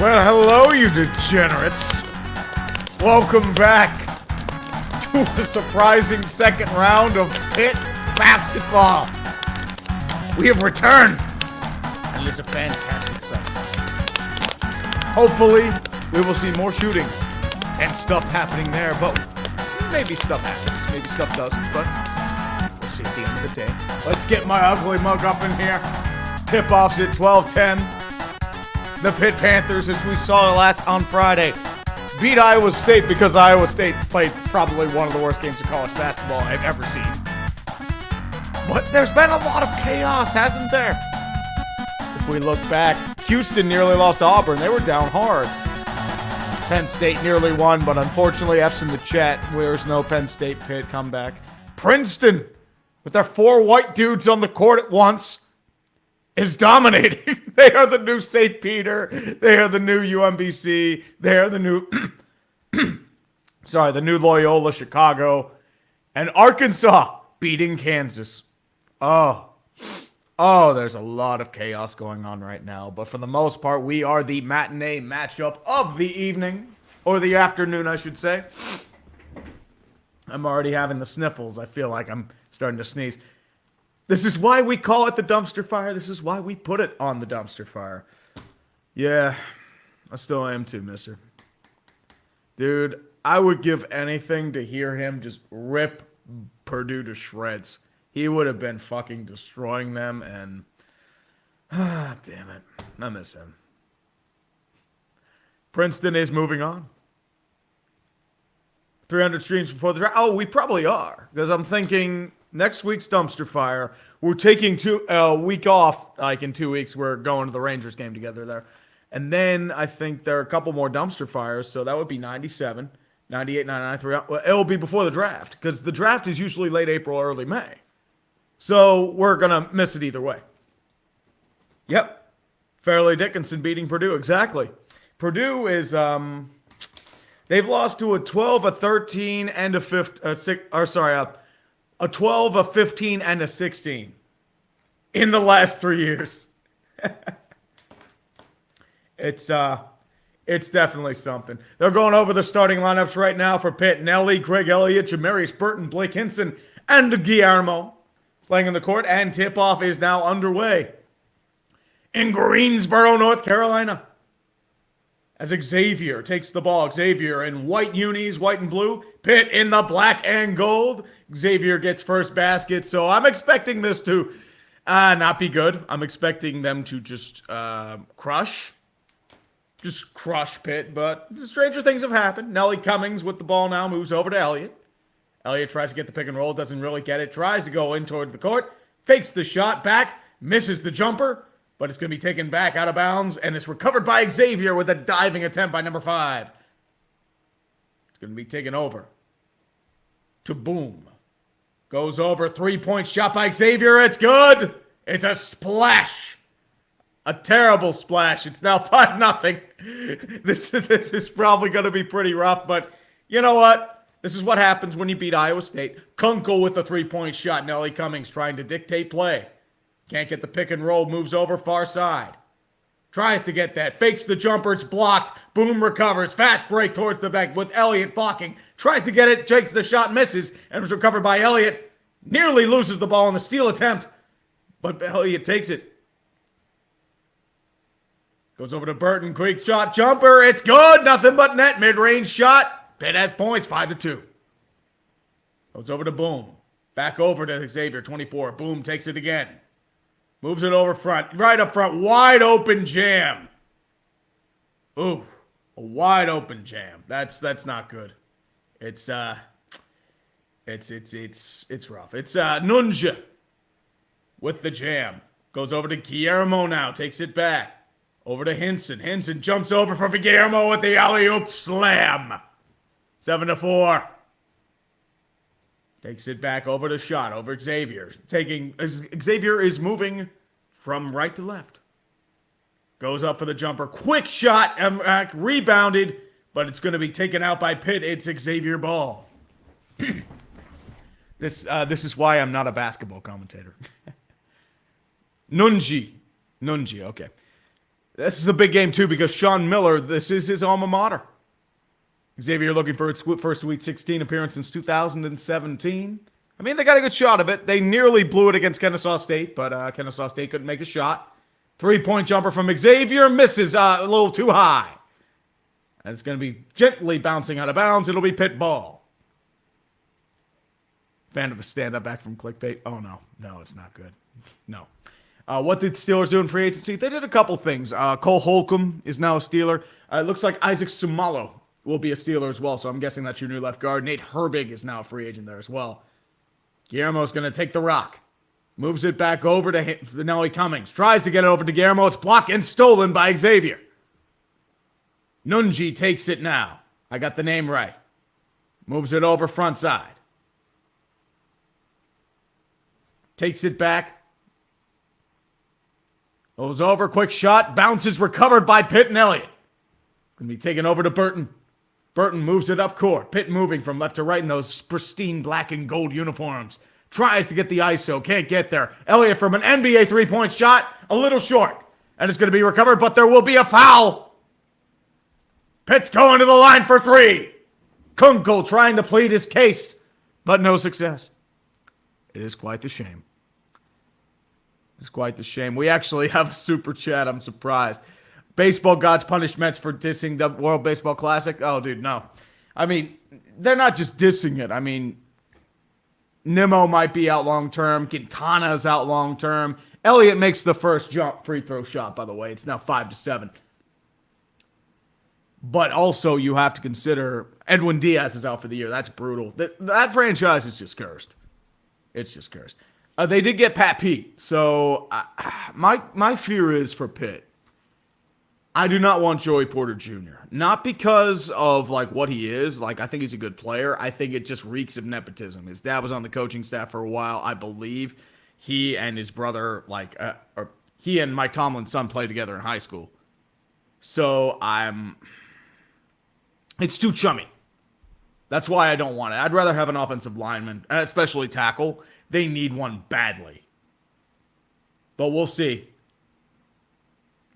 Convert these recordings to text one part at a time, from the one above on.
Well, hello, you degenerates. Welcome back to a surprising second round of Pitt basketball. We have returned, and it is a fantastic sight. Hopefully, we will see more shooting and stuff happening there, but maybe stuff happens, maybe stuff doesn't, but we'll see at the end of the day. Let's get my ugly mug up in here. Tip-off's at 12:10. The Pitt Panthers, as we saw last on Friday, beat Iowa State because Iowa State played probably one of the worst games of college basketball I've ever seen. But there's been a lot of chaos, hasn't there? If we look back, Houston nearly lost to Auburn. They were down hard. Penn State nearly won, but unfortunately, F's in the chat. There's no Penn State Pitt comeback. Princeton, with their 4 white dudes on the court at once, is dominating. They are the new St. Peter. They are the new UMBC. They are the new, the new Loyola Chicago. And Arkansas beating Kansas. Oh, there's a lot of chaos going on right now. But for the most part, we are the matinee matchup of the evening. Or the afternoon, I should say. I'm already having the sniffles. I feel like I'm starting to sneeze. This is why we call it the dumpster fire. This is why we put it on the dumpster fire. Yeah, I still am too, mister. Dude, I would give anything to hear him just rip Purdue to shreds. He would have been fucking destroying them, and damn it, I miss him. Princeton is moving on. 300 streams before the draft. Oh, we probably are, because I'm thinking next week's dumpster fire. We're taking a week off, like in 2 weeks. We're going to the Rangers game together there. And then I think there are a couple more dumpster fires, so that would be 97, 98, 99, 3. Well, it'll be before the draft, because the draft is usually late April, early May. So we're going to miss it either way. Yep. Fairleigh Dickinson beating Purdue. Exactly. Purdue is, they've lost to a 12, a 13, and a 12, a 15, and a 16 in the last 3 years. It's definitely something. They're going over the starting lineups right now for Pitt. Nelly, Greg Elliott, Jamarius Burton, Blake Hinson, and Guillermo playing in the court. And tip-off is now underway in Greensboro, North Carolina, as Xavier takes the ball. Xavier in white unis, white and blue. Pitt in the black and gold. Xavier gets first basket, so I'm expecting this to not be good. I'm expecting them to just crush Pitt, but stranger things have happened. Nelly Cummings with the ball now moves over to Elliott. Elliott tries to get the pick and roll, doesn't really get it. Tries to go in toward the court, fakes the shot back, misses the jumper, but it's going to be taken back out of bounds, and it's recovered by Xavier with a diving attempt by number 5. It's going to be taken over to Boom. Goes over, 3-point shot by Xavier. It's good. It's a splash. A terrible splash. It's now 5-0. This is probably going to be pretty rough, but you know what? This is what happens when you beat Iowa State. Kunkel with the 3-point shot. Nelly Cummings trying to dictate play. Can't get the pick and roll. Moves over far side. Tries to get that. Fakes the jumper. It's blocked. Boom recovers. Fast break towards the back with Elliott blocking. Tries to get it. Takes the shot. Misses. And was recovered by Elliott. Nearly loses the ball in the steal attempt. But Elliott takes it. Goes over to Burton. Quick shot. Jumper. It's good. Nothing but net. Mid-range shot. Pitt has points. 5-2. Goes over to Boom. Back over to Xavier. 24. Boom takes it again. Moves it over front. Right up front. Wide open jam. Ooh. A wide open jam. That's not good. It's rough. It's Nunja with the jam. Goes over to Guillermo now. Takes it back. Over to Hinson. Hinson jumps over for Guillermo with the alley-oop slam. 7-4. Takes it back over to shot. Over Xavier. Xavier is moving from right to left. Goes up for the jumper. Quick shot. Rebounded. But it's going to be taken out by Pitt. It's Xavier ball. This is why I'm not a basketball commentator. Nunji, okay. This is the big game, too, because Sean Miller, this is his alma mater. Xavier looking for its first Sweet 16 appearance since 2017. I mean, they got a good shot of it. They nearly blew it against Kennesaw State, but Kennesaw State couldn't make a shot. 3-point jumper from Xavier misses a little too high. And it's going to be gently bouncing out of bounds. It'll be Pitt ball. Fan of the stand-up back from clickbait. Oh, no. No, it's not good. No. What did Steelers do in free agency? They did a couple things. Cole Holcomb is now a Steeler. It looks like Isaac Sumalo will be a Steeler as well, so I'm guessing that's your new left guard. Nate Herbig is now a free agent there as well. Guillermo's going to take the rock. Moves it back over to Nelly Cummings. Tries to get it over to Guillermo. It's blocked and stolen by Xavier. Nunji takes it now. I got the name right. Moves it over front side. Takes it back. Goes over. Quick shot. Bounces. Recovered by Pitt and Elliott. Going to be taken over to Burton. Burton moves it up court. Pitt moving from left to right in those pristine black and gold uniforms. Tries to get the ISO. Can't get there. Elliott from an NBA three-point shot. A little short. And it's going to be recovered, but there will be a foul. Pitt's going to the line for three. Kunkel trying to plead his case, but no success. It is quite the shame. It's quite the shame. We actually have a super chat. I'm surprised. Baseball gods punish Mets for dissing the World Baseball Classic. Oh, dude, no. I mean, they're not just dissing it. I mean, Nimmo might be out long-term. Quintana's out long-term. Elliott makes the first jump free throw shot, by the way. It's now 5-7. But also, you have to consider Edwin Diaz is out for the year. That's brutal. That franchise is just cursed. It's just cursed. They did get Pat Pete. So, my fear is for Pitt. I do not want Joey Porter Jr. Not because of like what he is. Like, I think he's a good player. I think it just reeks of nepotism. His dad was on the coaching staff for a while. I believe he and his brother, or he and Mike Tomlin's son played together in high school. So it's too chummy. That's why I don't want it. I'd rather have an offensive lineman, especially tackle. They need one badly. But we'll see.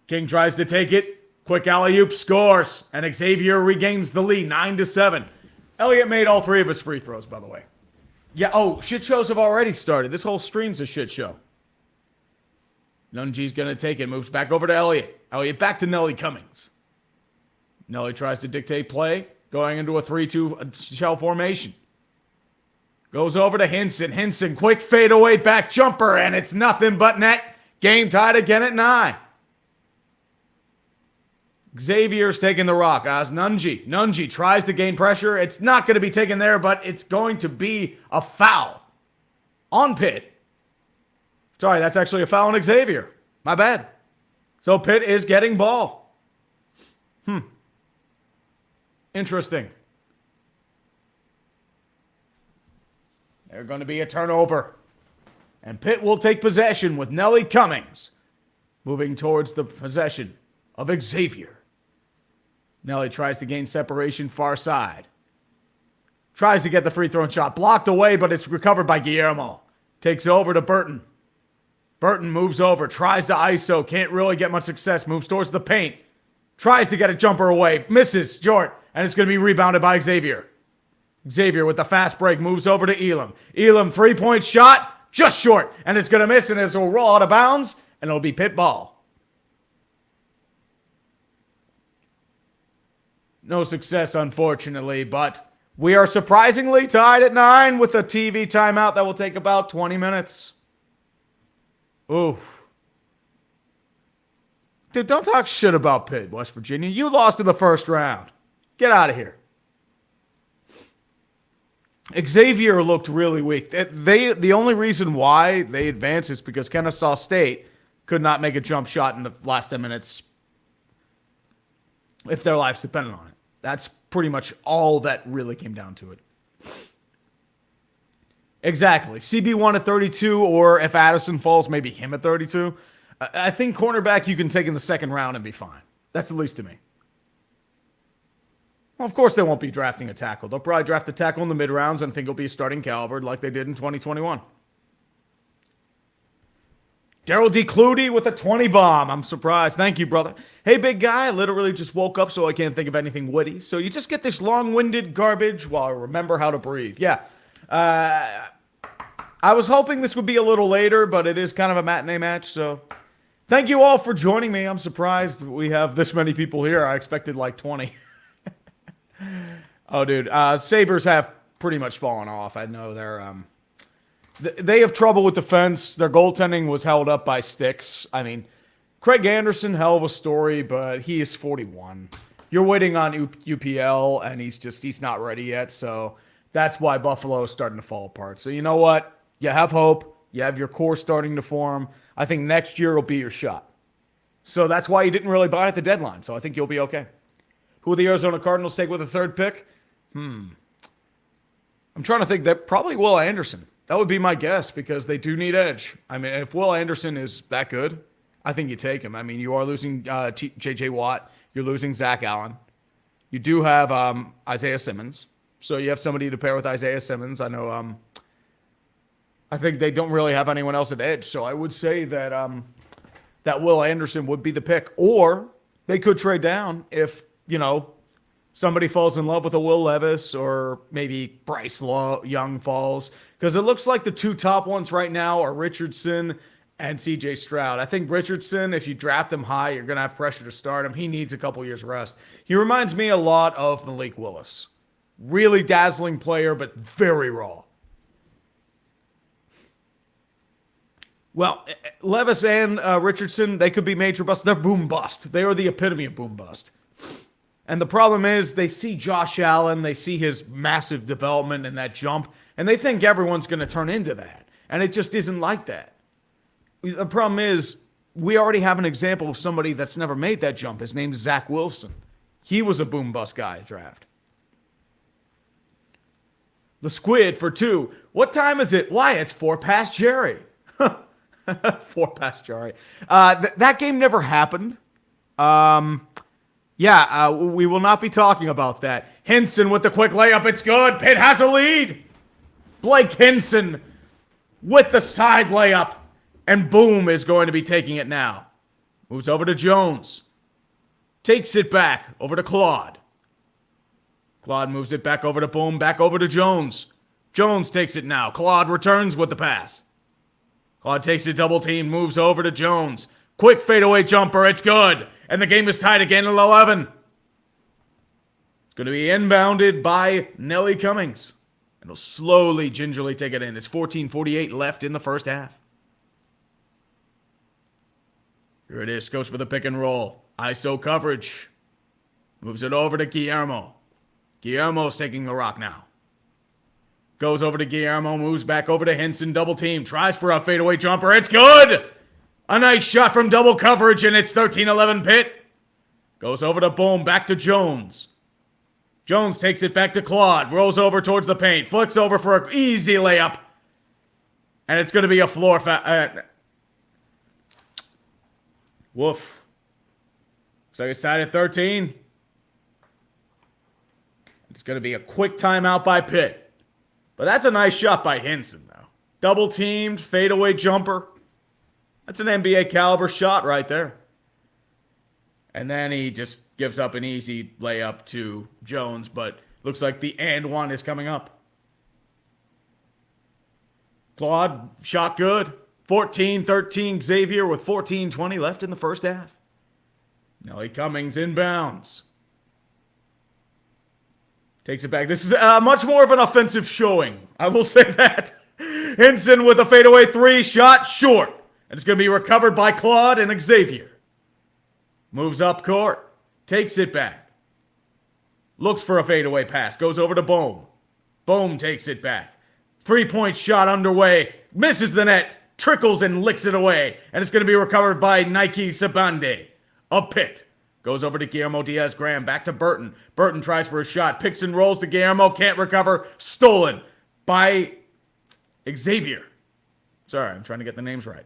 King tries to take it. Quick alley-oop, scores. And Xavier regains the lead, 9-7. Elliott made all three of his free throws, by the way. Yeah, shit shows have already started. This whole stream's a shit show. Nunji's going to take it. Moves back over to Elliott. Elliott back to Nelly Cummings. Nelly tries to dictate play. Going into a 3-2 shell formation. Goes over to Hinson. Hinson, quick fadeaway back jumper. And it's nothing but net. Game tied again at 9. Xavier's taking the rock. As Nunji. Nunji tries to gain pressure. It's not going to be taken there, but it's going to be a foul on Pitt. Sorry, that's actually a foul on Xavier. My bad. So Pitt is getting ball. Interesting. There's going to be a turnover. And Pitt will take possession with Nelly Cummings moving towards the possession of Xavier. Nelly tries to gain separation far side. Tries to get the free throw shot. Blocked away, but it's recovered by Guillermo. Takes over to Burton. Burton moves over. Tries to ISO. Can't really get much success. Moves towards the paint. Tries to get a jumper away. Misses. Short. And it's going to be rebounded by Xavier. Xavier with the fast break moves over to Elam. Elam, 3-point shot. Just short. And it's going to miss, and it'll roll out of bounds. And it'll be Pitt ball. No success, unfortunately, but we are surprisingly tied at 9 with a TV timeout that will take about 20 minutes. Oof. Dude, don't talk shit about Pitt, West Virginia. You lost in the first round. Get out of here. Xavier looked really weak. The only reason why they advanced is because Kennesaw State could not make a jump shot in the last 10 minutes if their lives depended on it. That's pretty much all that really came down to it. Exactly. CB1 at 32, or if Addison falls, maybe him at 32. I think cornerback you can take in the second round and be fine. That's at least to me. Well, of course they won't be drafting a tackle. They'll probably draft a tackle in the mid-rounds and think he'll be a starting caliber like they did in 2021. Daryl D. Clutie with a 20 bomb. I'm surprised. Thank you, brother. Hey, big guy. I literally just woke up, so I can't think of anything witty. So you just get this long-winded garbage while I remember how to breathe. Yeah. I was hoping this would be a little later, but it is kind of a matinee match, so thank you all for joining me. I'm surprised we have this many people here. I expected like 20. Oh, dude. Sabres have pretty much fallen off. I know they have trouble with defense. Their goaltending was held up by sticks. I mean, Craig Anderson, hell of a story, but he is 41. You're waiting on UPL, and he's not ready yet, so that's why Buffalo is starting to fall apart. So you know what? You have hope. You have your core starting to form. I think next year will be your shot. So that's why you didn't really buy at the deadline, so I think you'll be okay. Who will the Arizona Cardinals take with the third pick? I'm trying to think. That probably Will Anderson. That would be my guess because they do need edge. I mean, if Will Anderson is that good, I think you take him. I mean, you are losing J.J. Watt. You're losing Zach Allen. You do have Isaiah Simmons. So you have somebody to pair with Isaiah Simmons. I know I think they don't really have anyone else at edge. So I would say that that Will Anderson would be the pick. Or they could trade down if, somebody falls in love with a Will Levis or maybe Bryce Young falls. Because it looks like the two top ones right now are Richardson and C.J. Stroud. I think Richardson, if you draft him high, you're going to have pressure to start him. He needs a couple years rest. He reminds me a lot of Malik Willis. Really dazzling player, but very raw. Well, Levis and Richardson, they could be major busts. They're boom bust. They are the epitome of boom bust. And the problem is they see Josh Allen, they see his massive development and that jump, and they think everyone's going to turn into that. And it just isn't like that. The problem is we already have an example of somebody that's never made that jump. His name's Zach Wilson. He was a boom bust guy at draft. The Squid for 2. What time is it? Why, it's 4 past Jerry. 4 past Jerry. That game never happened. We will not be talking about that. Hinson with the quick layup. It's good. Pitt has a lead. Blake Hinson with the side layup. And Boom is going to be taking it now. Moves over to Jones. Takes it back over to Claude. Claude moves it back over to Boom. Back over to Jones. Jones takes it now. Claude returns with the pass. Claude takes it double team. Moves over to Jones. Quick fadeaway jumper. It's good. And the game is tied again at 11. It's going to be inbounded by Nelly Cummings. And he'll slowly, gingerly take it in. It's 14:48 left in the first half. Here it is. Goes for the pick and roll. ISO coverage. Moves it over to Guillermo. Guillermo's taking the rock now. Goes over to Guillermo. Moves back over to Hinson. Double team. Tries for a fadeaway jumper. It's good. A nice shot from double coverage, and it's 13-11 Pitt. Goes over to Boom. Back to Jones. Jones takes it back to Claude. Rolls over towards the paint. Flicks over for an easy layup. And it's going to be a floor foul. Woof. Looks like it's tied at 13. It's going to be a quick timeout by Pitt. But that's a nice shot by Hinson, though. Double teamed, fadeaway jumper. That's an NBA caliber shot right there. And then he just gives up an easy layup to Jones, but looks like the and one is coming up. Claude, shot good. 14-13 Xavier with 14:20 left in the first half. Nelly Cummings inbounds. Takes it back. This is much more of an offensive showing. I will say that. Hinson with a fadeaway 3, shot short. And it's going to be recovered by Claude and Xavier. Moves up court. Takes it back. Looks for a fadeaway pass. Goes over to Bohm. Bohm takes it back. 3-point shot underway. Misses the net. Trickles and licks it away. And it's going to be recovered by Nike Sabande of Pitt. Goes over to Guillermo Diaz-Graham. Back to Burton. Burton tries for a shot. Picks and rolls to Guillermo. Can't recover. Stolen by Xavier. Sorry, I'm trying to get the names right.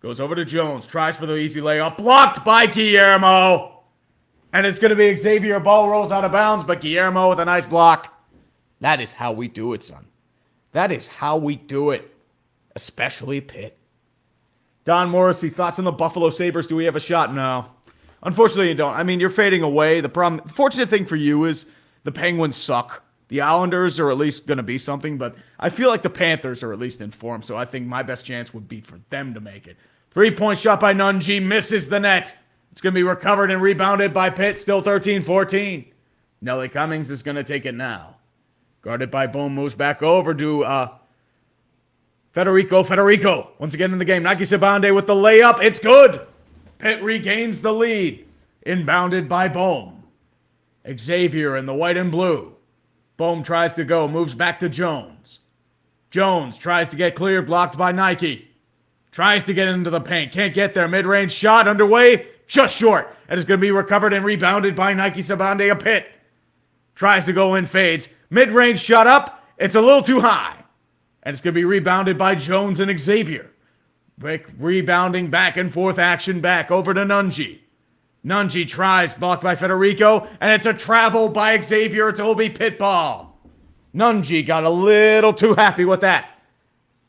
Goes over to Jones. Tries for the easy layup. Blocked by Guillermo. And it's going to be Xavier. Ball rolls out of bounds, but Guillermo with a nice block. That is how we do it, son. That is how we do it. Especially Pitt. Don Morrissey, thoughts on the Buffalo Sabres? Do we have a shot? No. Unfortunately, you don't. I mean, you're fading away. The fortunate thing for you is the Penguins suck. The Islanders are at least going to be something, but I feel like the Panthers are at least in form, so I think my best chance would be for them to make it. 3-point shot by Nunji, misses the net. It's going to be recovered and rebounded by Pitt, still 13-14. Nelly Cummings is going to take it now. Guarded by Boom, moves back over to Federico, once again in the game. Nike Sabande with the layup. It's good. Pitt regains the lead. Inbounded by Bohm. Xavier in the white and blue. Bohm tries to go, moves back to Jones. Jones tries to get clear, blocked by Nike. Tries to get into the paint, can't get there. Mid-range shot underway, just short. And it's going to be recovered and rebounded by Nike Sabande of Pitt. Tries to go in, fades. Mid-range shot up, it's a little too high. And it's going to be rebounded by Jones and Xavier. Quick rebounding back and forth action back over to Nunji. Nunji tries, blocked by Federico, and it's a travel by Xavier. It's Obi Pitt ball. Nunji got a little too happy with that.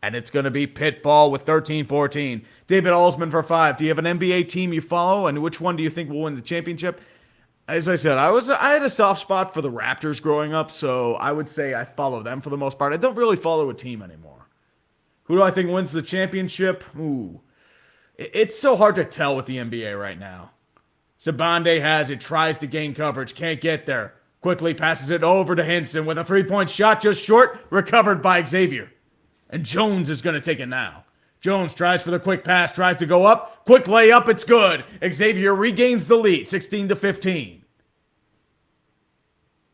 And it's going to be Pitt ball with 13-14. David Alsman for 5. Do you have an NBA team you follow, and which one do you think will win the championship? As I said, I had a soft spot for the Raptors growing up, so I would say I follow them for the most part. I don't really follow a team anymore. Who do I think wins the championship? Ooh. It's so hard to tell with the NBA right now. Sabande has it, tries to gain coverage, can't get there. Quickly passes it over to Henson with a 3-point shot just short, recovered by Xavier. And Jones is going to take it now. Jones tries for the quick pass, tries to go up. Quick layup, it's good. Xavier regains the lead, 16-15.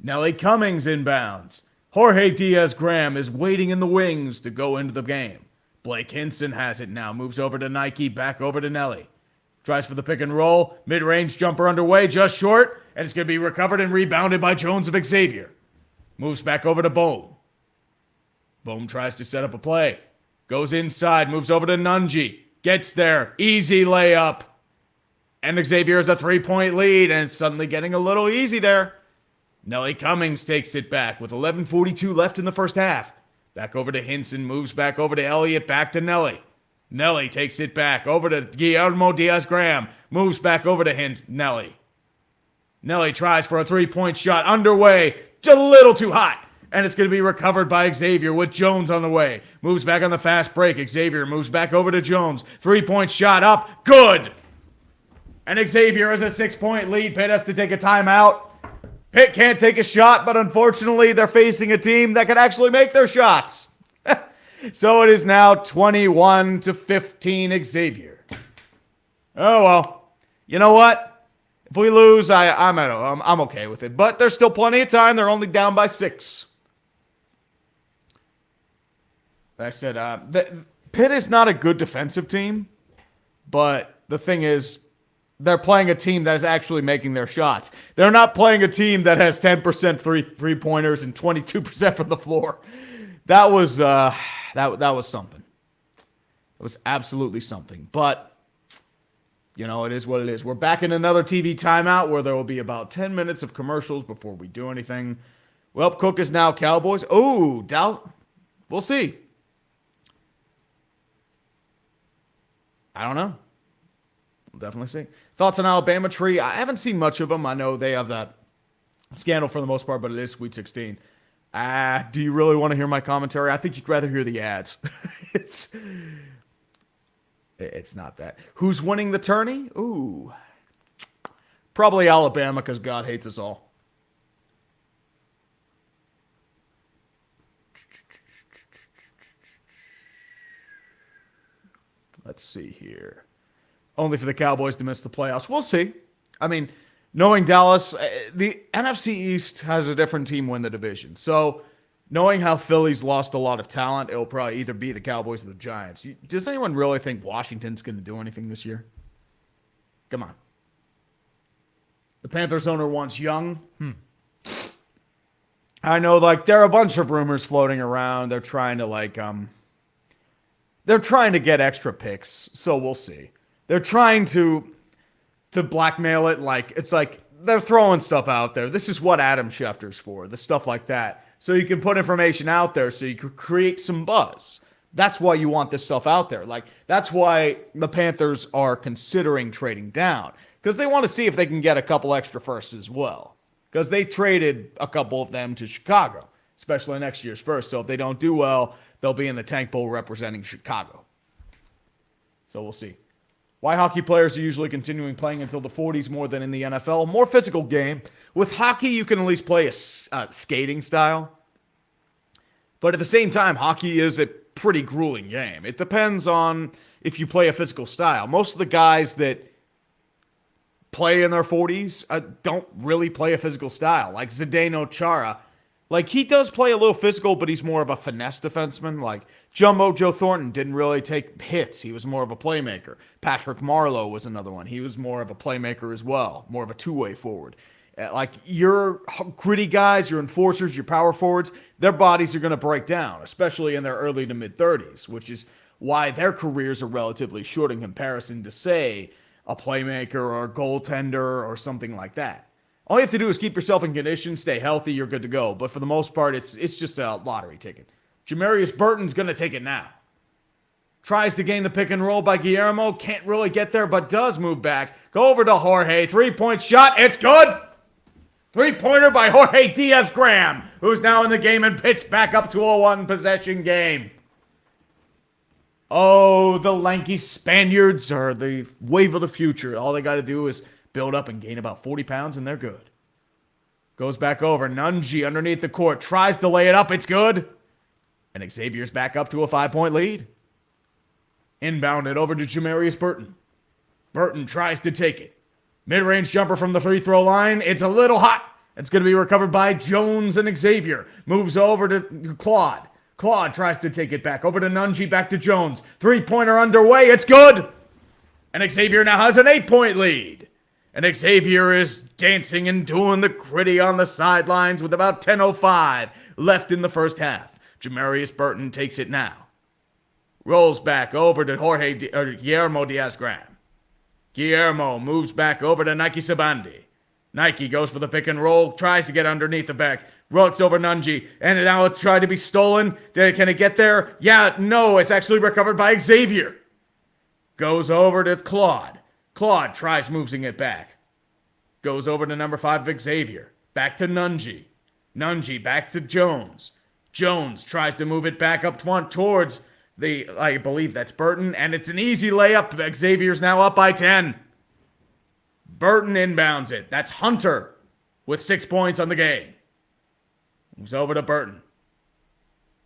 Nelly Cummings inbounds. Jorge Diaz-Graham is waiting in the wings to go into the game. Blake Hinson has it now, moves over to Nike, back over to Nelly. Tries for the pick and roll. Mid-range jumper underway, just short. And it's going to be recovered and rebounded by Jones of Xavier. Moves back over to Bohm. Bohm tries to set up a play. Goes inside, moves over to Nunji. Gets there. Easy layup. And Xavier has a 3-point lead, and it's suddenly getting a little easy there. Nelly Cummings takes it back with 11:42 left in the first half. Back over to Hinson, moves back over to Elliott, back to Nelly. Nelly takes it back over to Guillermo Diaz-Graham. Moves back over to Nelly. Nelly tries for a 3-point shot underway. Just a little too hot. And it's going to be recovered by Xavier with Jones on the way. Moves back on the fast break. Xavier moves back over to Jones. 3-point shot up. Good. And Xavier has a 6-point lead. Pitt has to take a timeout. Pitt can't take a shot, but unfortunately they're facing a team that can actually make their shots. So it is now 21-15 Xavier. Oh, well. You know what? If we lose, I'm okay with it. But there's still plenty of time. They're only down by 6. Like I said, Pitt is not a good defensive team. But the thing is, they're playing a team that is actually making their shots. They're not playing a team that has 10% three-pointers and 22% from the floor. That was something. It was absolutely something. But, you know, it is what it is. We're back in another TV timeout where there will be about 10 minutes of commercials before we do anything. Well, Cook is now Cowboys. Oh, doubt. We'll see. I don't know. We'll definitely see. Thoughts on Alabama Tree? I haven't seen much of them. I know they have that scandal for the most part, but it is Sweet 16. Do you really want to hear my commentary? I think you'd rather hear the ads. It's not that. Who's winning the tourney? Ooh. Probably Alabama because God hates us all. Let's see here. Only for the Cowboys to miss the playoffs. We'll see. I mean, knowing Dallas, the NFC East has a different team win the division. So, knowing how Philly's lost a lot of talent, it'll probably either be the Cowboys or the Giants. Does anyone really think Washington's going to do anything this year? Come on. The Panthers owner wants Young. I know, there are a bunch of rumors floating around. They're trying to, they're trying to get extra picks. So, we'll see. They're trying to blackmail it. It's like they're throwing stuff out there. This is what Adam Schefter's for, the stuff like that. So you can put information out there so you can create some buzz. That's why you want this stuff out there. Like, that's why the Panthers are considering trading down, because they want to see if they can get a couple extra firsts as well, because they traded a couple of them to Chicago, especially next year's first. So if they don't do well, they'll be in the tank bowl representing Chicago. So we'll see. Why hockey players are usually continuing playing until the 40s more than in the NFL. More physical game. With hockey, you can at least play a skating style. But at the same time, hockey is a pretty grueling game. It depends on if you play a physical style. Most of the guys that play in their 40s don't really play a physical style. Like Zdeno Chara. Like, he does play a little physical, but he's more of a finesse defenseman. Like, Jumbo Joe Thornton didn't really take hits. He was more of a playmaker. Patrick Marleau was another one. He was more of a playmaker as well. More of a two-way forward. Like, your gritty guys, your enforcers, your power forwards, their bodies are going to break down, especially in their early to mid-30s, which is why their careers are relatively short in comparison to, say, a playmaker or a goaltender or something like that. All you have to do is keep yourself in condition, stay healthy, you're good to go. But for the most part, it's just a lottery ticket. Jamarius Burton's going to take it now. Tries to gain the pick and roll by Guillermo. Can't really get there, but does move back. Go over to Jorge. 3-point shot. It's good. 3-pointer by Jorge Diaz-Graham, who's now in the game and Pitt's back up to a one-possession game. Oh, the lanky Spaniards are the wave of the future. All they got to do is build up and gain about 40 pounds, and they're good. Goes back over. Nunji underneath the court. Tries to lay it up. It's good. And Xavier's back up to a 5-point lead. Inbounded over to Jamarius Burton. Burton tries to take it. Mid-range jumper from the free throw line. It's a little hot. It's going to be recovered by Jones and Xavier. Moves over to Claude. Claude tries to take it back. Over to Nunji, back to Jones. 3-pointer underway. It's good. And Xavier now has an 8-point lead. And Xavier is dancing and doing the gritty on the sidelines with about 10:05 left in the first half. Jamarius Burton takes it now. Rolls back over to Guillermo Diaz-Graham. Guillermo moves back over to Nike Sabandi. Nike goes for the pick and roll, tries to get underneath the back, rocks over Nunji, and now it's tried to be stolen. Can it get there? Yeah, no, it's actually recovered by Xavier. Goes over to Claude. Claude tries moving it back. Goes over to number 5, Xavier. Back to Nunji. Nunji back to Jones. Jones tries to move it back up towards I believe that's Burton, and it's an easy layup. Xavier's now up by 10. Burton inbounds it. That's Hunter with 6 points on the game. Moves over to Burton.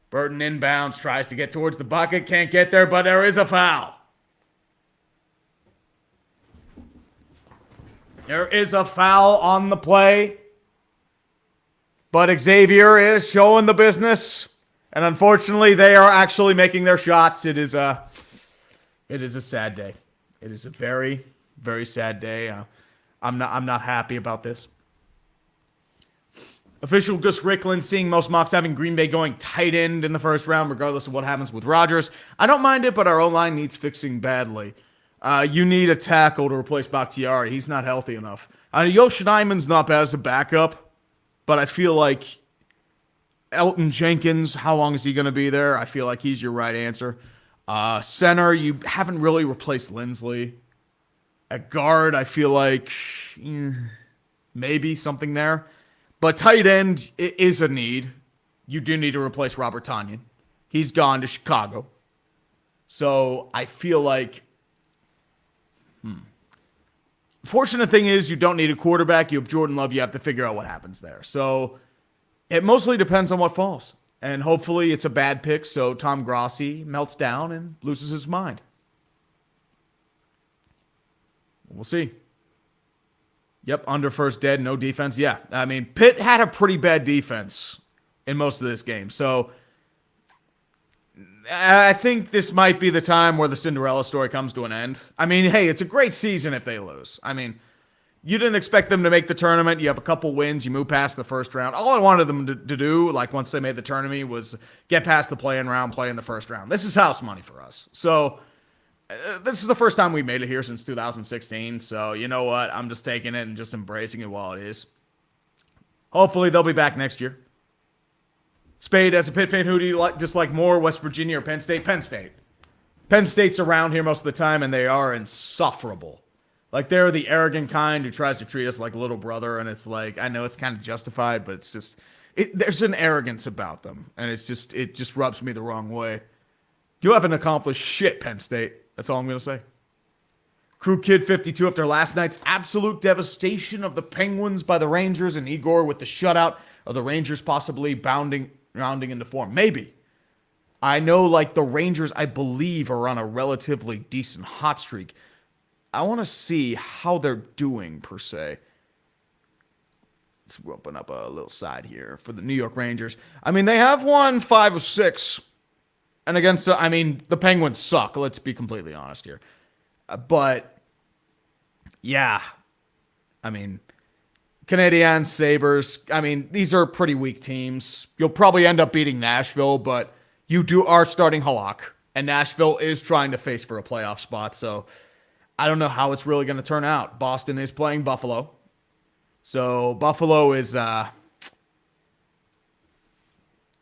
Burton inbounds, tries to get towards the bucket, can't get there, but there is a foul. There is a foul on the play. But Xavier is showing the business. And unfortunately, they are actually making their shots. It is a sad day. It is a very, very sad day. I'm not happy about this. Official Gus Ricklin seeing most mocks having Green Bay going tight end in the first round, regardless of what happens with Rodgers. I don't mind it, but our O-line needs fixing badly. You need a tackle to replace Bakhtiari. He's not healthy enough. Yosh Nyman's not bad as a backup, but I feel like Elton Jenkins, how long is he going to be there? I feel like he's your right answer. Center, you haven't really replaced Lindsley. At guard, I feel like maybe something there. But tight end is a need. You do need to replace Robert Tonyan. He's gone to Chicago. So I feel like fortunate thing is you don't need a quarterback. You have Jordan Love. You have to figure out what happens there. So it mostly depends on what falls. And hopefully it's a bad pick so Tom Grossi melts down and loses his mind. We'll see. Yep, under first dead, no defense. Yeah, I mean, Pitt had a pretty bad defense in most of this game. So I think this might be the time where the Cinderella story comes to an end. I mean, hey, it's a great season if they lose. I mean, you didn't expect them to make the tournament. You have a couple wins. You move past the first round. All I wanted them to do, like once they made the tournament, was get past the play-in round, play in the first round. This is house money for us. So this is the first time we made it here since 2016. So you know what? I'm just taking it and just embracing it while it is. Hopefully they'll be back next year. Spade, as a Pitt fan, who do you dislike more, West Virginia or Penn State? Penn State. Penn State's around here most of the time, and they are insufferable. Like, they're the arrogant kind who tries to treat us like a little brother, and it's like, I know it's kind of justified, but it's just, there's an arrogance about them, and it just rubs me the wrong way. You haven't accomplished shit, Penn State. That's all I'm going to say. Crew Kid 52, after last night's absolute devastation of the Penguins by the Rangers, and Igor with the shutout of the Rangers possibly rounding into form. Maybe. I know, like, the Rangers, I believe, are on a relatively decent hot streak. I want to see how they're doing, per se. Let's open up a little side here for the New York Rangers. I mean, they have won 5 of 6. And against, the Penguins suck. Let's be completely honest here. But, yeah. Canadiens, Sabres. These are pretty weak teams. You'll probably end up beating Nashville, but you are starting Halak. And Nashville is trying to face for a playoff spot, so I don't know how it's really going to turn out. Boston is playing Buffalo. So Buffalo is,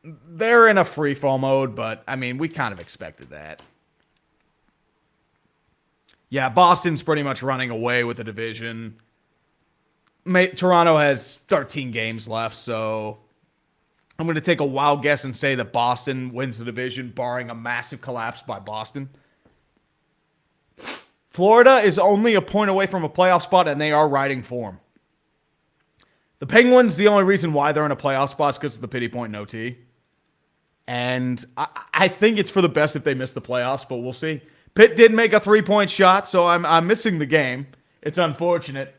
they're in a free fall mode, but, we kind of expected that. Yeah, Boston's pretty much running away with the division. Toronto has 13 games left, so I'm going to take a wild guess and say that Boston wins the division, barring a massive collapse by Boston. Florida is only a point away from a playoff spot, and they are riding form. The Penguins, the only reason why they're in a playoff spot is because of the pity point and OT. And I think it's for the best if they miss the playoffs, but we'll see. Pitt did make a 3-point shot, so I'm missing the game. It's unfortunate.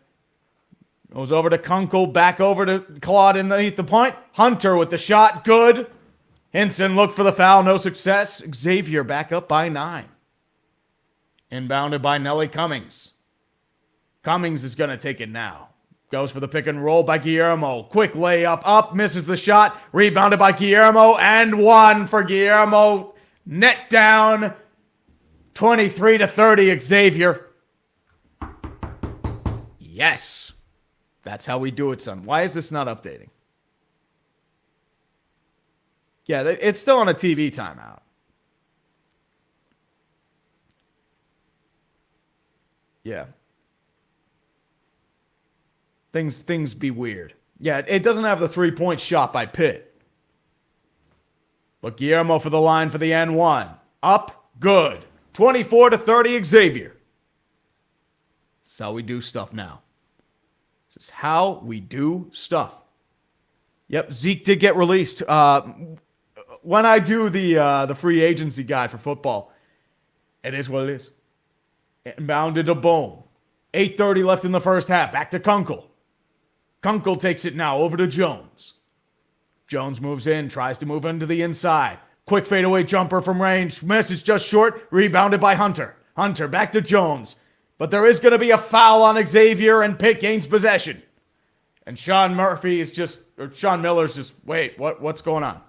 Goes over to Kunkel, back over to Claude underneath the point. Hunter with the shot, good. Hinson looked for the foul, no success. Xavier back up by 9. Inbounded by Nelly Cummings. Cummings is going to take it now. Goes for the pick and roll by Guillermo. Quick layup up, misses the shot. Rebounded by Guillermo, and 1 for Guillermo. Net down, 23-30, Xavier. Yes. That's how we do it, son. Why is this not updating? Yeah, it's still on a TV timeout. Yeah. Things be weird. Yeah, it doesn't have the 3-point shot by Pitt. But Guillermo for the line for the N1. Up, good. 24-30, Xavier. That's how we do stuff now. This is how we do stuff. Yep, Zeke did get released. When I do the free agency guide for football, it is what it is. Inbounded to Bohm. 8:30 left in the first half. Back to Kunkel. Kunkel takes it now over to Jones. Jones moves in, tries to move into the inside. Quick fadeaway jumper from range. Misses just short. Rebounded by Hunter. Hunter back to Jones. But there is going to be a foul on Xavier, and Pitt gains possession. And Sean Miller's just, wait, what's going on?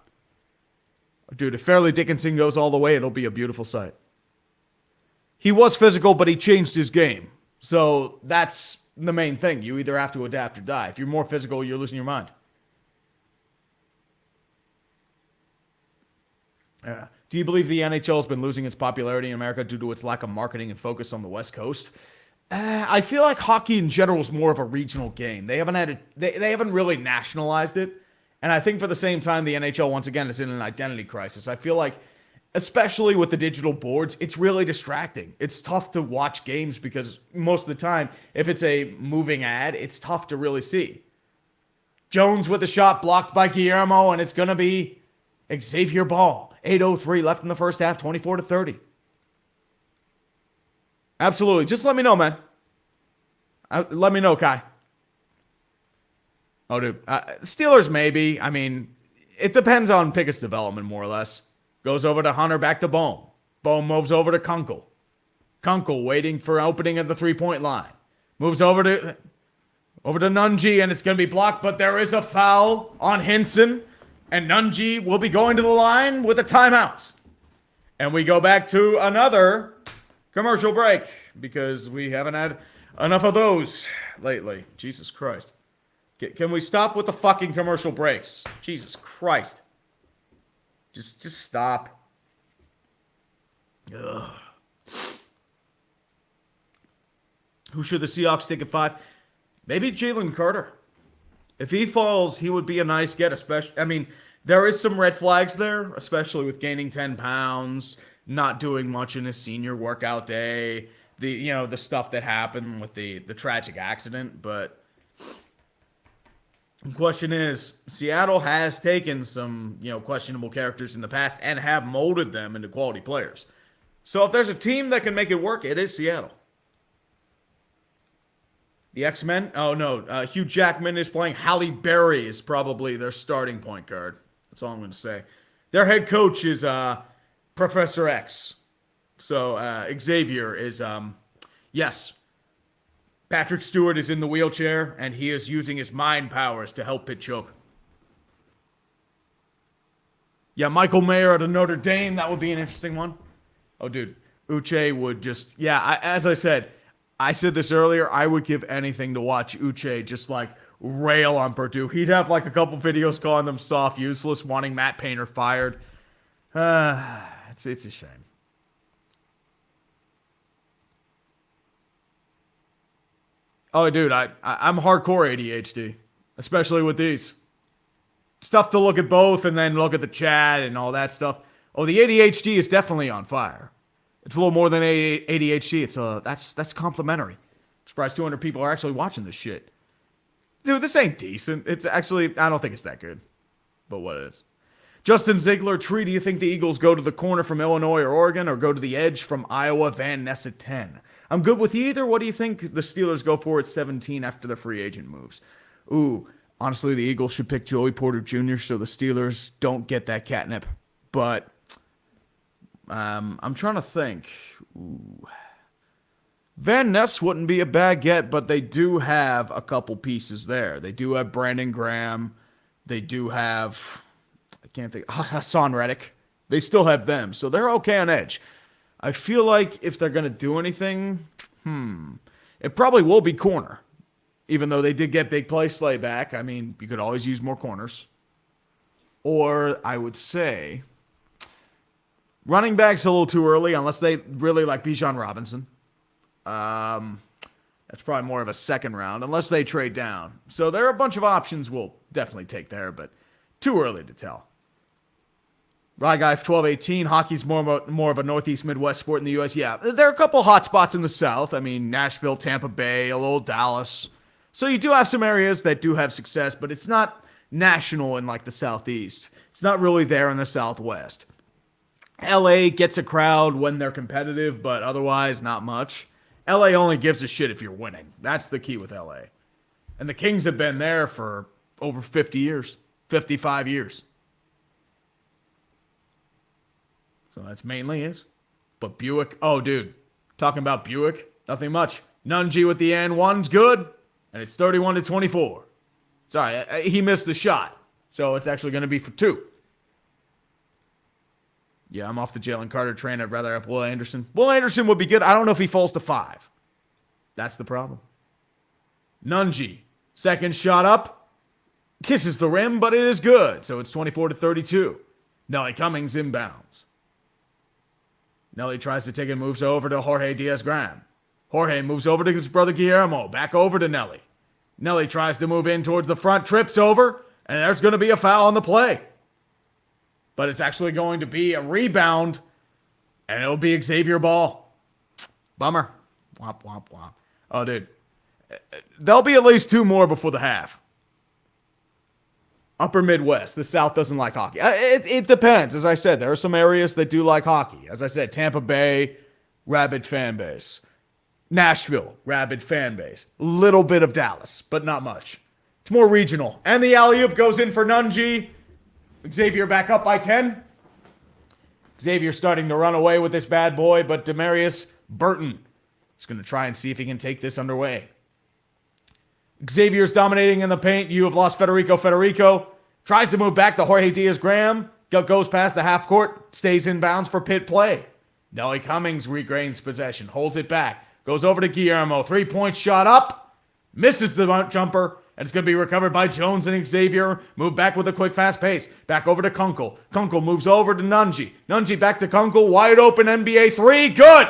Dude, if Fairleigh Dickinson goes all the way, it'll be a beautiful sight. He was physical, but he changed his game. So that's the main thing. You either have to adapt or die. If you're more physical, you're losing your mind. Do you believe the NHL has been losing its popularity in America due to its lack of marketing and focus on the West Coast? I feel like hockey in general is more of a regional game. They haven't really nationalized it. And I think for the same time, the NHL, once again, is in an identity crisis. I feel like, especially with the digital boards, it's really distracting. It's tough to watch games because most of the time, if it's a moving ad, it's tough to really see. Jones with a shot blocked by Guillermo, and it's going to be Xavier ball. 8:03 left in the first half, 24-30. Absolutely. Just let me know, man. Let me know, Kai. Oh, dude. Steelers, maybe. I mean, it depends on Pickett's development, more or less. Goes over to Hunter, back to Bohm. Bohm moves over to Kunkel. Kunkel waiting for opening at the 3-point line. Moves over to Nunji, and it's going to be blocked, but there is a foul on Hinson. And Nunji will be going to the line with a timeout. And we go back to another commercial break because we haven't had enough of those lately. Jesus Christ. Can we stop with the fucking commercial breaks? Jesus Christ. Just stop. Ugh. Who should the Seahawks take at 5? Maybe Jalen Carter. If he falls, he would be a nice get. Especially, I mean, there is some red flags there, especially with gaining 10 pounds, not doing much in his senior workout day, the stuff that happened with the tragic accident. But the question is, Seattle has taken some questionable characters in the past and have molded them into quality players. So if there's a team that can make it work, it is Seattle. The X-Men? Oh, no. Hugh Jackman is playing. Halle Berry is probably their starting point guard. That's all I'm going to say. Their head coach is Professor X. So Xavier is, yes. Patrick Stewart is in the wheelchair, and he is using his mind powers to help Pitt choke. Yeah, Michael Mayer at Notre Dame. That would be an interesting one. Oh, dude. Uche would just... Yeah, as I said this earlier, I would give anything to watch Uche just rail on Purdue. He'd have a couple videos calling them soft, useless, wanting Matt Painter fired. It's a shame. Oh, dude, I'm hardcore ADHD, especially with these. It's tough to look at both and then look at the chat and all that stuff. Oh, the ADHD is definitely on fire. It's a little more than ADHD. That's complimentary. I'm surprised 200 people are actually watching this shit. Dude, this ain't decent. It's actually, I don't think it's that good. But what it is. Justin Ziegler, Tree, do you think the Eagles go to the corner from Illinois or Oregon or go to the edge from Iowa, Van Ness at 10? I'm good with either. What do you think the Steelers go for at 17 after the free agent moves? Ooh, honestly, the Eagles should pick Joey Porter Jr. so the Steelers don't get that catnip. But I'm trying to think. Ooh. Van Ness wouldn't be a bad get, but they do have a couple pieces there. They do have Brandon Graham. They do have, I can't think, Hassan Reddick. They still have them, so they're okay on edge. I feel like if they're going to do anything, it probably will be corner. Even though they did get Big Play Slay back. I mean, you could always use more corners. Or I would say running back's a little too early unless they really like Bijan Robinson. That's probably more of a second round unless they trade down. So there are a bunch of options we'll definitely take there, but too early to tell. Rye Guy 1218, hockey's more of a Northeast Midwest sport in the U.S. Yeah, there are a couple hot spots in the South. I mean, Nashville, Tampa Bay, a little Dallas. So you do have some areas that do have success, but it's not national in the Southeast. It's not really there in the Southwest. LA gets a crowd when they're competitive, but otherwise not much. LA only gives a shit if you're winning. That's the key with LA. And the Kings have been there for over 50 years, 55 years. So that's mainly it. But Buick, oh, dude, talking about Buick, nothing much. Nunji with the N1's good, and it's 31-24. Sorry, he missed the shot, so it's actually going to be for 2. Yeah, I'm off the Jalen Carter train. I'd rather have Will Anderson. Will Anderson would be good. I don't know if he falls to 5. That's the problem. Nunji, second shot up, kisses the rim, but it is good. So it's 24-32. Nelly Cummings inbounds. Nelly tries to take it, moves over to Jorge Diaz-Graham. Jorge moves over to his brother Guillermo, back over to Nelly. Nelly tries to move in towards the front, trips over, and there's going to be a foul on the play. But it's actually going to be a rebound, and it'll be Xavier ball. Bummer. Womp, womp, womp. Oh, dude. There'll be at least 2 more before the half. Upper Midwest. The South doesn't like hockey. It depends. As I said, there are some areas that do like hockey. As I said, Tampa Bay, rabid fan base. Nashville, rabid fan base. Little bit of Dallas, but not much. It's more regional. And the alley-oop goes in for Nunji. Xavier back up by 10. Xavier starting to run away with this bad boy, but Demarius Burton is going to try and see if he can take this underway. Xavier's dominating in the paint. You have lost Federico. Federico tries to move back to Jorge Diaz-Graham. Goes past the half court. Stays in bounds for Pitt play. Nelly Cummings regains possession. Holds it back. Goes over to Guillermo. 3-point shot up. Misses the jumper. And it's going to be recovered by Jones and Xavier. Move back with a quick, fast pace. Back over to Kunkel. Kunkel moves over to Nunji. Nunji back to Kunkel. Wide open NBA three. Good!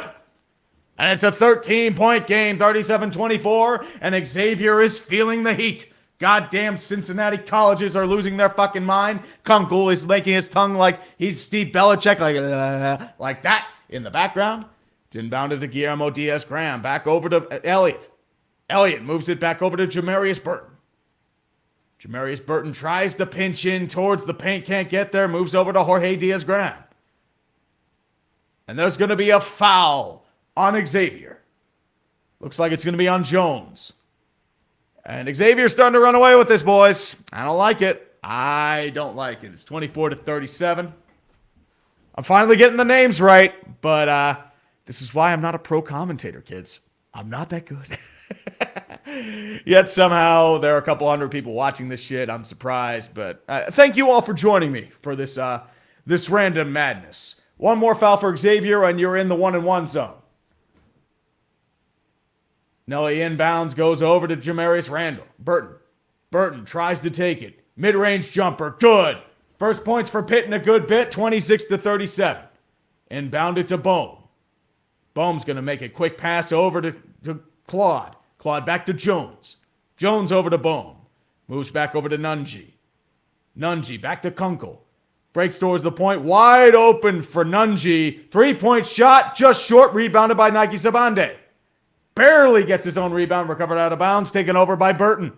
And it's a 13-point game, 37-24. And Xavier is feeling the heat. Goddamn Cincinnati colleges are losing their fucking mind. Kunkel is licking his tongue like he's Steve Belichick, like that in the background. It's inbounded to Guillermo Diaz-Graham. Back over to Elliott. Elliott moves it back over to Jamarius Burton. Jamarius Burton tries to pinch in towards the paint, can't get there, moves over to Jorge Diaz-Graham. And there's going to be a foul on Xavier. Looks like it's going to be on Jones. And Xavier's starting to run away with this, boys. I don't like it. I don't like it. It's 24-37. I'm finally getting the names right, but this is why I'm not a pro commentator, kids. I'm not that good. Yet somehow there are a couple hundred people watching this shit. I'm surprised, but thank you all for joining me for this this random madness. One more foul for Xavier, and you're in the 1-and-1 zone. Nelly inbounds, goes over to Jamarius Randall. Burton tries to take it. Mid-range jumper, good. First points for Pitt in a good bit, 26-37. Inbounded to Bohm. Bohm's going to make a quick pass over to Claude. Claude back to Jones. Jones over to Bohm. Moves back over to Nunji. Nunji back to Kunkel. Breaks towards the point. Wide open for Nunji. 3-point shot. Just short. Rebounded by Nike Sabande. Barely gets his own rebound. Recovered out of bounds. Taken over by Burton.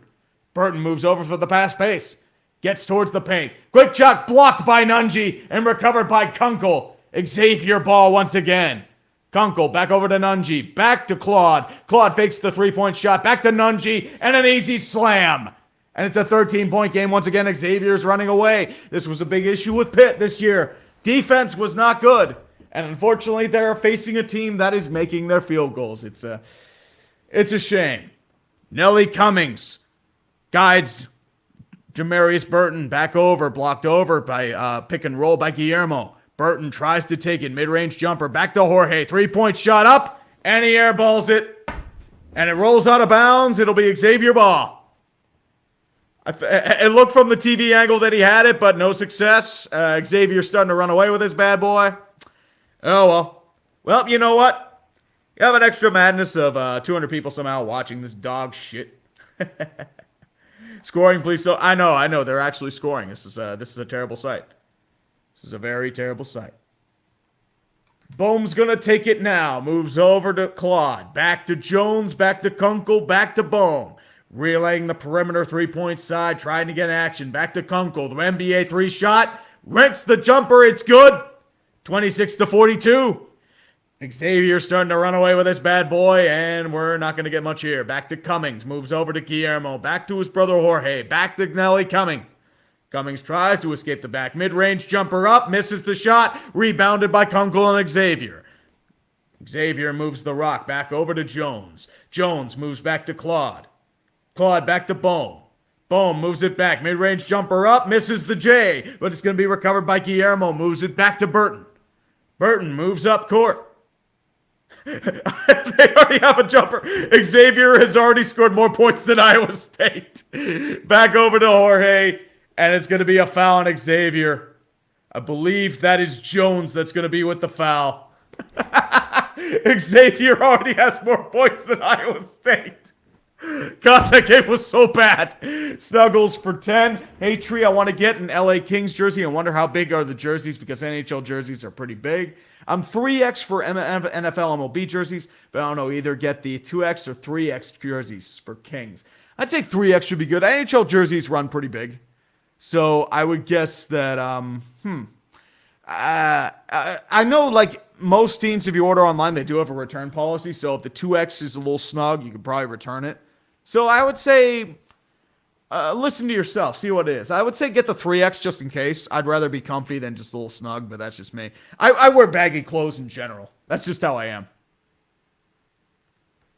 Burton moves over for the pass pace. Gets towards the paint. Quick shot blocked by Nunji. And recovered by Kunkel. Xavier ball once again. Kunkel back over to Nunji. Back to Claude. Claude fakes the 3-point shot. Back to Nunji. And an easy slam. And it's a 13-point game. Once again, Xavier's running away. This was a big issue with Pitt this year. Defense was not good. And unfortunately, they're facing a team that is making their field goals. It's a shame. Nelly Cummings guides Jamarius Burton back over. Blocked over by pick and roll by Guillermo. Burton tries to take it. Mid-range jumper. Back to Jorge. 3-point shot up. And he airballs it. And it rolls out of bounds. It'll be Xavier ball. It looked from the TV angle that he had it, but no success. Xavier's starting to run away with this bad boy. Oh, well. Well, you know what? You have an extra madness of 200 people somehow watching this dog shit. Scoring, please. So I know. They're actually scoring. This is a terrible sight. This is a very terrible sight. Bohm's going to take it now. Moves over to Claude. Back to Jones. Back to Kunkel. Back to Bohm. Relaying the perimeter 3-point side. Trying to get action. Back to Kunkel. The NBA 3 shot. Rents the jumper. It's good. 26-42. Xavier starting to run away with this bad boy. And we're not going to get much here. Back to Cummings. Moves over to Guillermo. Back to his brother Jorge. Back to Nelly Cummings. Cummings tries to escape the back. Mid-range jumper up. Misses the shot. Rebounded by Kunkel and Xavier. Xavier moves the rock back over to Jones. Jones moves back to Claude. Claude back to Bohm. Bohm moves it back. Mid-range jumper up. Misses the J. But it's going to be recovered by Guillermo. Moves it back to Burton. Burton moves up court. They already have a jumper. Xavier has already scored more points than Iowa State. Back over to Jorge. And it's going to be a foul on Xavier. I believe that is Jones that's going to be with the foul. Xavier already has more points than Iowa State. God, that game was so bad. Snuggles for 10. Hey, Tree, I want to get an LA Kings jersey. I wonder how big are the jerseys because NHL jerseys are pretty big. I'm 3X for NFL MLB jerseys, but I don't know, either get the 2X or 3X jerseys for Kings. I'd say 3X should be good. NHL jerseys run pretty big. So I would guess that, I know like most teams, if you order online, they do have a return policy. So if the 2X is a little snug, you could probably return it. So I would say, listen to yourself, see what it is. I would say get the 3X just in case. I'd rather be comfy than just a little snug, but that's just me. I wear baggy clothes in general. That's just how I am.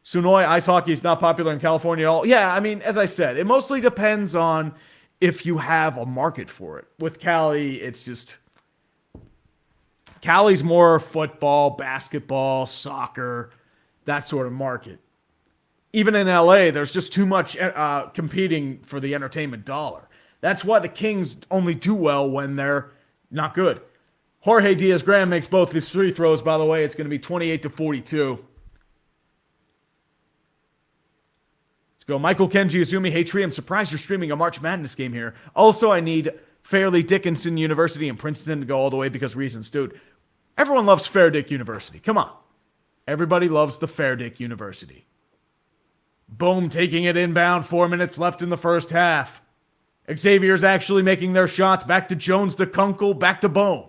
Sunoi, ice hockey is not popular in California at all. Yeah, I mean, as I said, it mostly depends on if you have a market for it. With Cali, it's just... Cali's more football, basketball, soccer, that sort of market. even in LA, there's just too much competing for the entertainment dollar. That's why the Kings only do well when they're not good. Jorge Diaz-Graham makes both his free throws, by the way. It's going to be 28-42. Let's go. Michael Kenji Izumi. Hey, Tree, I'm surprised you're streaming a March Madness game here. Also, I need Fairleigh Dickinson University in Princeton to go all the way because reasons. Dude, everyone loves Fair Dick University. Come on. Everybody loves the Fair Dick University. Boom, taking it inbound. 4 minutes left in the first half. Xavier's actually making their shots. Back to Jones to Kunkel. Back to Bohm.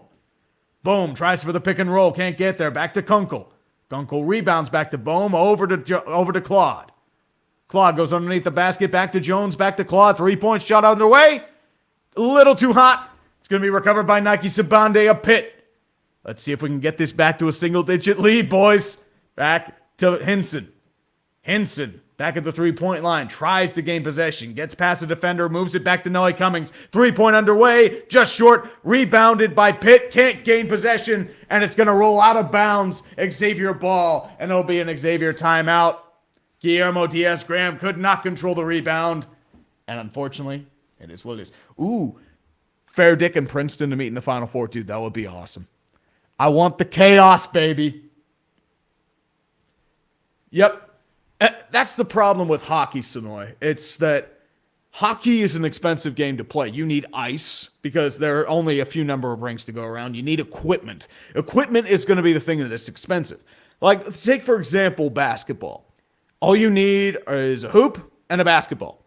Bohm tries for the pick and roll. Can't get there. Back to Kunkel. Kunkel rebounds back to Bohm. Over to Claude. Claude goes underneath the basket. Back to Jones. Back to Claude. 3-point shot underway. A little too hot. It's going to be recovered by Nike Sabande of Pitt. Let's see if we can get this back to a single-digit lead, boys. Back to Hinson. Hinson, back at the three-point line, tries to gain possession, gets past the defender, moves it back to Nelly Cummings. 3-point underway, just short, rebounded by Pitt, can't gain possession, and it's going to roll out of bounds. Xavier ball, and it'll be an Xavier timeout. Guillermo Diaz-Graham could not control the rebound, and unfortunately, it is what it is. Ooh, Fair Dick and Princeton to meet in the Final Four, dude, that would be awesome. I want the chaos, baby. Yep. That's the problem with hockey, Sonoy. It's that hockey is an expensive game to play. You need ice because there are only a few number of rinks to go around. You need equipment. Equipment is going to be the thing that is expensive. Like, take, for example, basketball. All you need is a hoop and a basketball.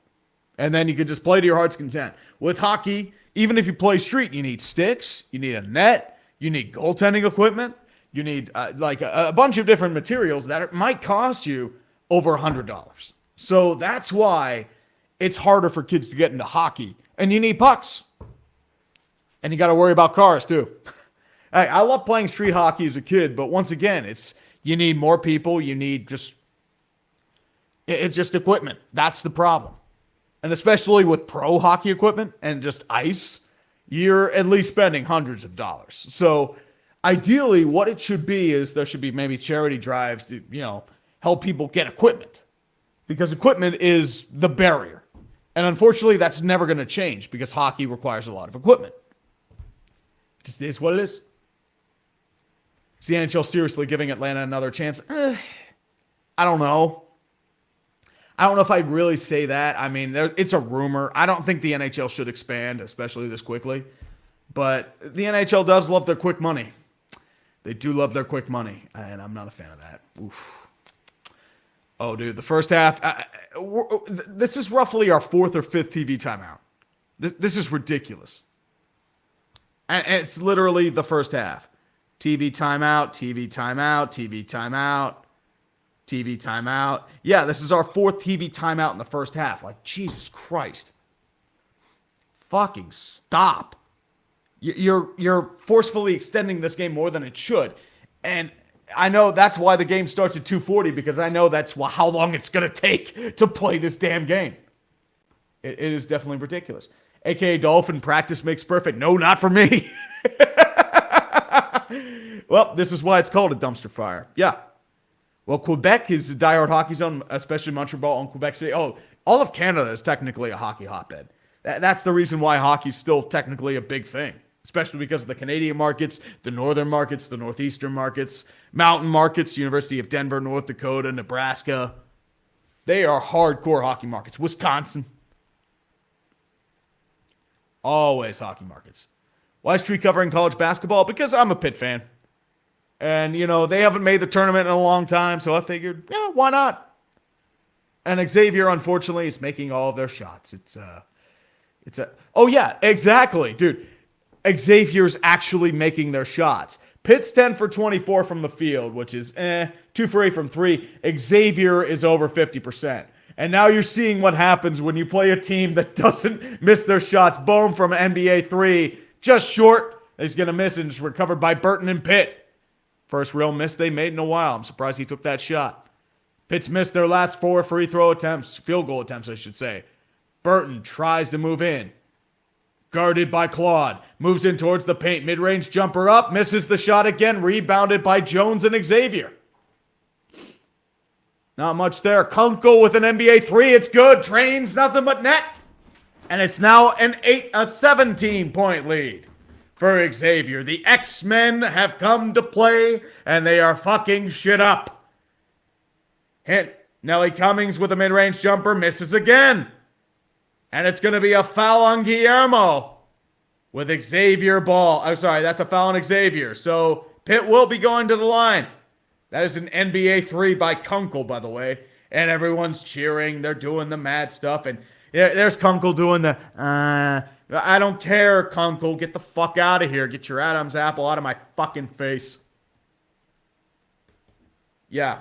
And then you can just play to your heart's content. With hockey, even if you play street, you need sticks, you need a net, you need goaltending equipment, you need a bunch of different materials that might cost you over $100. So that's why it's harder for kids to get into hockey. And you need pucks. And you got to worry about cars too. Hey, I love playing street hockey as a kid, but once again, you need more people. You need it's just equipment. That's the problem. And especially with pro hockey equipment and just ice, you're at least spending hundreds of dollars. So ideally, what it should be is there should be maybe charity drives to, help people get equipment, because equipment is the barrier. And unfortunately, that's never going to change because hockey requires a lot of equipment. It just is what it is. Is the NHL seriously giving Atlanta another chance? I don't know. I don't know if I'd really say that. I mean, it's a rumor. I don't think the NHL should expand, especially this quickly. But the NHL does love their quick money. They do love their quick money, and I'm not a fan of that. Oof. Oh, dude, the first half, this is roughly our fourth or fifth TV timeout. This is ridiculous. And it's literally the first half. TV timeout, TV timeout, TV timeout, TV timeout. Yeah, this is our fourth TV timeout in the first half. Like, Jesus Christ. Fucking stop. You're forcefully extending this game more than it should. And I know that's why the game starts at 2:40, because I know that's how long it's going to take to play this damn game. It is definitely ridiculous. AKA Dolphin, practice makes perfect. No, not for me. Well, this is why it's called a dumpster fire. Yeah. Well, Quebec is a diehard hockey zone, especially Montreal and Quebec City. Oh, all of Canada is technically a hockey hotbed. That's the reason why hockey's still technically a big thing. Especially because of the Canadian markets, the northern markets, the northeastern markets, mountain markets, University of Denver, North Dakota, Nebraska. They are hardcore hockey markets. Wisconsin. Always hockey markets. Why is Tree covering college basketball? Because I'm a Pitt fan. And, they haven't made the tournament in a long time, so I figured, why not? And Xavier, unfortunately, is making all of their shots. Oh, yeah, exactly, dude. Xavier's actually making their shots. Pitt's 10 for 24 from the field, which is 2 for 8 from 3. Xavier is over 50%. And now you're seeing what happens when you play a team that doesn't miss their shots. Boom from NBA 3. Just short. He's going to miss, and it's recovered by Burton and Pitt. First real miss they made in a while. I'm surprised he took that shot. Pitt's missed their last 4 field goal attempts, I should say. Burton tries to move in. Guarded by Claude. Moves in towards the paint. Mid-range jumper up. Misses the shot again. Rebounded by Jones and Xavier. Not much there. Kunkel with an NBA 3. It's good. Trains, nothing but net. And it's now a 17-point lead for Xavier. The X-Men have come to play, and they are fucking shit up. Hint. Nelly Cummings with a mid-range jumper misses again. And it's going to be a foul on Guillermo with Xavier ball. I'm sorry, that's a foul on Xavier. So Pitt will be going to the line. That is an NBA 3 by Kunkel, by the way. And everyone's cheering. They're doing the mad stuff. And there's Kunkel doing the, I don't care, Kunkel. Get the fuck out of here. Get your Adam's apple out of my fucking face. Yeah.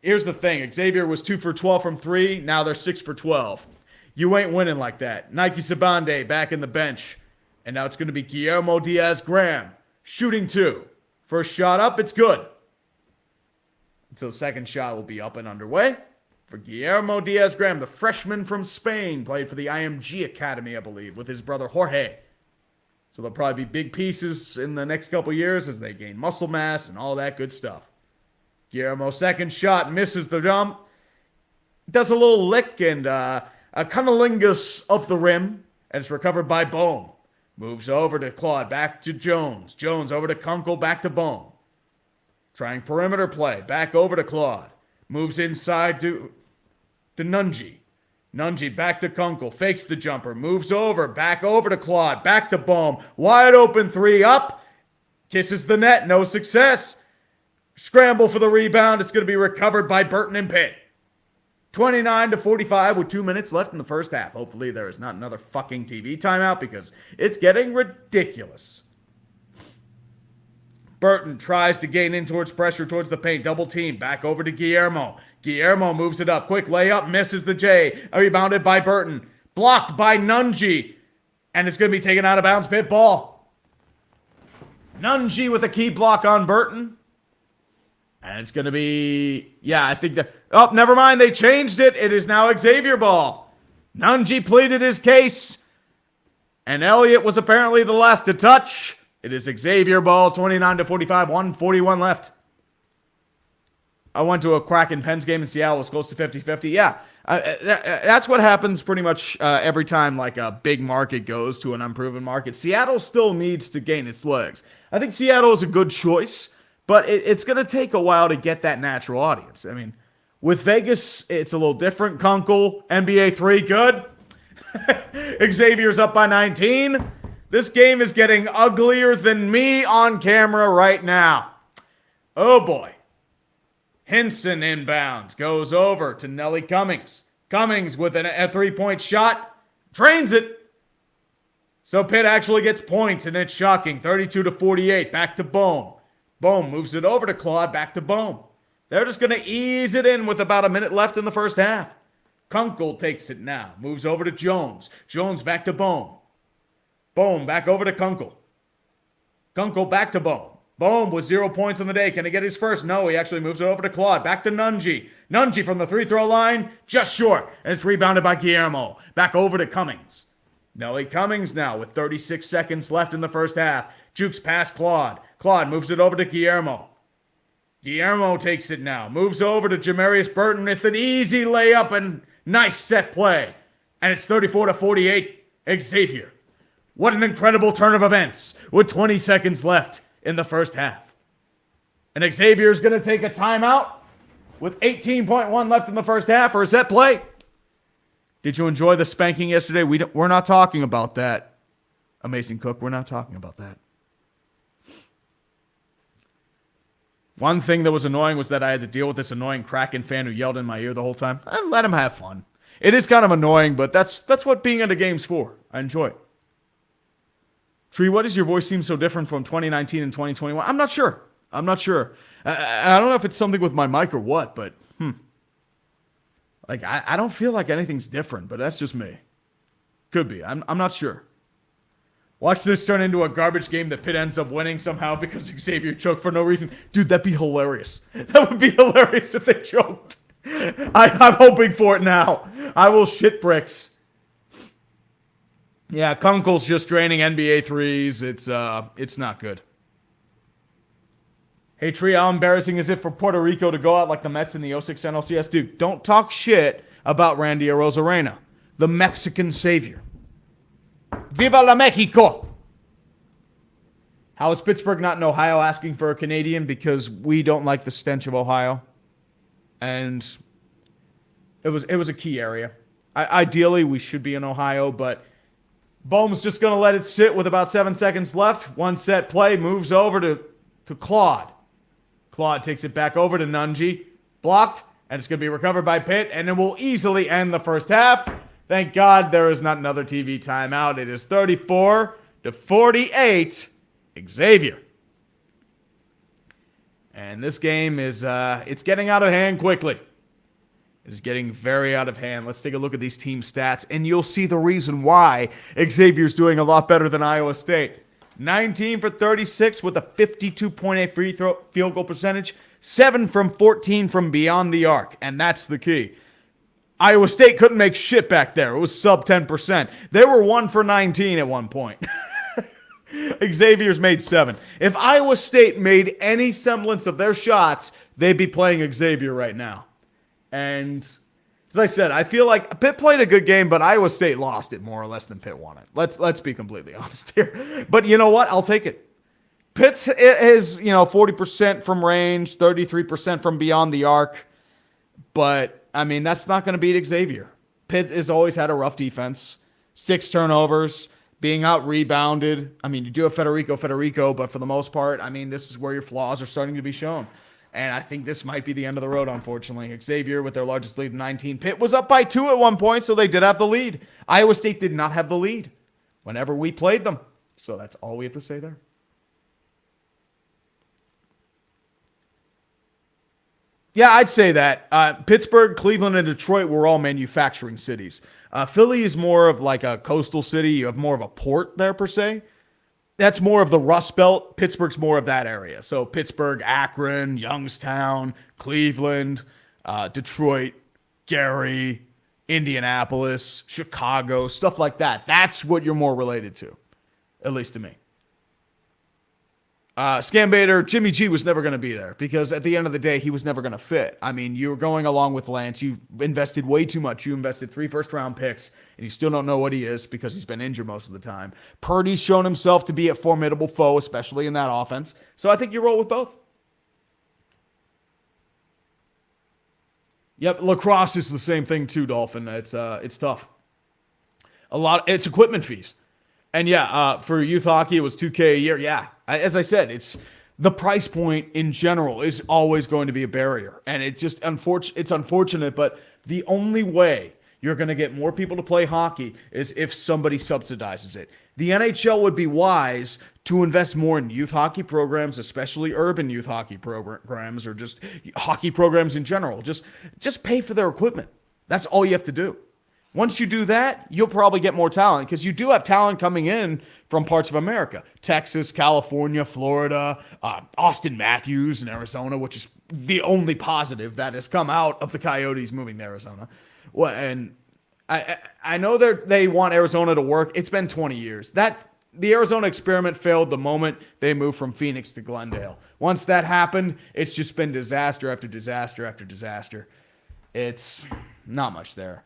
Here's the thing. Xavier was 2 for 12 from 3. Now they're 6 for 12. You ain't winning like that. Nike Sabande back in the bench. And now it's going to be Guillermo Diaz-Graham shooting 2. First shot up, it's good. So second shot will be up and underway for Guillermo Diaz-Graham, the freshman from Spain, played for the IMG Academy, I believe, with his brother Jorge. So there'll probably be big pieces in the next couple years as they gain muscle mass and all that good stuff. Guillermo, second shot, misses the jump. Does a little lick and a cunnilingus of the rim. And it's recovered by Bohm. Moves over to Claude, back to Jones. Jones over to Kunkel, back to Bohm. Trying perimeter play, back over to Claude. Moves inside to Nunji. Nunji back to Kunkel, fakes the jumper. Moves over, back over to Claude, back to Bohm. Wide open 3 up. Kisses the net, no success. Scramble for the rebound. It's going to be recovered by Burton and Pitt. 29-45 with 2 minutes left in the first half. Hopefully there is not another fucking TV timeout because it's getting ridiculous. Burton tries to gain in towards pressure towards the paint. Double team. Back over to Guillermo. Guillermo moves it up. Quick layup. Misses the J. Rebounded by Burton. Blocked by Nunji. And it's going to be taken out of bounds. Pitt ball. Nunji with a key block on Burton. And it's going to be, I think that, never mind. They changed it. It is now Xavier ball. Nunji pleaded his case. And Elliott was apparently the last to touch. It is Xavier ball, 29-45, 1:41 left. I went to a Kraken Pens game in Seattle. It was close to 50-50. Yeah, that's what happens pretty much every time like a big market goes to an unproven market. Seattle still needs to gain its legs. I think Seattle is a good choice. But it's going to take a while to get that natural audience. I mean, with Vegas, it's a little different. Kunkel, NBA 3, good. Xavier's up by 19. This game is getting uglier than me on camera right now. Oh, boy. Hinson inbounds. Goes over to Nelly Cummings. Cummings with a three-point shot. Drains it. So Pitt actually gets points, and it's shocking. 32-48. Back to Bohm. Bohm moves it over to Claude, back to Bohm. They're just going to ease it in with about a minute left in the first half. Kunkel takes it now. Moves over to Jones. Jones back to Bohm. Bohm back over to Kunkel. Kunkel back to Bohm. Bohm with 0 points on the day. Can he get his first? No, he actually moves it over to Claude. Back to Nunji. Nunji from the free-throw line, just short. And it's rebounded by Guillermo. Back over to Cummings. Nelly Cummings now with 36 seconds left in the first half. Jukes past Claude. Claude moves it over to Guillermo. Guillermo takes it now. Moves over to Jamarius Burton with an easy layup and nice set play. And it's 34-48, Xavier. What an incredible turn of events with 20 seconds left in the first half. And Xavier's going to take a timeout with 18.1 left in the first half for a set play. Did you enjoy the spanking yesterday? We're not talking about that. Amazing Cook, we're not talking about that. One thing that was annoying was that I had to deal with this annoying Kraken fan who yelled in my ear the whole time. And let him have fun. It is kind of annoying, but that's what being at a game's for. I enjoy it. Tree, why does your voice seem so different from 2019 and 2021? I'm not sure. I don't know if it's something with my mic or what, but like I don't feel like anything's different, but that's just me. Could be. I'm not sure. Watch this turn into a garbage game that Pitt ends up winning somehow because Xavier choked for no reason. Dude, that'd be hilarious. That would be hilarious if they choked. I'm hoping for it now. I will shit bricks. Yeah, Kunkel's just draining NBA threes. It's not good. Hey, Tree, how embarrassing is it for Puerto Rico to go out like the Mets in the '06 NLCS? Dude, don't talk shit about Randy Arozarena, the Mexican savior. Viva la Mexico! How is Pittsburgh not in Ohio asking for a Canadian? Because we don't like the stench of Ohio. And it was a key area. Ideally, we should be in Ohio, but Bohm's just going to let it sit with about 7 seconds left. One set play, moves over to Claude. Claude takes it back over to Nunji. Blocked, and it's going to be recovered by Pitt, and it will easily end the first half. Thank God there is not another TV timeout. It is 34-48, Xavier. And this game is it's getting out of hand quickly. It is getting very out of hand. Let's take a look at these team stats, and you'll see the reason why Xavier's doing a lot better than Iowa State. 19 for 36 with a 52.8 field goal percentage. 7 from 14 from beyond the arc, and that's the key. Iowa State couldn't make shit back there. It was sub 10%. They were 1 for 19 at one point. Xavier's made 7. If Iowa State made any semblance of their shots, they'd be playing Xavier right now. And as I said, I feel like Pitt played a good game, but Iowa State lost it more or less than Pitt won it. Let's be completely honest here. But you know what? I'll take it. Pitt's is 40% from range, 33% from beyond the arc. But I mean, that's not going to beat Xavier. Pitt has always had a rough defense. 6 turnovers, being out rebounded. I mean, you do have Federico, but for the most part, I mean, this is where your flaws are starting to be shown. And I think this might be the end of the road, unfortunately. Xavier with their largest lead of 19. Pitt was up by 2 at one point, so they did have the lead. Iowa State did not have the lead whenever we played them. So that's all we have to say there. Yeah, I'd say that. Pittsburgh, Cleveland, and Detroit were all manufacturing cities. Philly is more of like a coastal city. You have more of a port there, per se. That's more of the Rust Belt. Pittsburgh's more of that area. So Pittsburgh, Akron, Youngstown, Cleveland, Detroit, Gary, Indianapolis, Chicago, stuff like that. That's what you're more related to, at least to me. Scambator, Jimmy G was never going to be there because at the end of the day, he was never going to fit. I mean, you were going along with Lance. You invested way too much. You invested 3 first-round picks, and you still don't know what he is because he's been injured most of the time. Purdy's shown himself to be a formidable foe, especially in that offense. So I think you roll with both. Yep, lacrosse is the same thing too, Dolphin. It's tough. It's equipment fees. And yeah, for youth hockey, it was $2K a year. Yeah, as I said, it's the price point in general is always going to be a barrier. And it's unfortunate, but the only way you're going to get more people to play hockey is if somebody subsidizes it. The NHL would be wise to invest more in youth hockey programs, especially urban youth hockey programs or just hockey programs in general. Just pay for their equipment. That's all you have to do. Once you do that, you'll probably get more talent because you do have talent coming in from parts of America. Texas, California, Florida, Austin Matthews in Arizona, which is the only positive that has come out of the Coyotes moving to Arizona. Well, and I know they want Arizona to work. It's been 20 years. The Arizona experiment failed the moment they moved from Phoenix to Glendale. Once that happened, it's just been disaster after disaster after disaster. It's not much there.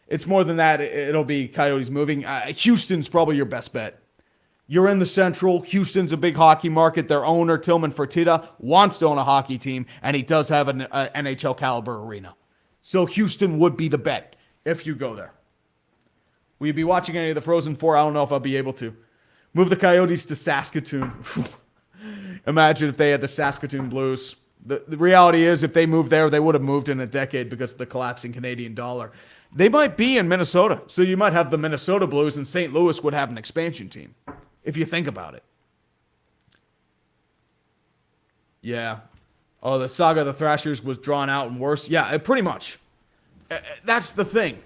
It's more than that. It'll be Coyotes moving. Houston's probably your best bet. You're in the Central. Houston's a big hockey market. Their owner, Tillman Fertitta, wants to own a hockey team, and he does have an NHL caliber arena. So Houston would be the bet if you go there. Will you be watching any of the Frozen Four? I don't know if I'll be able to. Move the Coyotes to Saskatoon. Imagine if they had the Saskatoon Blues. The reality is, if they moved there, they would have moved in a decade because of the collapsing Canadian dollar. They might be in Minnesota, so you might have the Minnesota Blues, and St. Louis would have an expansion team, if you think about it. Yeah. Oh, the saga of the Thrashers was drawn out and worse. Yeah, pretty much. That's the thing.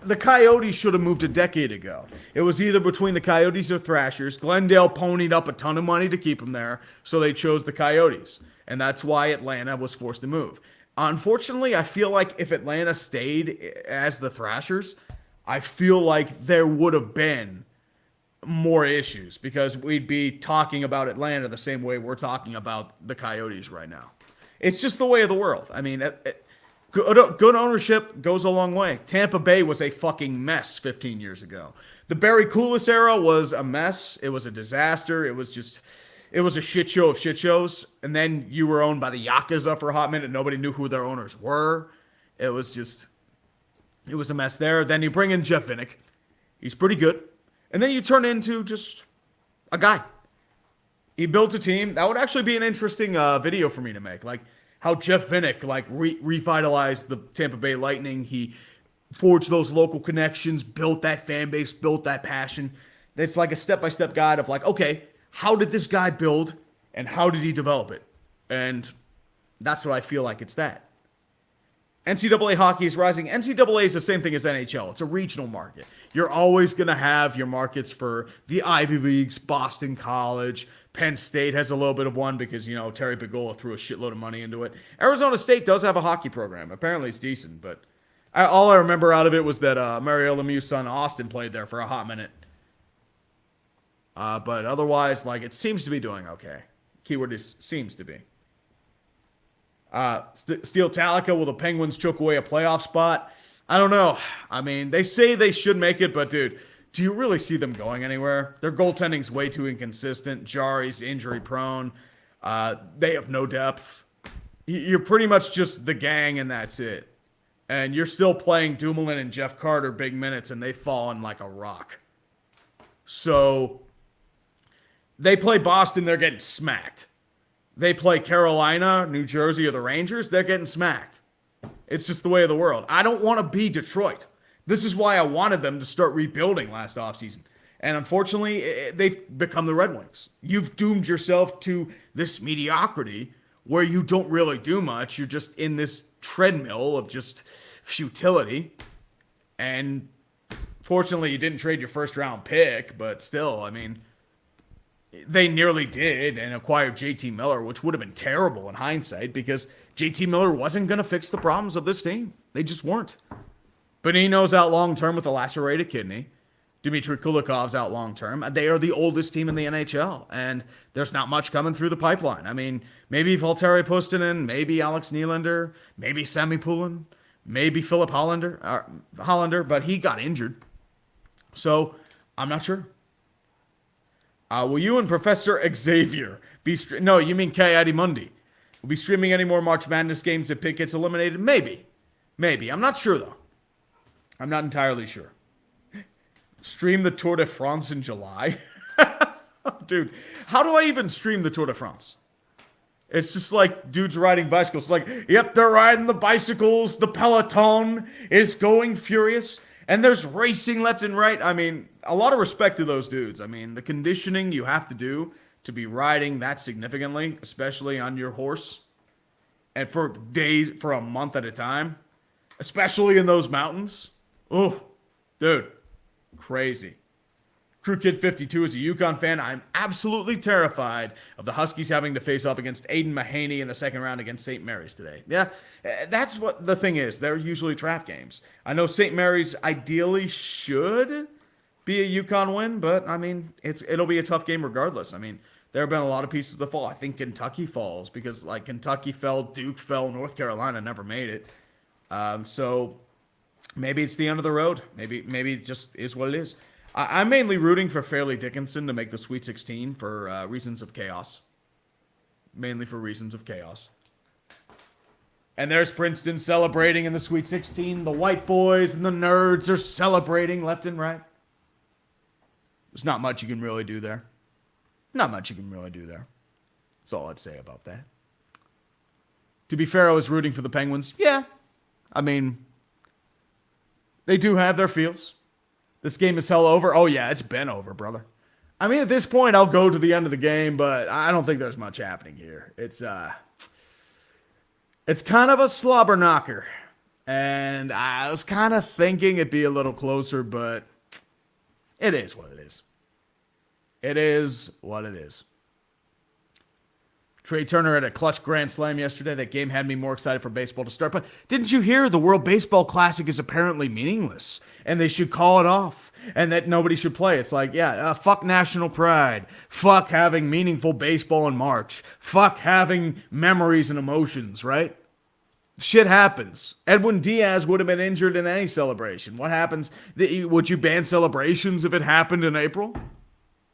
The Coyotes should have moved a decade ago. It was either between the Coyotes or Thrashers. Glendale ponied up a ton of money to keep them there, so they chose the Coyotes. And that's why Atlanta was forced to move. Unfortunately, I feel like if Atlanta stayed as the Thrashers, I feel like there would have been more issues because we'd be talking about Atlanta the same way we're talking about the Coyotes right now. It's just the way of the world. I mean, good ownership goes a long way. Tampa Bay was a fucking mess 15 years ago. The Barry Coolis era was a mess. It was a disaster. It was a shit show of shit shows. And then you were owned by the Yakuza for a hot minute. Nobody knew who their owners were. It was a mess there. Then you bring in Jeff Vinnick. He's pretty good. And then you turn into just a guy. He built a team. That would actually be an interesting video for me to make. Like how Jeff Vinnick revitalized the Tampa Bay Lightning. He forged those local connections, built that fan base, built that passion. It's like a step-by-step guide of like, okay, how did this guy build and how did he develop it? And that's what I feel like it's that. NCAA hockey is rising. NCAA is the same thing as NHL. It's a regional market. You're always going to have your markets for the Ivy Leagues, Boston College. Penn State has a little bit of one because, Terry Pegula threw a shitload of money into it. Arizona State does have a hockey program. Apparently it's decent, but all I remember out of it was that Mario Lemieux's son Austin played there for a hot minute. But otherwise, it seems to be doing okay. Keyword is seems to be. Steel Talica, will the Penguins choke away a playoff spot? I don't know. I mean, they say they should make it, but dude, do you really see them going anywhere? Their goaltending's way too inconsistent. Jari's injury prone. They have no depth. You're pretty much just the gang and that's it. And you're still playing Dumoulin and Jeff Carter big minutes and they've fallen like a rock. So they play Boston, they're getting smacked. They play Carolina, New Jersey, or the Rangers, they're getting smacked. It's just the way of the world. I don't want to be Detroit. This is why I wanted them to start rebuilding last offseason. And unfortunately, they've become the Red Wings. You've doomed yourself to this mediocrity where you don't really do much. You're just in this treadmill of just futility. And fortunately, you didn't trade your first round pick, but still, I mean, they nearly did and acquired JT Miller, which would have been terrible in hindsight because JT Miller wasn't going to fix the problems of this team. They just weren't. Bonino's out long-term with a lacerated kidney. Dmitry Kulikov's out long-term. They are the oldest team in the NHL, and there's not much coming through the pipeline. I mean, maybe Valtteri Puustinen, maybe Alex Nylander, maybe Sami Pulin, maybe Philip Hollander, but he got injured. So, I'm not sure. Will you and Professor Xavier be... No, you mean Kay Adimundi. Will be streaming any more March Madness games if Pitt gets eliminated? Maybe. I'm not sure, though. I'm not entirely sure. Stream the Tour de France in July? Dude, how do I even stream the Tour de France? It's just like dudes riding bicycles. It's like, yep, they're riding the bicycles. The peloton is going furious. And there's racing left and right. I mean, a lot of respect to those dudes. I mean, the conditioning you have to do to be riding that significantly, especially on your horse, and for days, for a month at a time, especially in those mountains. Oh, dude, crazy. Crew Kid 52 is a UConn fan. I'm absolutely terrified of the Huskies having to face off against Aiden Mahaney in the second round against St. Mary's today. Yeah, that's what the thing is. They're usually trap games. I know St. Mary's ideally should be a UConn win, but, I mean, it'll be a tough game regardless. I mean, there have been a lot of pieces that fall. I think Kentucky falls because, Kentucky fell, Duke fell, North Carolina never made it. So maybe it's the end of the road. Maybe it just is what it is. I'm mainly rooting for Fairleigh Dickinson to make the Sweet 16 for reasons of chaos. Mainly for reasons of chaos. And there's Princeton celebrating in the Sweet 16. The white boys and the nerds are celebrating left and right. There's not much you can really do there. That's all I'd say about that. To be fair, I was rooting for the Penguins. Yeah. I mean, they do have their feels. This game is hell over. Oh, yeah, it's been over, brother. I mean, at this point, I'll go to the end of the game, but I don't think there's much happening here. It's kind of a slobber knocker. And I was kind of thinking it'd be a little closer, but it is what it is. It is what it is. Trey Turner had a clutch grand slam yesterday. That game had me more excited for baseball to start. But didn't you hear the World Baseball Classic is apparently meaningless and they should call it off and that nobody should play? It's like, yeah, fuck national pride. Fuck having meaningful baseball in March. Fuck having memories and emotions, right? Shit happens. Edwin Diaz would have been injured in any celebration. What happens? Would you ban celebrations if it happened in April?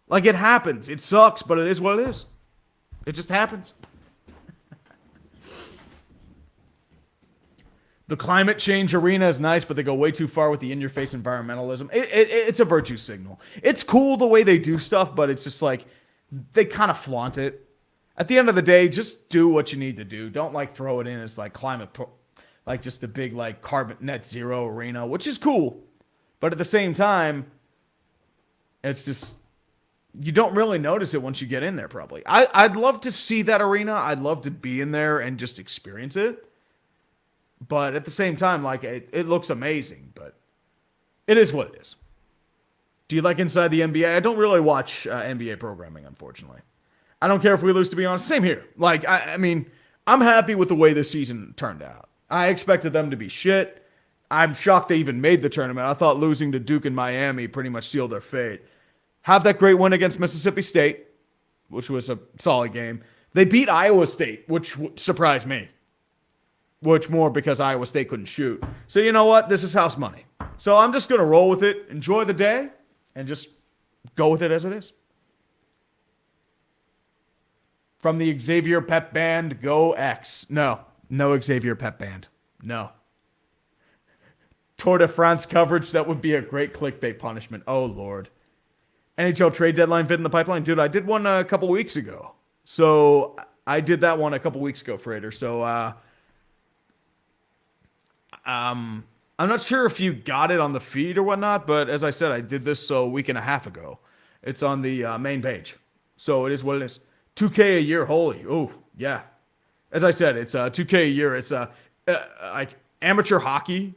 Like, it happens. It sucks, but it is what it is. It just happens. The climate change arena is nice, but they go way too far with the in-your-face environmentalism. It's a virtue signal. It's cool the way they do stuff, but it's just like they kind of flaunt it. At the end of the day, just do what you need to do. Don't like throw it in as like like just the big like carbon net zero arena, which is cool. But at the same time, it's just, you don't really notice it once you get in there, probably. I'd love to see that arena. I'd love to be in there and just experience it. But at the same time, like, it looks amazing, but it is what it is. Do you like Inside the NBA? I don't really watch NBA programming, unfortunately. I don't care if we lose, to be honest. Same here. Like, I mean, I'm happy with the way this season turned out. I expected them to be shit. I'm shocked they even made the tournament. I thought losing to Duke and Miami pretty much sealed their fate. Have that great win against Mississippi State, which was a solid game. They beat Iowa State, which surprised me. Which more because Iowa State couldn't shoot. So you know what? This is house money. So I'm just going to roll with it, enjoy the day, and just go with it as it is. From the Xavier pep band, go X. No Xavier pep band. No. Tour de France coverage, that would be a great clickbait punishment. Oh, Lord. NHL trade deadline vid in the pipeline? Dude, I did one a couple weeks ago. So I did that one a couple weeks ago, Frater. So I'm not sure if you got it on the feed or whatnot, but as I said, I did this a week and a half ago. It's on the main page. So it is what it is. 2K a year, holy. Oh, yeah. As I said, it's 2K a year. It's like amateur hockey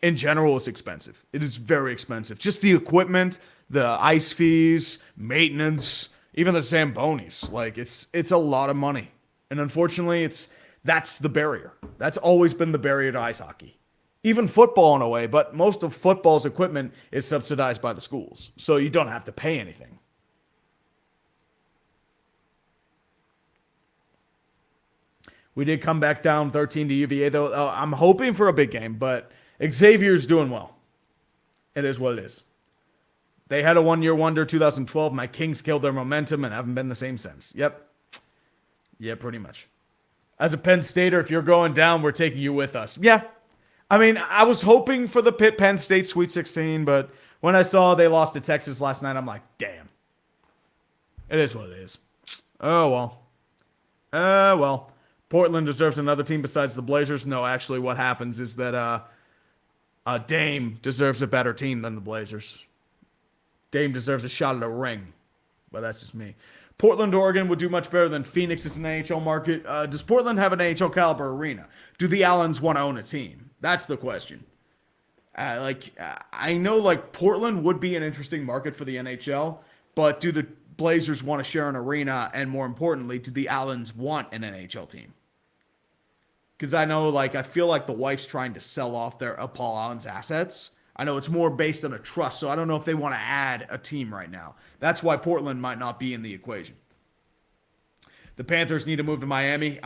in general is expensive. It is very expensive. Just the equipment, the ice fees, maintenance, even the Zambonis. Like, it's a lot of money. And unfortunately, that's the barrier. That's always been the barrier to ice hockey. Even football in a way, but most of football's equipment is subsidized by the schools. So you don't have to pay anything. We did come back down 13 to UVA, though. I'm hoping for a big game, but Xavier's doing well. It is what it is. They had a one-year wonder, 2012. My Kings killed their momentum and haven't been the same since. Yep. Yeah, pretty much. As a Penn Stater, if you're going down, we're taking you with us. Yeah. I mean, I was hoping for the Pitt Penn State Sweet 16, but when I saw they lost to Texas last night, I'm like, damn. It is what it is. Oh, well. Well. Portland deserves another team besides the Blazers. No, actually, what happens is that Dame deserves a better team than the Blazers. Dame deserves a shot at a ring, but that's just me. Portland, Oregon would do much better than Phoenix as an NHL market. Does Portland have an NHL caliber arena? Do the Allens want to own a team? That's the question. I know like Portland would be an interesting market for the NHL, but do the Blazers want to share an arena? And more importantly, do the Allens want an NHL team? Because I know, like, I feel like the wife's trying to sell off their Paul Allen's assets. I know it's more based on a trust, so I don't know if they want to add a team right now. That's why Portland might not be in the equation. The Panthers need to move to Miami.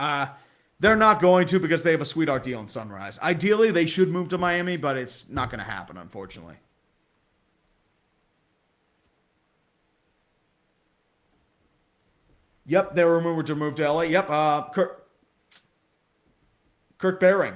They're not going to because they have a sweetheart deal in Sunrise. Ideally, they should move to Miami, but it's not going to happen, unfortunately. Yep, they were rumored to move to LA. Yep, Kirk Behring.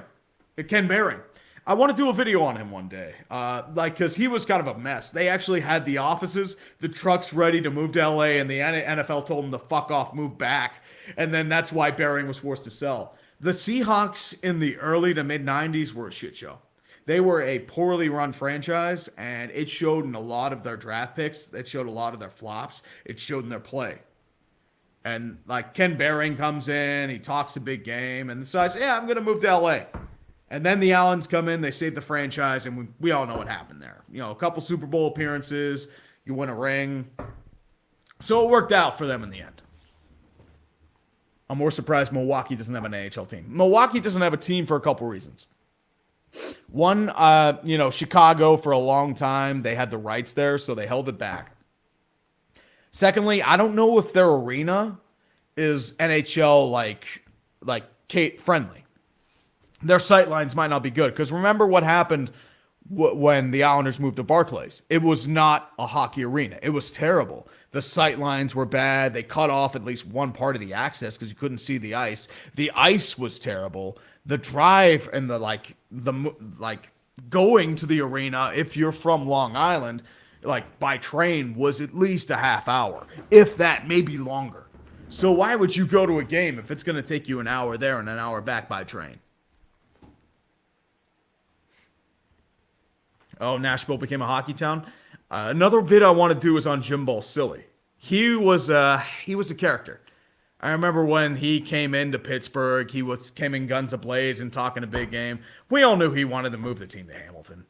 Ken Behring. I want to do a video on him one day. Because he was kind of a mess. They actually had the offices, the trucks ready to move to LA, and the NFL told him to fuck off, move back. And then that's why Behring was forced to sell. The Seahawks in the early to mid-90s were a shit show. They were a poorly run franchise, and it showed in a lot of their draft picks. It showed a lot of their flops. It showed in their play. And like Ken Behring comes in, he talks a big game, and decides, yeah, I'm going to move to LA. And then the Allens come in, they save the franchise, and we all know what happened there. You know, a couple Super Bowl appearances, you win a ring. So it worked out for them in the end. I'm more surprised Milwaukee doesn't have an NHL team. Milwaukee doesn't have a team for a couple reasons. One, Chicago for a long time, they had the rights there, so they held it back. Secondly, I don't know if their arena is NHL like Kate friendly. Their sight lines might not be good because remember what happened when the Islanders moved to Barclays. It was not a hockey arena. It was terrible. The sight lines were bad. They cut off at least one part of the access because you couldn't see the ice. The ice was terrible. The drive and the going to the arena, if you're from Long Island, like by train, was at least a half hour, if that, maybe longer. So why would you go to a game if it's going to take you an hour there and an hour back by train? Oh, Nashville became a hockey town. Another vid I want to do is on Jim Balsillie. He was a character. I remember when he came into Pittsburgh, came in guns ablaze and talking a big game. We all knew he wanted to move the team to Hamilton.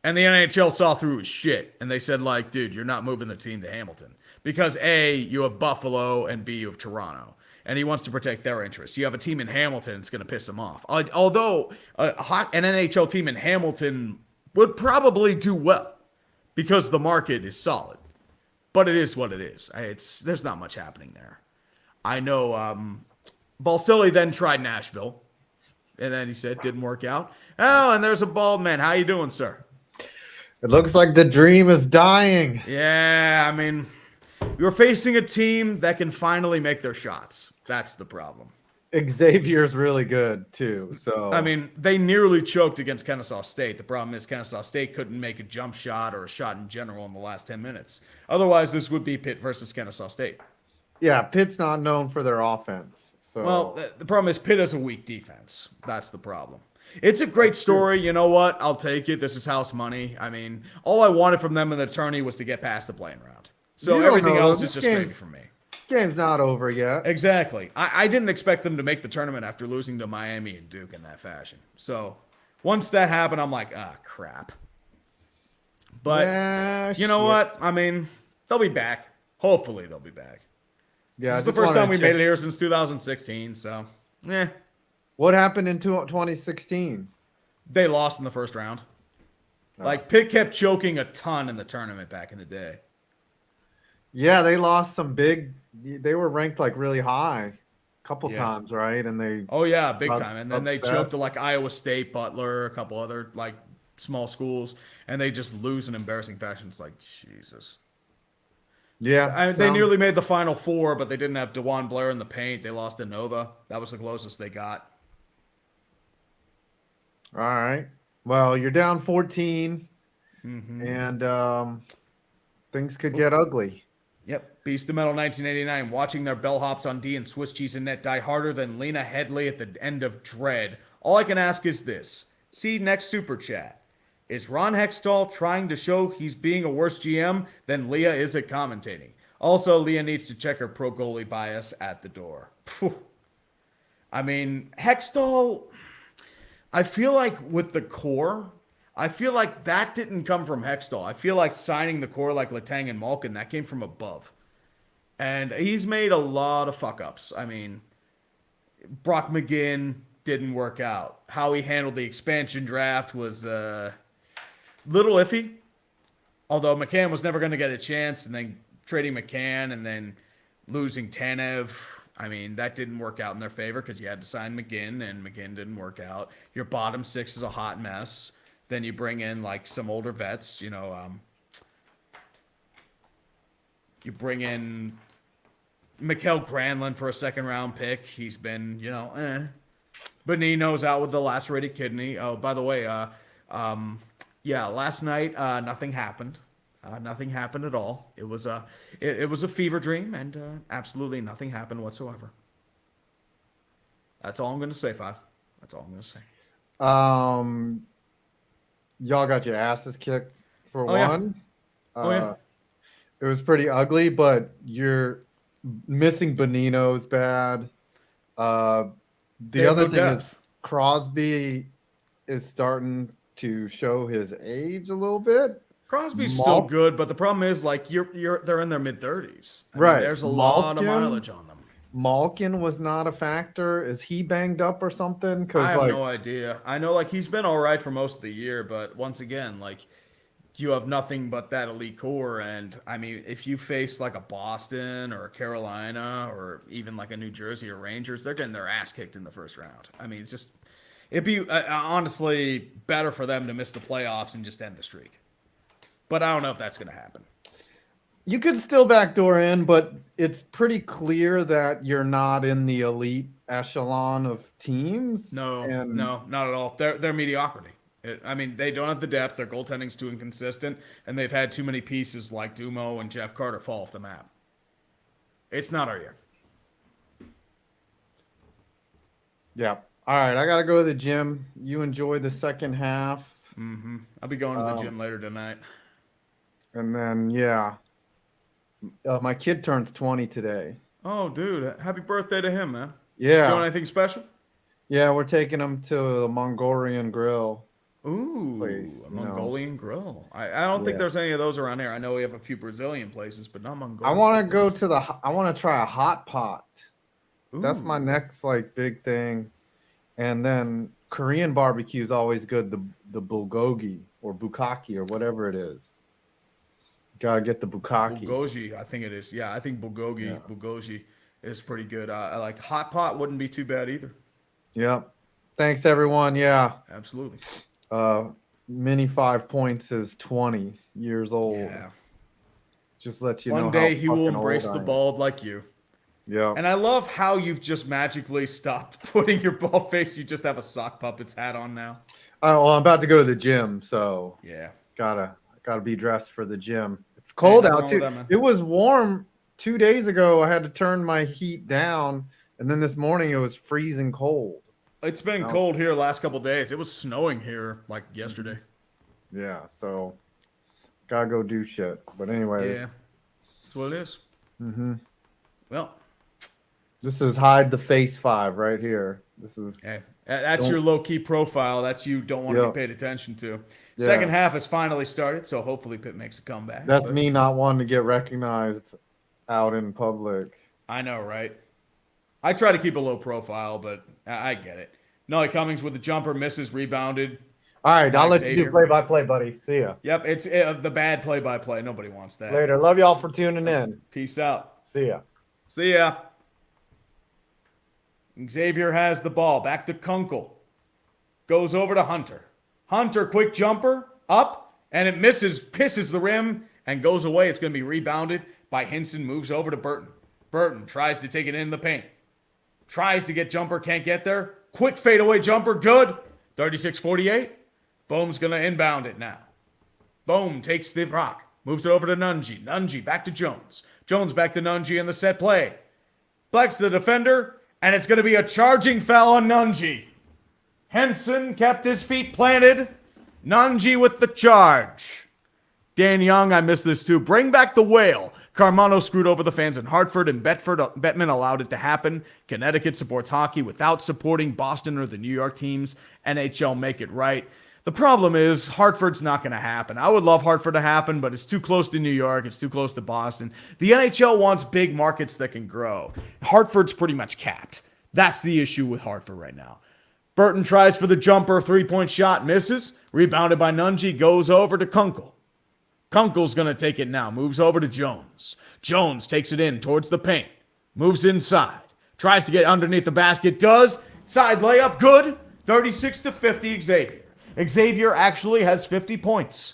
And the NHL saw through his shit. And they said, like, dude, you're not moving the team to Hamilton. Because A, you have Buffalo, and B, you have Toronto. And he wants to protect their interests. You have a team in Hamilton, it's going to piss him off. Although an NHL team in Hamilton would probably do well because the market is solid. But it is what it is. There's not much happening there. I know Balsillie then tried Nashville, and then he said didn't work out. Oh, and there's a bald man. How you doing, sir? It looks like the dream is dying. Yeah, I mean, you're facing a team that can finally make their shots. That's the problem. Xavier's really good too. So I mean, they nearly choked against Kennesaw State. The problem is Kennesaw State couldn't make a jump shot or a shot in general in the last 10 minutes. Otherwise, this would be Pitt versus Kennesaw State. Yeah, Pitt's not known for their offense. So well, the problem is Pitt has a weak defense. That's the problem. It's a great story. You know what? I'll take it. This is house money. I mean, all I wanted from them and the attorney was to get past the playing round. So everything else is just gravy for me. This game's not over yet. Exactly. I didn't expect them to make the tournament after losing to Miami and Duke in that fashion. So once that happened, I'm like, crap. But you know what? I mean, they'll be back. Hopefully they'll be back. Yeah, this is the first time we made it here since 2016. So, What happened in 2016? They lost in the first round. Like, Pitt kept choking a ton in the tournament back in the day. Yeah, they lost some big. They were ranked like really high a couple times, right? And they. Oh yeah, big time. And then they choked to like Iowa State, Butler, a couple other like small schools, and they just lose in embarrassing fashion. It's like Jesus. Yeah, they nearly made the Final Four, but they didn't have DeJuan Blair in the paint. They lost to Nova. That was the closest they got. All right. Well, you're down 14, and things could get ugly. Yep. Beast of Metal 1989. Watching their bellhops on D and Swiss cheese and net die harder than Lena Headley at the end of Dread. All I can ask is this. See next super chat. Is Ron Hextall trying to show he's being a worse GM than Leah is at commentating? Also, Leah needs to check her pro goalie bias at the door. I mean, Hextall, I feel like with the core, I feel like that didn't come from Hextall. I feel like signing the core like Letang and Malkin, that came from above. And he's made a lot of fuck-ups. I mean, Brock McGinn didn't work out. How he handled the expansion draft was little iffy, although McCann was never going to get a chance, and then trading McCann and then losing Tanev, I mean, that didn't work out in their favor because you had to sign McGinn, and McGinn didn't work out. Your bottom six is a hot mess. Then you bring in, like, some older vets, you bring in Mikael Granlund for a second-round pick. He's been, Bonino's out with the lacerated kidney. Oh, by the way, last night nothing happened. Nothing happened at all. It was a fever dream, and absolutely nothing happened whatsoever. That's all I'm going to say, Five. That's all I'm going to say. Y'all got your asses kicked for one. Yeah. It was pretty ugly, but you're missing Bonino's bad. The other thing is Crosby is starting to show his age a little bit. Crosby's still good, but the problem is like they're in their mid-30s. Right. There's a lot of mileage on them. Malkin was not a factor. Is he banged up or something? I Because have no idea. I know he's been all right for most of the year, but once again, you have nothing but that elite core. And I mean, if you face a Boston or a Carolina or even a New Jersey or Rangers, they're getting their ass kicked in the first round. I mean, it'd be honestly better for them to miss the playoffs and just end the streak. But I don't know if that's going to happen. you could still backdoor in, but it's pretty clear that you're not in the elite echelon of teams. No, not at all. They're mediocrity. I mean, they don't have the depth. Their goaltending's too inconsistent, and they've had too many pieces like Dumo and Jeff Carter fall off the map. It's not our year. Yeah. All right, I got to go to the gym. You enjoy the second half. Mm-hmm. I'll be going to the gym later tonight. And then, my kid turns 20 today. Oh, dude. Happy birthday to him, man. Yeah. Doing anything special? Yeah, we're taking him to the Mongolian grill. Ooh, place, a Mongolian grill. I don't think there's any of those around here. I know we have a few Brazilian places, but not Mongolian. I want to go to I want to try a hot pot. Ooh. That's my next big thing. And then Korean barbecue is always good. The bulgogi or bukkake or whatever it is. Gotta get the bukkake. Bulgogi, I think it is. Yeah, I think bulgogi is pretty good. I like hot pot. Wouldn't be too bad either. Yep. Thanks everyone. Yeah. Absolutely. Mini 5 points is 20 years old. Yeah. Just let you know. One day he will embrace the bald like you. Yeah. And I love how you've just magically stopped putting your bald face. You just have a sock puppets hat on now. Well, I'm about to go to the gym, so yeah, gotta be dressed for the gym. It's cold out too. It was warm 2 days ago. I had to turn my heat down, and then this morning it was freezing cold. It's been cold here last couple days. It was snowing here yesterday. Yeah, so gotta go do shit. But anyway, yeah, that's what it is. Mm-hmm. Well, this is hide the face 5 right here. This is that's your low key profile. That's you don't want to be paid attention to. Yeah. Second half has finally started, so hopefully Pitt makes a comeback. That's me not wanting to get recognized out in public. I know, right? I try to keep a low profile, but I get it. Nelly Cummings with the jumper, misses, rebounded. All right, I'll let you do play-by-play, buddy. See ya. Yep, it's the bad play-by-play. Nobody wants that. Later. Love y'all for tuning in. Peace out. See ya. See ya. Xavier has the ball. Back to Kunkel. Goes over to Hunter. Hunter, quick jumper, up, and it misses, pisses the rim, and goes away. It's going to be rebounded by Hinson. Moves over to Burton. Burton tries to take it in the paint. Tries to get jumper, can't get there. Quick fadeaway jumper, good. 36-48. Bohm's going to inbound it now. Bohm takes the rock. Moves it over to Nunji. Nunji back to Jones. Jones back to Nunji in the set play. Flex the defender, and it's going to be a charging foul on Nunji. Henson kept his feet planted. Nunji with the charge. Dan Young, I missed this too. Bring back the whale. Carmano screwed over the fans in Hartford, and Bettman allowed it to happen. Connecticut supports hockey without supporting Boston or the New York teams. NHL make it right. The problem is Hartford's not going to happen. I would love Hartford to happen, but it's too close to New York. It's too close to Boston. The NHL wants big markets that can grow. Hartford's pretty much capped. That's the issue with Hartford right now. Burton tries for the jumper, three-point shot, misses. Rebounded by Nunji, goes over to Kunkel. Kunkel's going to take it now. Moves over to Jones. Jones takes it in towards the paint. Moves inside. Tries to get underneath the basket. Does. Side layup. Good. 36-50 Xavier. Xavier actually has 50 points,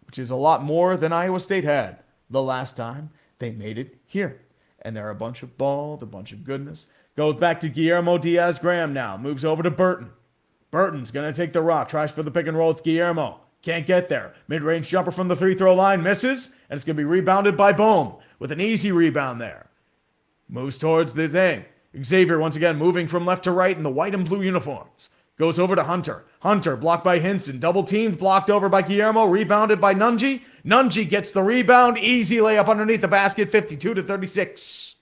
which is a lot more than Iowa State had the last time they made it here. And they're a bunch of bald, a bunch of goodness. Goes back to Guillermo Diaz-Graham now. Moves over to Burton. Burton's going to take the rock. Tries for the pick and roll with Guillermo. Can't get there. Mid-range jumper from the free-throw line. Misses. And it's going to be rebounded by Bohm with an easy rebound there. Moves towards the thing. Xavier once again moving from left to right in the white and blue uniforms. Goes over to Hunter. Hunter blocked by Hinson. Double teamed, blocked over by Guillermo. Rebounded by Nunji. Nunji gets the rebound. Easy layup underneath the basket. 52-36.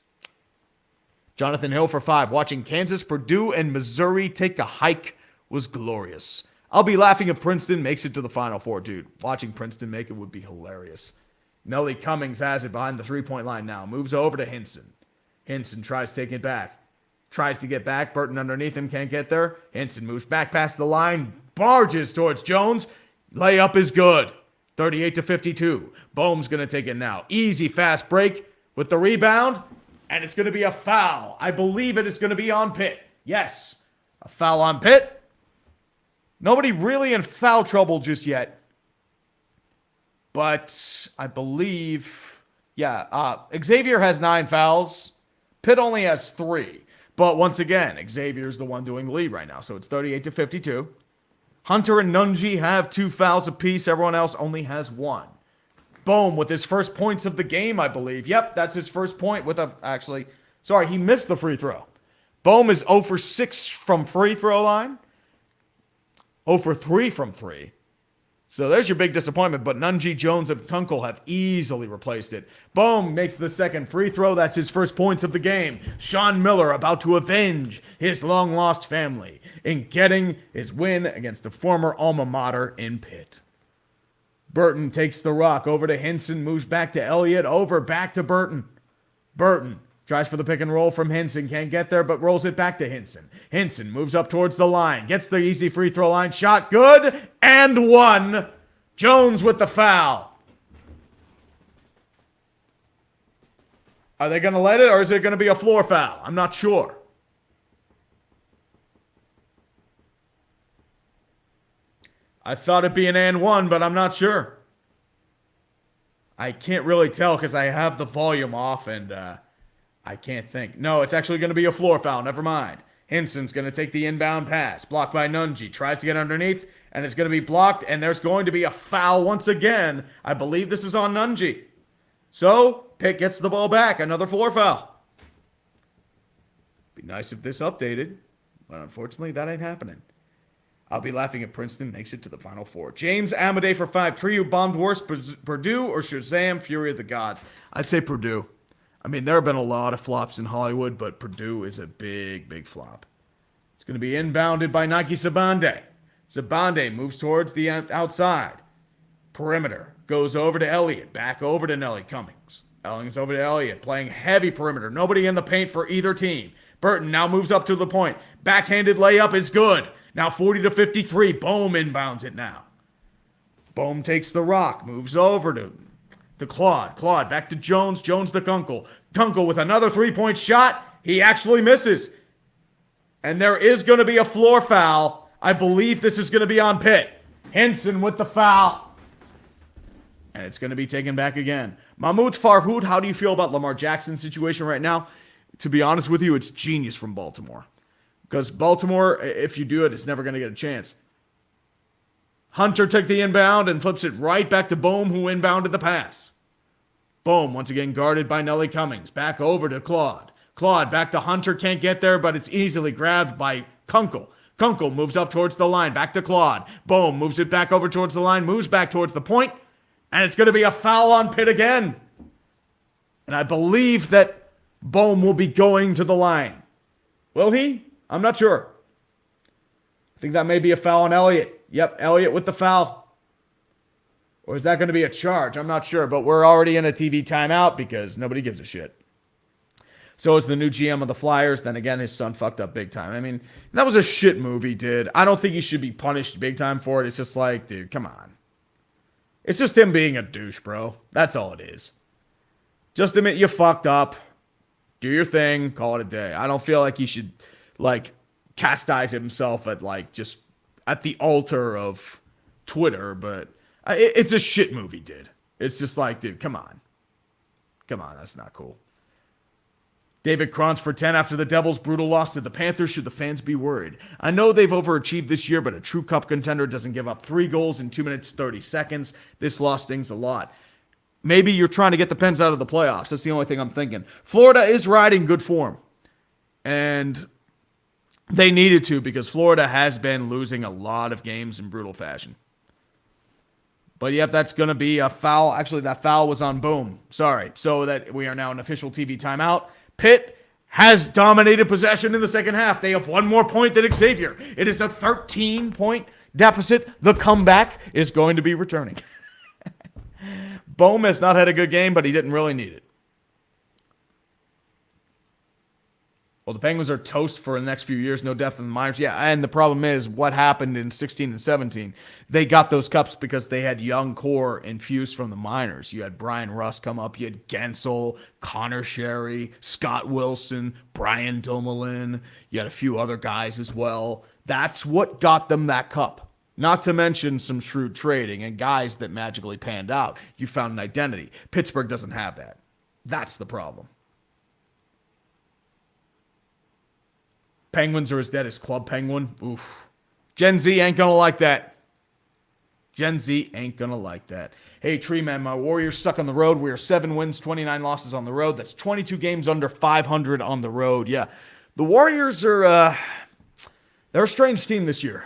Jonathan Hill for 5. Watching Kansas, Purdue, and Missouri take a hike was glorious. I'll be laughing if Princeton makes it to the Final Four, dude. Watching Princeton make it would be hilarious. Nelly Cummings has it behind the three-point line now. Moves over to Hinson. Hinson tries to take it back. Tries to get back. Burton underneath him. Can't get there. Hinson moves back past the line. Barges towards Jones. Layup is good. 38-52. Bohm's going to take it now. Easy fast break with the rebound. And it's going to be a foul. I believe it is going to be on Pitt. Yes. A foul on Pitt. Nobody really in foul trouble just yet. But I believe, Xavier has 9 fouls. Pitt only has 3. But once again, Xavier's the one doing the lead right now. So it's 38-52. Hunter and Nunji have 2 fouls apiece. Everyone else only has 1. Bohm with his first points of the game, I believe. Yep, that's his first point with he missed the free throw. Bohm is 0 for 6 from free throw line. 0 for 3 from 3. So there's your big disappointment, but Nunji, Jones, and Kunkel have easily replaced it. Bohm makes the second free throw. That's his first points of the game. Sean Miller about to avenge his long-lost family in getting his win against a former alma mater in Pitt. Burton takes the rock over to Hinson, moves back to Elliott, back to Burton. Burton tries for the pick and roll from Hinson, can't get there, but rolls it back to Hinson. Hinson moves up towards the line, gets the easy free throw line, shot good, and 1. Jones with the foul. Are they going to let it, or is it going to be a floor foul? I'm not sure. I thought it'd be an and 1, but I'm not sure. I can't really tell because I have the volume off and I can't think. No, it's actually going to be a floor foul. Never mind. Hinson's going to take the inbound pass. Blocked by Nunji. Tries to get underneath, and it's going to be blocked, and there's going to be a foul once again. I believe this is on Nunji. So, Pitt gets the ball back. Another floor foul. Be nice if this updated, but unfortunately, that ain't happening. I'll be laughing if Princeton makes it to the Final Four. James Amadei for 5. Trio bombed worse, Purdue or Shazam, Fury of the Gods? I'd say Purdue. I mean, there have been a lot of flops in Hollywood, but Purdue is a big, big flop. It's going to be inbounded by Nike Sabande. Sabande moves towards the outside. Perimeter. Goes over to Elliott. Back over to Nelly Cummings. Elling's over to Elliott. Playing heavy perimeter. Nobody in the paint for either team. Burton now moves up to the point. Backhanded layup is good. Now 40-53. Bohm inbounds it now. Bohm takes the rock. Moves over to Claude. Claude back to Jones. Jones to Kunkel. Kunkel with another 3-point shot. He actually misses. And there is going to be a floor foul. I believe this is going to be on Pitt. Hinson with the foul. And it's going to be taken back again. Mahmoud Farhoud, how do you feel about Lamar Jackson's situation right now? To be honest with you, it's genius from Baltimore. Because Baltimore, if you do it, it's never going to get a chance. Hunter took the inbound and flips it right back to Bohm, who inbounded the pass. Bohm, once again guarded by Nelly Cummings. Back over to Claude. Claude back to Hunter, can't get there, but it's easily grabbed by Kunkel. Kunkel moves up towards the line, back to Claude. Bohm moves it back over towards the line, moves back towards the point, and it's going to be a foul on Pitt again. And I believe that Bohm will be going to the line. Will he? I'm not sure. I think that may be a foul on Elliott. Yep, Elliott with the foul. Or is that going to be a charge? I'm not sure, but we're already in a TV timeout because nobody gives a shit. So is the new GM of the Flyers. Then again, his son fucked up big time. I mean, that was a shit move he did. I don't think he should be punished big time for it. It's just like, dude, come on. It's just him being a douche, bro. That's all it is. Just admit you fucked up. Do your thing. Call it a day. I don't feel like he should, chastise himself just at the altar of Twitter, but it's a shit move he did. It's just like, dude, come on. Come on, that's not cool. David Krantz for 10 after the Devils' brutal loss to the Panthers. Should the fans be worried? I know they've overachieved this year, but a true cup contender doesn't give up 3 goals in 2 minutes, 30 seconds. This loss stings a lot. Maybe you're trying to get the Pens out of the playoffs. That's the only thing I'm thinking. Florida is riding good form. And they needed to because Florida has been losing a lot of games in brutal fashion. But yep, that's going to be a foul. Actually, that foul was on Boom. Sorry. So that we are now in official TV timeout. Pitt has dominated possession in the second half. They have 1 more point than Xavier. It is a 13-point deficit. The comeback is going to be returning. Bohm has not had a good game, but he didn't really need it. Well, the Penguins are toast for the next few years, no depth in the minors. Yeah, and the problem is what happened in 16 and 17. They got those cups because they had young core infused from the minors. You had Brian Rust come up. You had Gensel, Connor Sherry, Scott Wilson, Brian Dumoulin. You had a few other guys as well. That's what got them that cup. Not to mention some shrewd trading and guys that magically panned out. You found an identity. Pittsburgh doesn't have that. That's the problem. Penguins are as dead as Club Penguin. Oof. Gen Z ain't gonna like that. Gen Z ain't gonna like that. Hey, Tree Man, my Warriors suck on the road. We are 7 wins, 29 losses on the road. That's 22 games under 500 on the road. Yeah, the Warriors are, they're a strange team this year.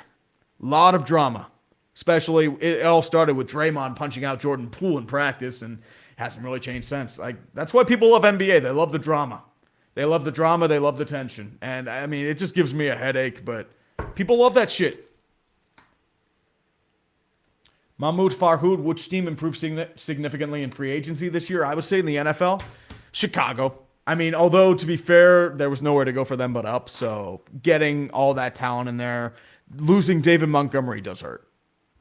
A lot of drama. Especially, it all started with Draymond punching out Jordan Poole in practice, and hasn't really changed since. Like, that's why people love NBA. They love the drama. They love the drama. They love the tension. And, I mean, it just gives me a headache, but people love that shit. Mahmoud Farhood, which team improved significantly in free agency this year? I would say in the NFL, Chicago. I mean, although, to be fair, there was nowhere to go for them but up. So getting all that talent in there, losing David Montgomery does hurt.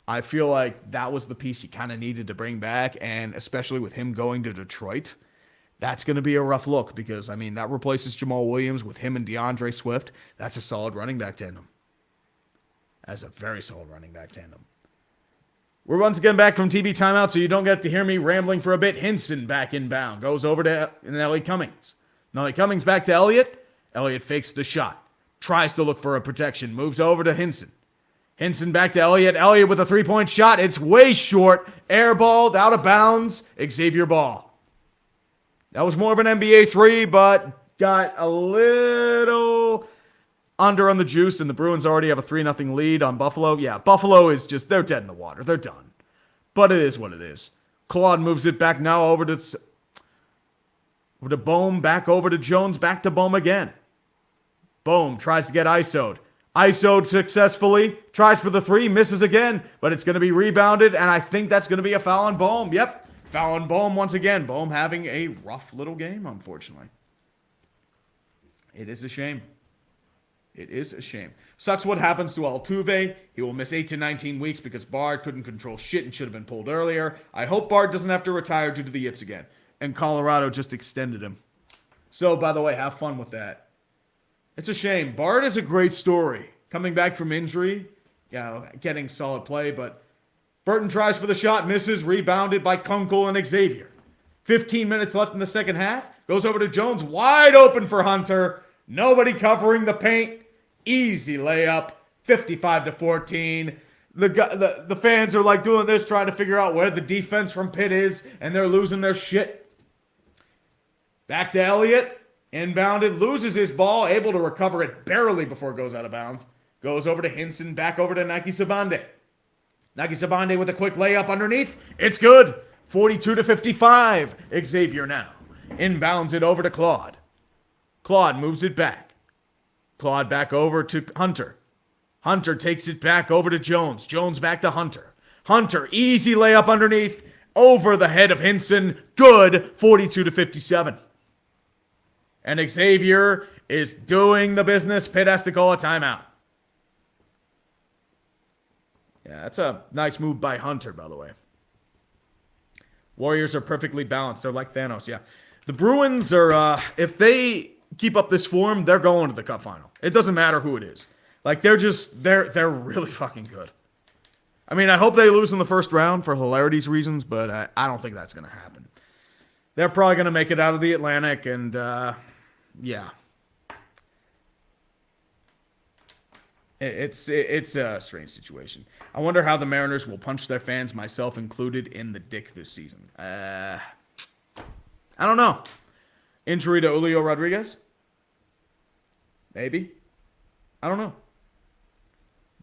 I feel like that was the piece he kind of needed to bring back, and especially with him going to Detroit, that's going to be a rough look because, I mean, that replaces Jamal Williams with him and DeAndre Swift. That's a solid running back tandem. That's a very solid running back tandem. We're once again back from TV timeout, so you don't get to hear me rambling for a bit. Hinson back inbound. Goes over to Elliot Cummings. Elliot Cummings back to Elliott. Elliott fakes the shot. Tries to look for a protection. Moves over to Hinson. Hinson back to Elliott. Elliott with a three-point shot. It's way short. Airballed out of bounds. Xavier ball. That was more of an NBA three, but got a little under on the juice, and the Bruins already have a 3-0 lead on Buffalo. Yeah, Buffalo is just, they're dead in the water. They're done. But it is what it is. Claude moves it back now over to Bohm, back over to Jones, back to Bohm again. Bohm tries to get ISO'd. ISO'd successfully, tries for the three, misses again, but it's going to be rebounded, and I think that's going to be a foul on Bohm. Yep. Foul on Bohm once again. Bohm having a rough little game, unfortunately. It is a shame. It is a shame. Sucks what happens to Altuve. He will miss 8 to 19 weeks because Bard couldn't control shit and should have been pulled earlier. I hope Bard doesn't have to retire due to the yips again. And Colorado just extended him. So, by the way, have fun with that. It's a shame. Bard is a great story. Coming back from injury, getting solid play, but Burton tries for the shot, misses, rebounded by Kunkel and Xavier. 15 minutes left in the second half. Goes over to Jones, wide open for Hunter. Nobody covering the paint. Easy layup, 55-14. The fans are like doing this, trying to figure out where the defense from Pitt is, and they're losing their shit. Back to Elliott. Inbounded, loses his ball, able to recover it barely before it goes out of bounds. Goes over to Hinson, back over to Nike Sabande. Nagi Sabande with a quick layup underneath. It's good. 42-55. Xavier now. Inbounds it over to Claude. Claude moves it back. Claude back over to Hunter. Hunter takes it back over to Jones. Jones back to Hunter. Hunter, easy layup underneath. Over the head of Hinson. Good. 42-57. And Xavier is doing the business. Pitt has to call a timeout. Yeah, that's a nice move by Hunter, by the way. Warriors are perfectly balanced. They're like Thanos, yeah. The Bruins are, if they keep up this form, they're going to the Cup final. It doesn't matter who it is. Like, they're really fucking good. I mean, I hope they lose in the first round for hilarity's reasons, but I don't think that's going to happen. They're probably going to make it out of the Atlantic, and, yeah. It's a strange situation. I wonder how the Mariners will punch their fans, myself included, in the dick this season. I don't know. Injury to Julio Rodriguez? Maybe. I don't know.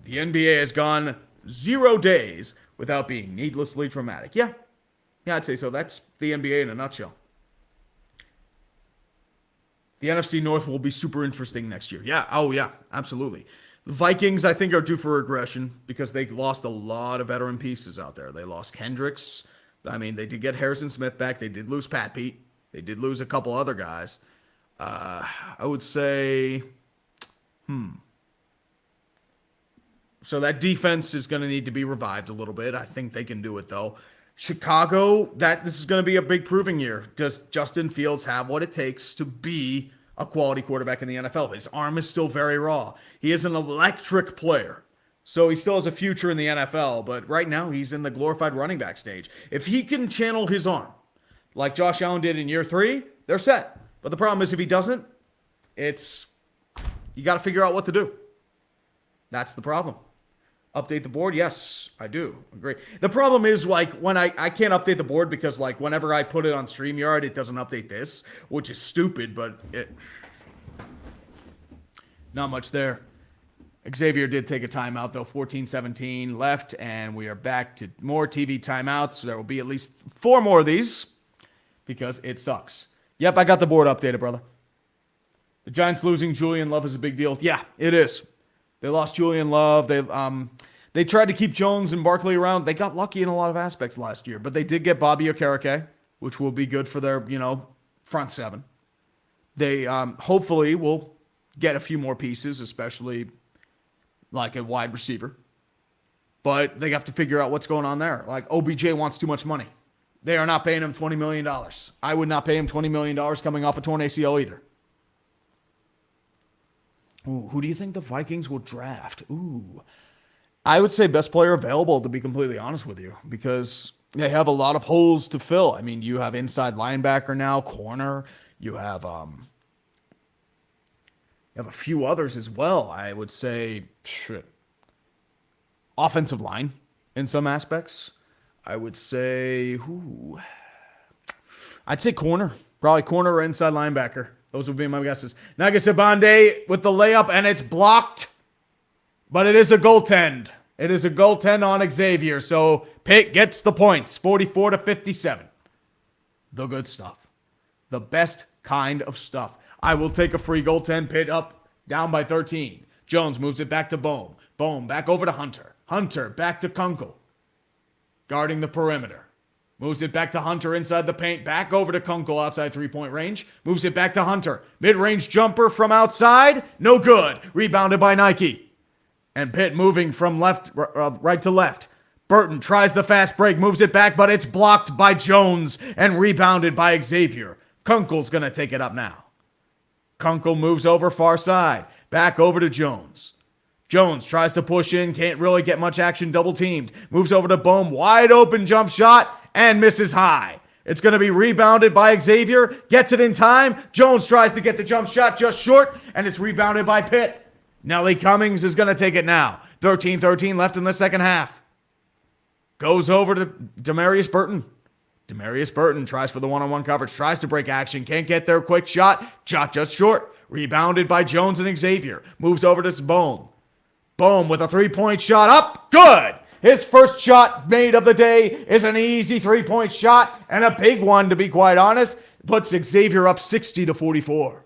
The NBA has gone 0 days without being needlessly dramatic. Yeah, I'd say so. That's the NBA in a nutshell. The NFC North will be super interesting next year. Yeah, absolutely. The Vikings, I think, are due for regression because they lost a lot of veteran pieces out there. They lost Kendricks. I mean, they did get Harrison Smith back. They did lose Pat Pete. They did lose a couple other guys. I would say, So that defense is going to need to be revived a little bit. I think they can do it, though. Chicago, this is going to be a big proving year. Does Justin Fields have what it takes to be a quality quarterback in the NFL? His arm is still very raw. He is an electric player. So he still has a future in the NFL, but right now he's in the glorified running back stage. If he can channel his arm like Josh Allen did in year 3, they're set. But the problem is if he doesn't, you got to figure out what to do. That's the problem. Update the board? Yes, I do. Agree. The problem is, like, when I can't update the board because, like, whenever I put it on StreamYard, it doesn't update this, which is stupid, but not much there. Xavier did take a timeout, though. 14-17 left, and we are back to more TV timeouts. So there will be at least 4 more of these because it sucks. Yep, I got the board updated, brother. The Giants losing Julian Love is a big deal. Yeah, it is. They lost Julian Love. They tried to keep Jones and Barkley around. They got lucky in a lot of aspects last year, but they did get Bobby Okereke, which will be good for their, front 7. They hopefully will get a few more pieces, especially like a wide receiver. But they have to figure out what's going on there. Like, OBJ wants too much money. They are not paying him $20 million. I would not pay him $20 million coming off a torn ACL either. Ooh, who do you think the Vikings will draft? Ooh, I would say best player available, to be completely honest with you, because they have a lot of holes to fill. I mean, you have inside linebacker now, corner. You have a few others as well. I would say offensive line in some aspects. I would say I'd say corner, probably corner or inside linebacker. Those would be my guesses. Nagasabande with the layup, and it's blocked. But it is a goaltend. It is a goaltend on Xavier. So Pitt gets the points, 44-57. The good stuff. The best kind of stuff. I will take a free goaltend. Pitt up, down by 13. Jones moves it back to Bohm. Bohm back over to Hunter. Hunter back to Kunkel. Guarding the perimeter. Moves it back to Hunter inside the paint. Back over to Kunkel outside 3-point range. Moves it back to Hunter. Mid-range jumper from outside. No good. Rebounded by Nike. And Pitt moving from right to left. Burton tries the fast break. Moves it back, but it's blocked by Jones and rebounded by Xavier. Kunkel's going to take it up now. Kunkel moves over far side. Back over to Jones. Jones tries to push in. Can't really get much action. Double teamed. Moves over to Bohm. Wide open jump shot. And misses high. It's going to be rebounded by Xavier. Gets it in time. Jones tries to get the jump shot just short. And it's rebounded by Pitt. Nelly Cummings is going to take it now. 13-13 left in the second half. Goes over to Demarius Burton. Demarius Burton tries for the one-on-one coverage. Tries to break action. Can't get there. Quick shot. Shot just short. Rebounded by Jones and Xavier. Moves over to Bohm. Bohm with a 3-point shot up. Good. His first shot made of the day is an easy 3-point shot, and a big one, to be quite honest. Puts Xavier up 60-44.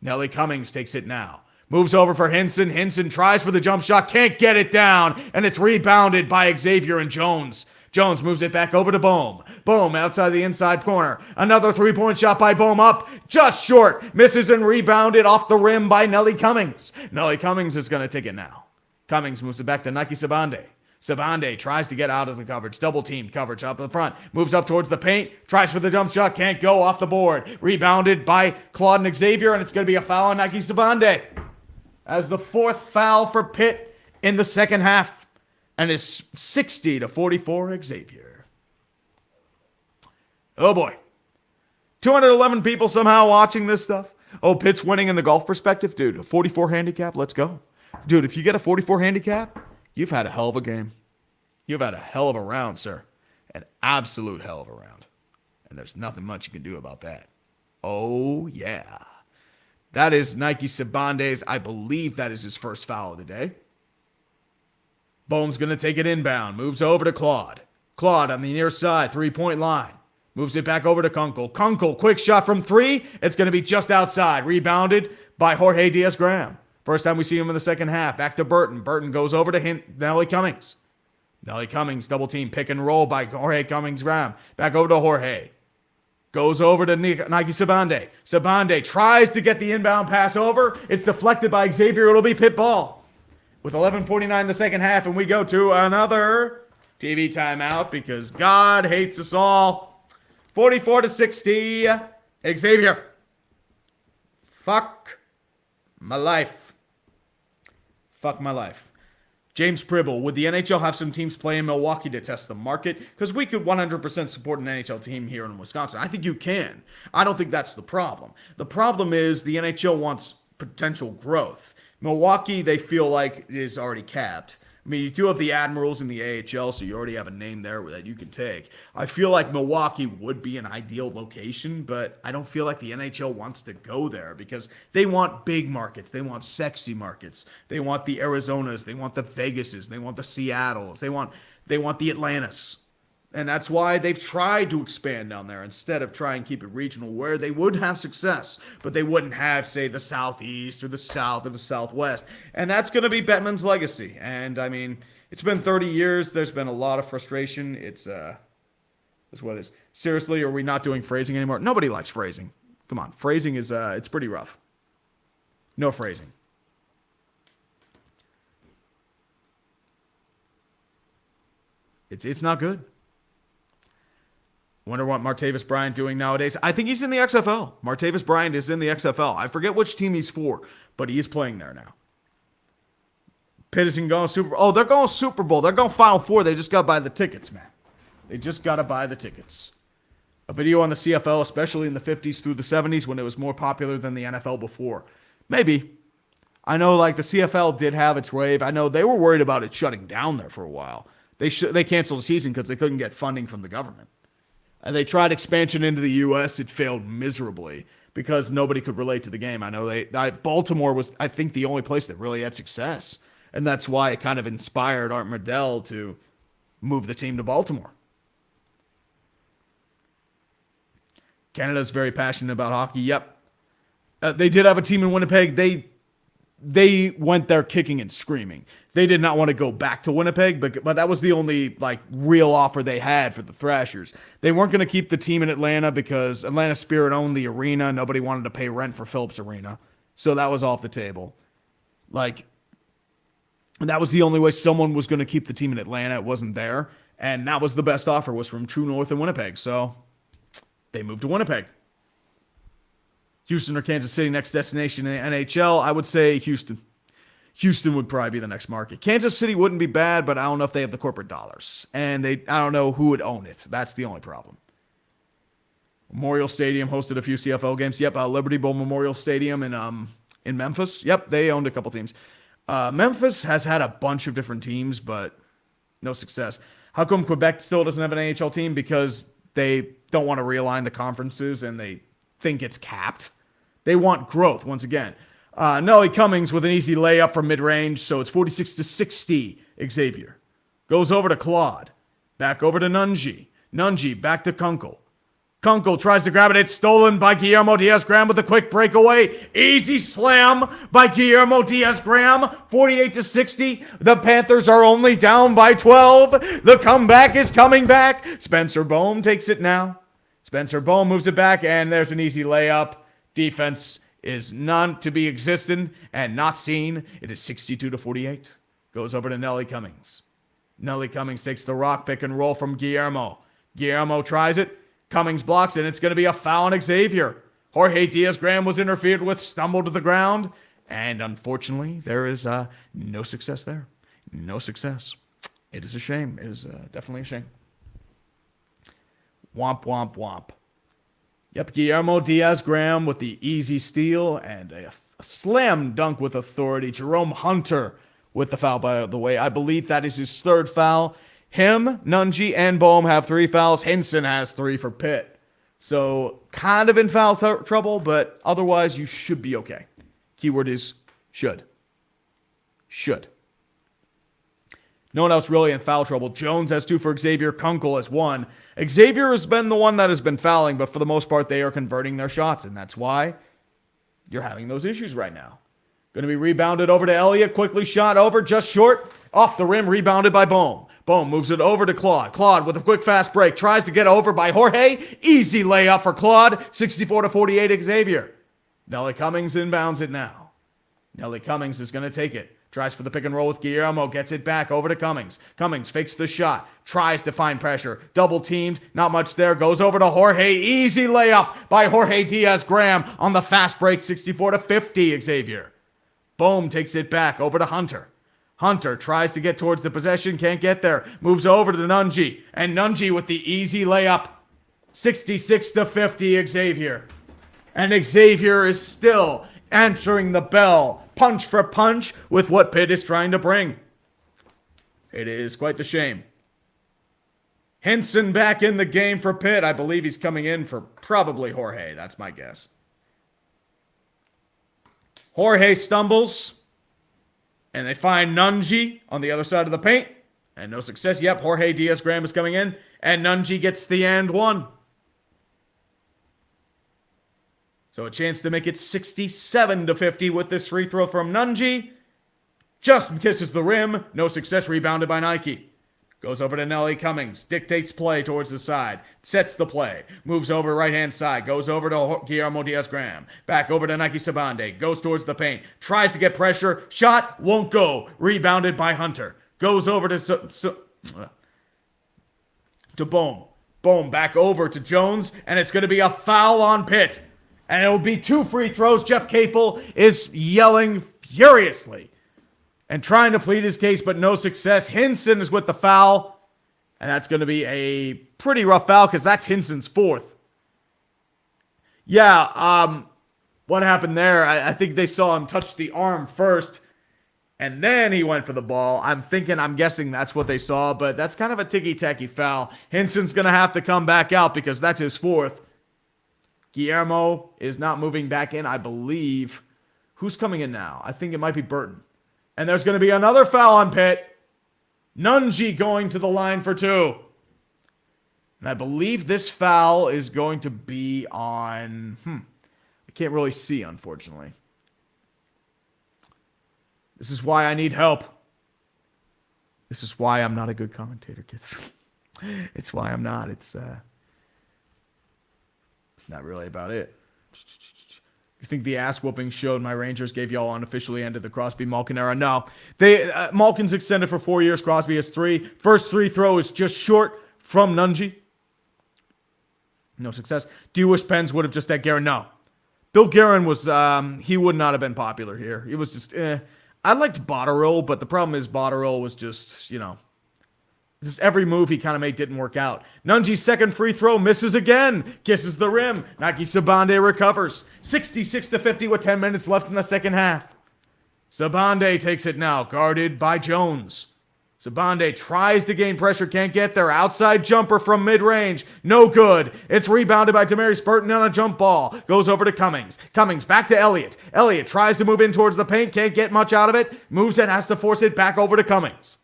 Nelly Cummings takes it now. Moves over for Hinson. Hinson tries for the jump shot. Can't get it down, and it's rebounded by Xavier and Jones. Jones moves it back over to Bohm. Bohm outside the inside corner. Another 3-point shot by Bohm up. Just short. Misses and rebounded off the rim by Nelly Cummings. Nelly Cummings is going to take it now. Cummings moves it back to Nike Sabande. Sabande tries to get out of the coverage. Double team coverage up the front. Moves up towards the paint. Tries for the jump shot. Can't go off the board. Rebounded by Claude and Xavier, and it's going to be a foul on Nike Sabande. As the 4th foul for Pitt in the second half. And it's 60-44 Xavier. Oh boy. 211 people somehow watching this stuff. Oh, Pitt's winning in the golf perspective. Dude, a 44 handicap. Let's go. Dude, if you get a 44 handicap, you've had a hell of a game. You've had a hell of a round, sir. An absolute hell of a round. And there's nothing much you can do about that. Oh, yeah. That is Nike Sabande's. I believe that is his first foul of the day. Bohm's going to take it inbound. Moves over to Claude. Claude on the near side, 3-point line. Moves it back over to Kunkel. Kunkel, quick shot from 3. It's going to be just outside. Rebounded by Jorge Diaz-Graham. First time we see him in the second half. Back to Burton. Burton goes over to Nelly Cummings. Nelly Cummings, double team, pick and roll by Jorge Cummings-Graham. Back over to Jorge. Goes over to Nike Sabande. Sabande tries to get the inbound pass over. It's deflected by Xavier. It'll be Pitt ball. With 11:49 in the second half, and we go to another TV timeout because God hates us all. 44-60. Xavier. Fuck my life. Fuck my life. James Pribble, would the NHL have some teams play in Milwaukee to test the market? Because we could 100% support an NHL team here in Wisconsin. I think you can. I don't think that's the problem. The problem is the NHL wants potential growth. Milwaukee, they feel like is already capped. I mean, you do have the Admirals in the AHL, so you already have a name there that you can take. I feel like Milwaukee would be an ideal location, but I don't feel like the NHL wants to go there because they want big markets. They want sexy markets. They want the Arizonas. They want the Vegases. They want the Seattles. They want the Atlantas. And that's why they've tried to expand down there instead of try and keep it regional where they would have success, but they wouldn't have, say, the Southeast or the South or the Southwest. And that's going to be Bettman's legacy. And, I mean, it's been 30 years. There's been a lot of frustration. It's what it is. Seriously, are we not doing phrasing anymore? Nobody likes phrasing. Come on. Phrasing is, it's pretty rough. No phrasing. It's not good. Wonder what Martavis Bryant doing nowadays. I think he's in the XFL. Martavis Bryant is in the XFL. I forget which team he's for, but he is playing there now. Pitt isn't going Super Bowl. Oh, they're going Super Bowl. They're going Final Four. They just got to buy the tickets, man. They just got to buy the tickets. A video on the CFL, especially in the 50s through the 70s when it was more popular than the NFL before. Maybe. I know like the CFL did have its wave. I know they were worried about it shutting down there for a while. They canceled the season because they couldn't get funding from the government. And they tried expansion into the U.S. It failed miserably because nobody could relate to the game. I know Baltimore was, I think, the only place that really had success. And that's why it kind of inspired Art Modell to move the team to Baltimore. Canada's very passionate about hockey. Yep. They did have a team in Winnipeg. They went there kicking and screaming. They did not want to go back to Winnipeg, but that was the only like real offer they had for the Thrashers. They weren't going to keep the team in Atlanta because Atlanta Spirit owned the arena. Nobody wanted to pay rent for Phillips Arena. So that was off the table. And that was the only way someone was going to keep the team in Atlanta. It wasn't there. And that was the best offer, was from True North and Winnipeg. So they moved to Winnipeg. Houston or Kansas City, next destination in the NHL, I would say Houston. Houston would probably be the next market. Kansas City wouldn't be bad, but I don't know if they have the corporate dollars. And I don't know who would own it. That's the only problem. Memorial Stadium hosted a few CFL games. Yep, Liberty Bowl Memorial Stadium in Memphis. Yep, they owned a couple teams. Memphis has had a bunch of different teams, but no success. How come Quebec still doesn't have an AHL team? Because they don't want to realign the conferences and they think it's capped. They want growth, once again. Nelly Cummings with an easy layup from mid-range, so it's 46-60. Xavier goes over to Claude. Back over to Nunji. Nunji back to Kunkel. Kunkel tries to grab it. It's stolen by Guillermo Diaz-Graham with a quick breakaway. Easy slam by Guillermo Diaz-Graham. 48-60. The Panthers are only down by 12. The comeback is coming back. Spencer Bohm takes it now. Spencer Bohm moves it back, and there's an easy layup. Defense is none to be existent and not seen. It is 62-48. Goes over to Nelly Cummings. Nelly Cummings takes the rock pick and roll from Guillermo. Guillermo tries it. Cummings blocks it, and it's going to be a foul on Xavier. Jorge Diaz-Graham was interfered with, stumbled to the ground, and unfortunately, there is no success there. No success. It is a shame. It is definitely a shame. Womp, womp, womp. Yep, Guillermo Diaz-Graham with the easy steal and a slam dunk with authority. Jerome Hunter with the foul, by the way. I believe that is his third foul. Him, Nunji, and Bohm have 3 fouls. Hinson has 3 for Pitt. So kind of in foul trouble, but otherwise you should be okay. Keyword is should. Should. No one else really in foul trouble. Jones has 2 for Xavier. Kunkel has 1. Xavier has been the one that has been fouling, but for the most part, they are converting their shots, and that's why you're having those issues right now. Going to be rebounded over to Elliott. Quickly shot over, just short. Off the rim, rebounded by Bohm. Boom, moves it over to Claude. Claude with a quick fast break. Tries to get over by Jorge. Easy layup for Claude. 64-48 Xavier. Nelly Cummings inbounds it now. Nelly Cummings is going to take it. Tries for the pick and roll with Guillermo. Gets it back over to Cummings. Cummings fakes the shot. Tries to find pressure. Double teamed. Not much there. Goes over to Jorge. Easy layup by Jorge Diaz-Graham on the fast break. 64-50 Xavier. Boom takes it back over to Hunter. Hunter tries to get towards the possession. Can't get there. Moves over to Nunji. And Nunji with the easy layup. 66-50 Xavier. And Xavier is still answering the bell, punch for punch, with what Pitt is trying to bring. It is quite the shame. Hinson back in the game for Pitt. I believe he's coming in for probably Jorge. That's my guess. Jorge stumbles, and they find Nunji on the other side of the paint, and no success. Yep, Jorge Diaz-Graham is coming in, and Nunji gets the and one. So a chance to make it 67-50 with this free throw from Nunji. Just kisses the rim. No success. Rebounded by Nike. Goes over to Nelly Cummings. Dictates play towards the side. Sets the play. Moves over right-hand side. Goes over to Guillermo Diaz-Graham. Back over to Nike Sabande. Goes towards the paint. Tries to get pressure. Shot. Won't go. Rebounded by Hunter. Goes over to Bohm. Bohm back over to Jones. And it's going to be a foul on Pitt. And it will be 2 free throws. Jeff Capel is yelling furiously and trying to plead his case, but no success. Hinson is with the foul. And that's going to be a pretty rough foul because that's Hinson's 4th. Yeah, what happened there? I think they saw him touch the arm first, and then he went for the ball. I'm guessing that's what they saw, but that's kind of a ticky-tacky foul. Hinson's going to have to come back out because that's his 4th. Guillermo is not moving back in, I believe. Who's coming in now? I think it might be Burton. And there's going to be another foul on Pitt. Nunji going to the line for 2. And I believe this foul is going to be on... I can't really see, unfortunately. This is why I need help. This is why I'm not a good commentator, kids. It's why I'm not. It's not really about it. You think the ass whooping showed my Rangers gave y'all unofficially ended the Crosby-Malkin era? No. Malkin's extended for 4 years. Crosby has 3. First 3 throw is just short from Nunji. No success. Do you wish Pens would have just had Guerin? No. Bill Guerin was, he would not have been popular here. He was just, I liked Botterill, but the problem is Botterill was just, just every move he kind of made didn't work out. Nunji's second free throw misses again. Kisses the rim. Naki Sabande recovers. 66-50 with 10 minutes left in the second half. Sabande takes it now, guarded by Jones. Sabande tries to gain pressure, can't get there. Outside jumper from mid-range. No good. It's rebounded by Demarius Burton on a jump ball. Goes over to Cummings. Cummings back to Elliott. Elliott tries to move in towards the paint, can't get much out of it. Moves it, has to force it back over to Cummings.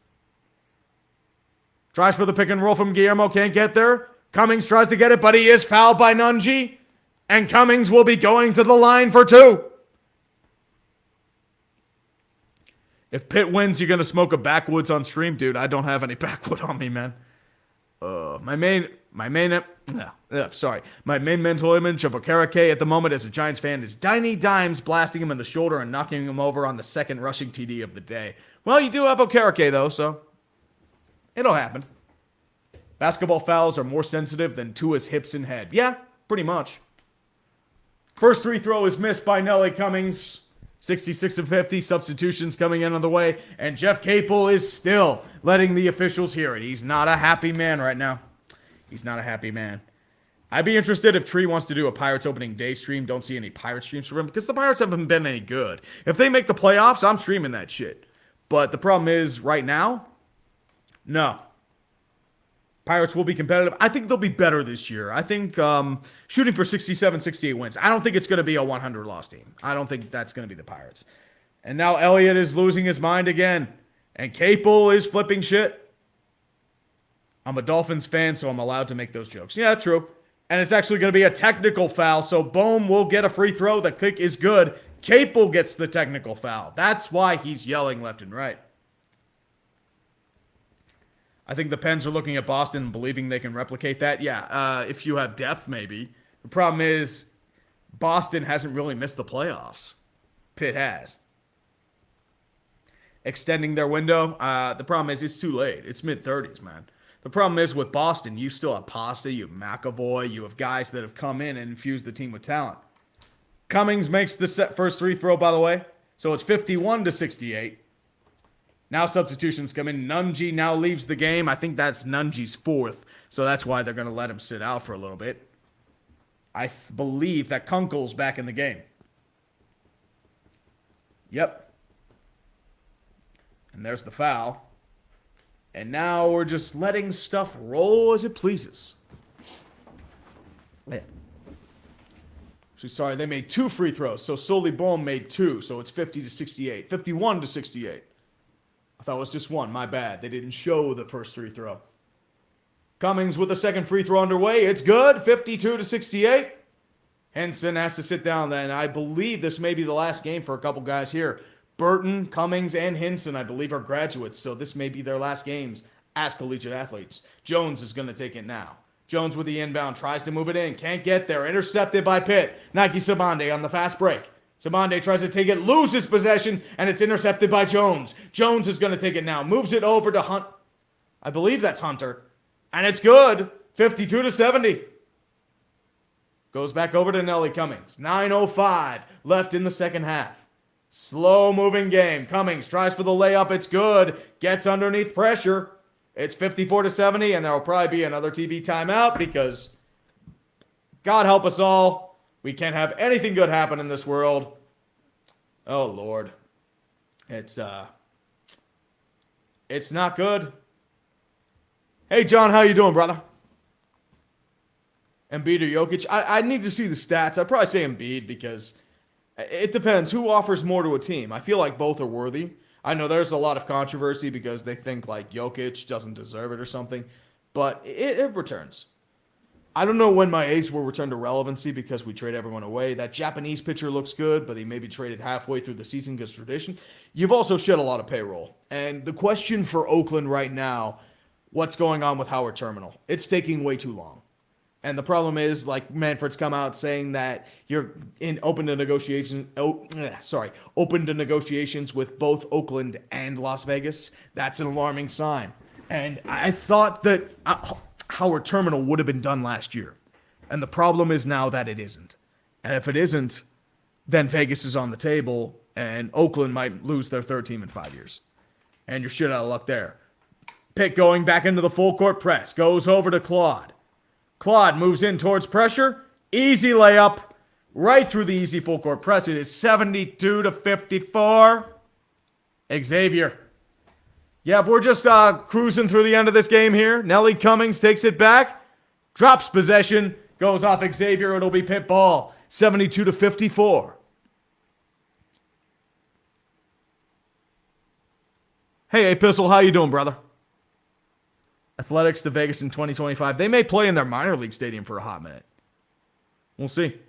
Tries for the pick and roll from Guillermo. Can't get there. Cummings tries to get it, but he is fouled by Nunji. And Cummings will be going to the line for 2. If Pitt wins, you're going to smoke a backwoods on stream, dude. I don't have any backwood on me, man. My main mental image of Okereke at the moment as a Giants fan is Diney Dimes blasting him in the shoulder and knocking him over on the second rushing TD of the day. Well, you do have Okereke, though, so... it'll happen. Basketball fouls are more sensitive than Tua's hips and head. Yeah, pretty much. First free throw is missed by Nelly Cummings. 66-50. Substitutions coming in on the way. And Jeff Capel is still letting the officials hear it. He's not a happy man right now. He's not a happy man. I'd be interested if Tree wants to do a Pirates opening day stream. Don't see any Pirates streams for him because the Pirates haven't been any good. If they make the playoffs, I'm streaming that shit. But the problem is, right now... no. Pirates will be competitive. I think they'll be better this year. I think shooting for 67, 68 wins. I don't think it's going to be a 100-loss team. I don't think that's going to be the Pirates. And now Elliott is losing his mind again. And Capel is flipping shit. I'm a Dolphins fan, so I'm allowed to make those jokes. Yeah, true. And it's actually going to be a technical foul, so Bohm will get a free throw. The kick is good. Capel gets the technical foul. That's why he's yelling left and right. I think the Pens are looking at Boston and believing they can replicate that. Yeah, if you have depth, maybe. The problem is Boston hasn't really missed the playoffs. Pitt has. Extending their window. The problem is it's too late. It's mid-30s, man. The problem is with Boston, you still have Pasta, you have McAvoy, you have guys that have come in and infused the team with talent. Cummings makes the first free throw, by the way. So it's 51-68. Now substitutions come in. Nunji now leaves the game. I think that's Nunji's fourth. So that's why they're going to let him sit out for a little bit. I believe that Kunkel's back in the game. Yep. And there's the foul. And now we're just letting stuff roll as it pleases. Yeah. Sorry, they made 2 free throws. So Soli Bohm made 2. So it's 50-68. 51-68. I thought it was just 1. My bad. They didn't show the first free throw. Cummings with a second free throw underway. It's good. 52-68. Henson has to sit down then. I believe this may be the last game for a couple guys here. Burton, Cummings, and Henson, I believe, are graduates. So this may be their last games as collegiate athletes. Jones is going to take it now. Jones with the inbound, tries to move it in, can't get there, intercepted by Pitt. Nike Sabande on the fast break. Sabande tries to take it, loses possession, and it's intercepted by Jones. Jones is going to take it now, moves it over to Hunt. I believe that's Hunter. And it's good, 52-70. Goes back over to Nelly Cummings. 9:05 left in the second half. Slow-moving game. Cummings tries for the layup, it's good. Gets underneath pressure. It's 54-70, and there will probably be another TV timeout because, God help us all, we can't have anything good happen in this world. Oh, Lord. It's not good. Hey, John, how you doing, brother? Embiid or Jokic? I need to see the stats. I'd probably say Embiid because it depends. Who offers more to a team? I feel like both are worthy. I know there's a lot of controversy because they think like Jokic doesn't deserve it or something, but it returns. I don't know when my ace will return to relevancy because we trade everyone away. That Japanese pitcher looks good, but he may be traded halfway through the season because tradition. You've also shed a lot of payroll. And the question for Oakland right now, what's going on with Howard Terminal? It's taking way too long. And the problem is, like Manfred's come out saying that you're open to negotiations with both Oakland and Las Vegas. That's an alarming sign. And I thought that Howard Terminal would have been done last year. And the problem is now that it isn't. And if it isn't, then Vegas is on the table and Oakland might lose their third team in 5 years. And you're shit out of luck there. Pitt going back into the full court press. Goes over to Claude. Claude moves in towards pressure. Easy layup. Right through the easy full court press. It is 72-54. Xavier. Yep, we're just cruising through the end of this game here. Nelly Cummings takes it back. Drops possession. Goes off Xavier. It'll be Pitt ball. 72-54. Hey, Epistle, how you doing, brother? Athletics to Vegas in 2025. They may play in their minor league stadium for a hot minute. We'll see.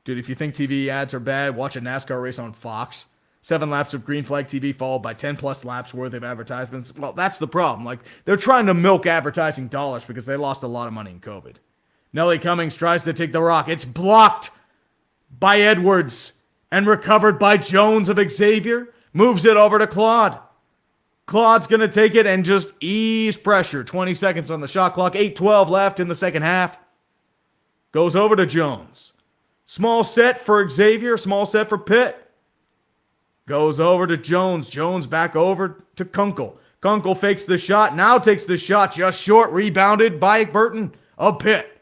Dude, if you think TV ads are bad, watch a NASCAR race on Fox. 7 laps of green flag TV followed by 10 plus laps worth of advertisements. Well, that's the problem. Like, they're trying to milk advertising dollars because they lost a lot of money in COVID. Nelly Cummings tries to take the rock. It's blocked by Edwards and recovered by Jones of Xavier. Moves it over to Claude. Claude's going to take it and just ease pressure. 20 seconds on the shot clock. 8:12 left in the second half. Goes over to Jones. Small set for Xavier. Small set for Pitt. Goes over to Jones. Jones back over to Kunkel. Kunkel fakes the shot. Now takes the shot just short. Rebounded by Burton of Pitt.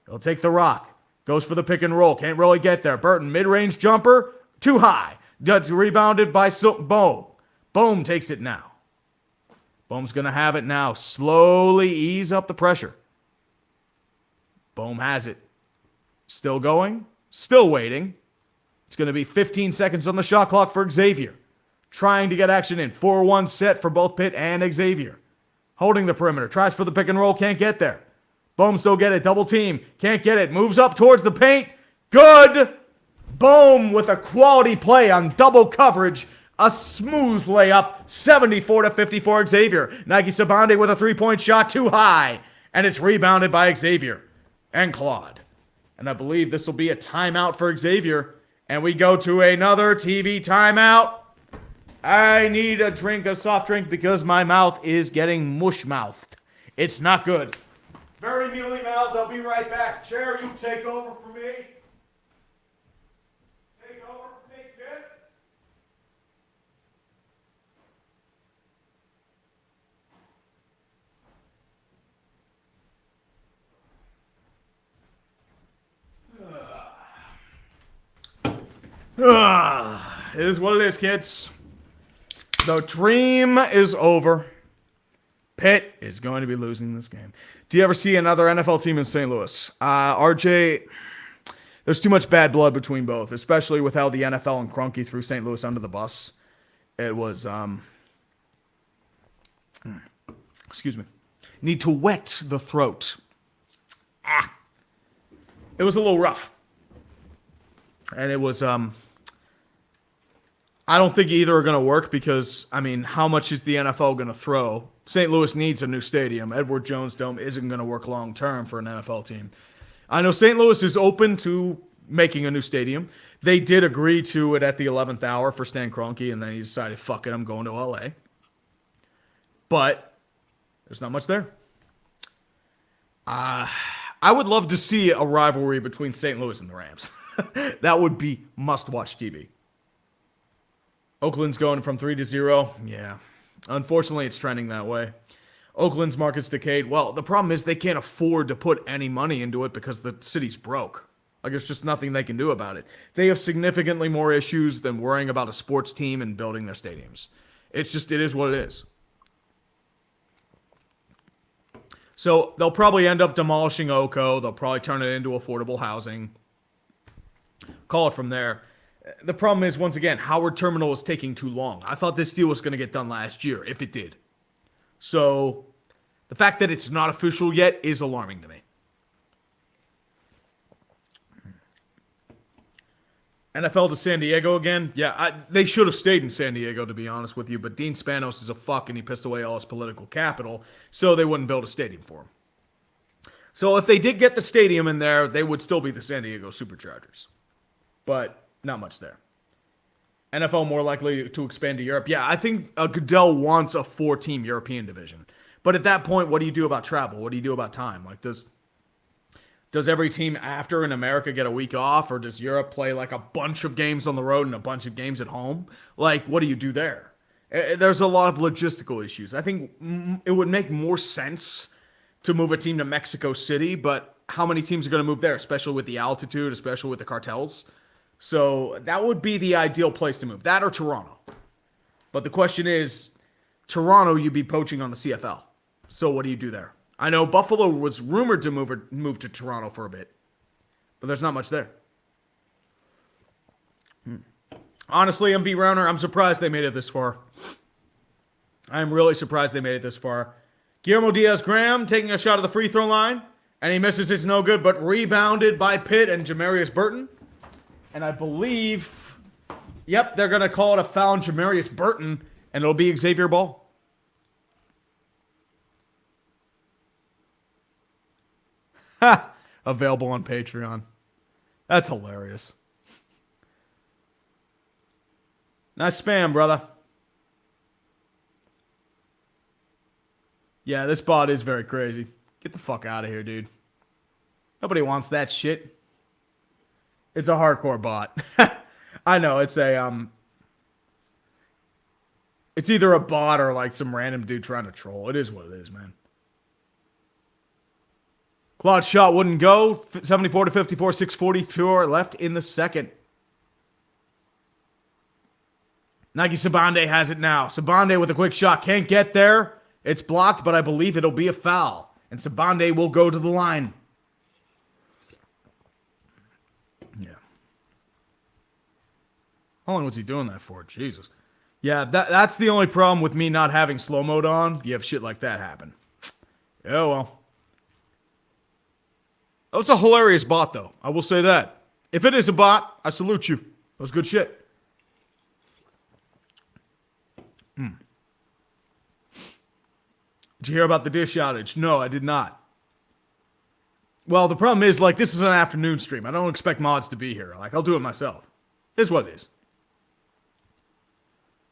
He'll take the rock. Goes for the pick and roll. Can't really get there. Burton, mid-range jumper. Too high. Gets rebounded by Bohm. Bohm takes it now. Bohm's going to have it now. Slowly ease up the pressure. Bohm has it. Still going. Still waiting. It's going to be 15 seconds on the shot clock for Xavier. Trying to get action in. 4-1 set for both Pitt and Xavier. Holding the perimeter. Tries for the pick and roll. Can't get there. Bohm still get it. Double team. Can't get it. Moves up towards the paint. Good. Bohm with a quality play on double coverage. A smooth layup, 74-54 Xavier. Nike Sabande with a three-point shot too high. And it's rebounded by Xavier and Claude. And I believe this will be a timeout for Xavier. And we go to another TV timeout. I need a soft drink, because my mouth is getting mush-mouthed. It's not good. Very mealy-mouthed. I'll be right back. Chair, you take over for me. Take over for me, kid. It is what it is, kids. The dream is over. Pitt is going to be losing this game. Do you ever see another NFL team in St. Louis? RJ, there's too much bad blood between both, especially with how the NFL and Kroenke threw St. Louis under the bus. It was, excuse me. Need to wet the throat. It was a little rough. And it was, I don't think either are going to work because, I mean, how much is the NFL going to throw? St. Louis needs a new stadium. Edward Jones Dome isn't going to work long term for an NFL team. I know St. Louis is open to making a new stadium. They did agree to it at the 11th hour for Stan Kroenke, and then he decided, fuck it, I'm going to LA. But there's not much there. I would love to see a rivalry between St. Louis and the Rams. That would be must-watch TV. Oakland's going from 3-0. Yeah. Unfortunately, it's trending that way. Oakland's market's decayed. Well, the problem is they can't afford to put any money into it because the city's broke. Like, there's just nothing they can do about it. They have significantly more issues than worrying about a sports team and building their stadiums. It's just, it is what it is. So they'll probably end up demolishing Oko. They'll probably turn it into affordable housing. Call it from there. The problem is, once again, Howard Terminal is taking too long. I thought this deal was going to get done last year, if it did. So the fact that it's not official yet is alarming to me. NFL to San Diego again? Yeah, they should have stayed in San Diego, to be honest with you, but Dean Spanos is a fuck and he pissed away all his political capital, so they wouldn't build a stadium for him. So if they did get the stadium in there, they would still be the San Diego Superchargers. But not much there. NFL more likely to expand to Europe. Yeah, I think Goodell wants a 4-team European division. But at that point, what do you do about travel? What do you do about time? Like, does every team after in America get a week off? Or does Europe play like a bunch of games on the road and a bunch of games at home? Like, what do you do there? There's a lot of logistical issues. I think it would make more sense to move a team to Mexico City, but how many teams are going to move there, especially with the altitude, especially with the cartels? So that would be the ideal place to move. That or Toronto. But the question is, Toronto, you'd be poaching on the CFL. So what do you do there? I know Buffalo was rumored to move to Toronto for a bit. But there's not much there. Honestly, MV Rauner, I'm surprised they made it this far. I'm really surprised they made it this far. Guillermo Diaz-Graham taking a shot at the free throw line. And he misses. It's no good, but rebounded by Pitt and Jamarius Burton. And I believe, yep, they're going to call it a foul on Jamarius Burton, and it'll be Xavier ball. Ha! Available on Patreon. That's hilarious. Nice spam, brother. Yeah, this bot is very crazy. Get the fuck out of here, dude. Nobody wants that shit. It's a hardcore bot. I know, it's it's either a bot or like some random dude trying to troll. It is what it is, man. Claude's shot wouldn't go. 74-54, 6:44 left in the second. Nike Sabande has it now. Sabande with a quick shot. Can't get there. It's blocked, but I believe it'll be a foul. And Sabande will go to the line. Yeah. How long was he doing that for? Jesus. Yeah, that's the only problem with me not having slow mode on. You have shit like that happen. Yeah, well. That was a hilarious bot, though. I will say that. If it is a bot, I salute you. That was good shit. Did you hear about the dish outage? No, I did not. Well, the problem is, like, this is an afternoon stream. I don't expect mods to be here. Like, I'll do it myself. This is what it is.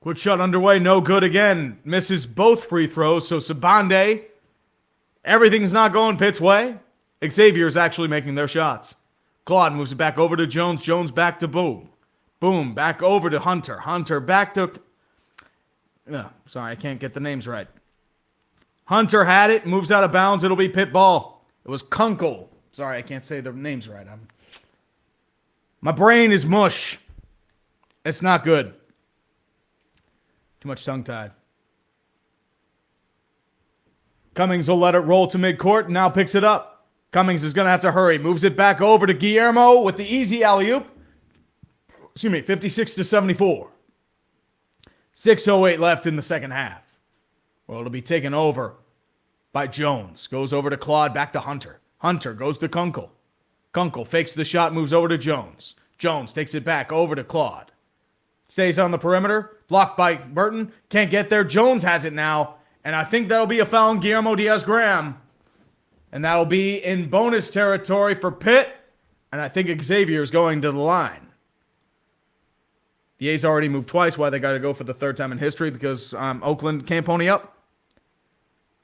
Quick shot underway. No good again. Misses both free throws. So Sabande, everything's not going Pitt's way. Xavier's actually making their shots. Claude moves it back over to Jones. Jones back to Boom. Boom, back over to Hunter. Hunter back to... sorry, I can't get the names right. Hunter had it, moves out of bounds. It'll be Pitt ball. It was Kunkel. Sorry, I can't say the names right. My brain is mush. It's not good. Too much tongue-tied. Cummings will let it roll to midcourt. Now picks it up. Cummings is going to have to hurry. Moves it back over to Guillermo with the easy alley-oop. 56-74. 6:08 left in the second half. Well, it'll be taken over by Jones. Goes over to Claude, back to Hunter. Hunter goes to Kunkel. Kunkel fakes the shot, moves over to Jones. Jones takes it back over to Claude. Stays on the perimeter, blocked by Burton. Can't get there. Jones has it now, and I think that'll be a foul on Guillermo Diaz-Graham. And that'll be in bonus territory for Pitt, and I think Xavier is going to the line. The A's already moved twice. Why they got to go for the third time in history? Because Oakland can't pony up.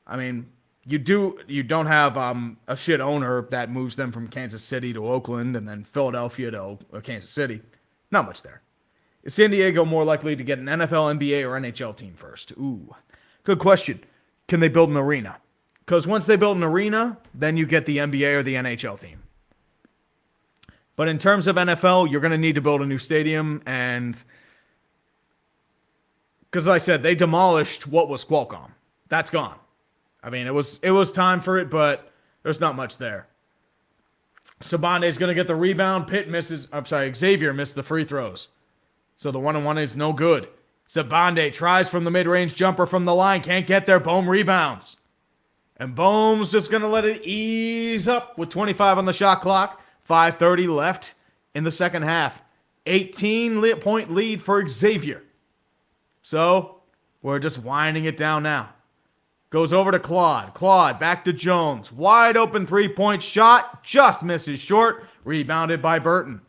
I mean, you don't have a shit owner that moves them from Kansas City to Oakland and then Philadelphia to Kansas City. Not much there. Is San Diego more likely to get an NFL, NBA, or NHL team first? Ooh, good question. Can they build an arena? Because once they build an arena, then you get the NBA or the NHL team. But in terms of NFL, you're going to need to build a new stadium, and because I said they demolished what was Qualcomm. That's gone. I mean, it was time for it, but there's not much there. Sabande's going to get the rebound. Xavier missed the free throws. So the 1-on-1 is no good. Sabande tries from the mid-range jumper from the line. Can't get there. Bohm rebounds. And Bohm's just going to let it ease up with 25 on the shot clock. 5:30 left in the second half. 18-point lead for Xavier. So we're just winding it down now. Goes over to Claude. Claude back to Jones. Wide open three-point shot. Just misses short. Rebounded by Burton.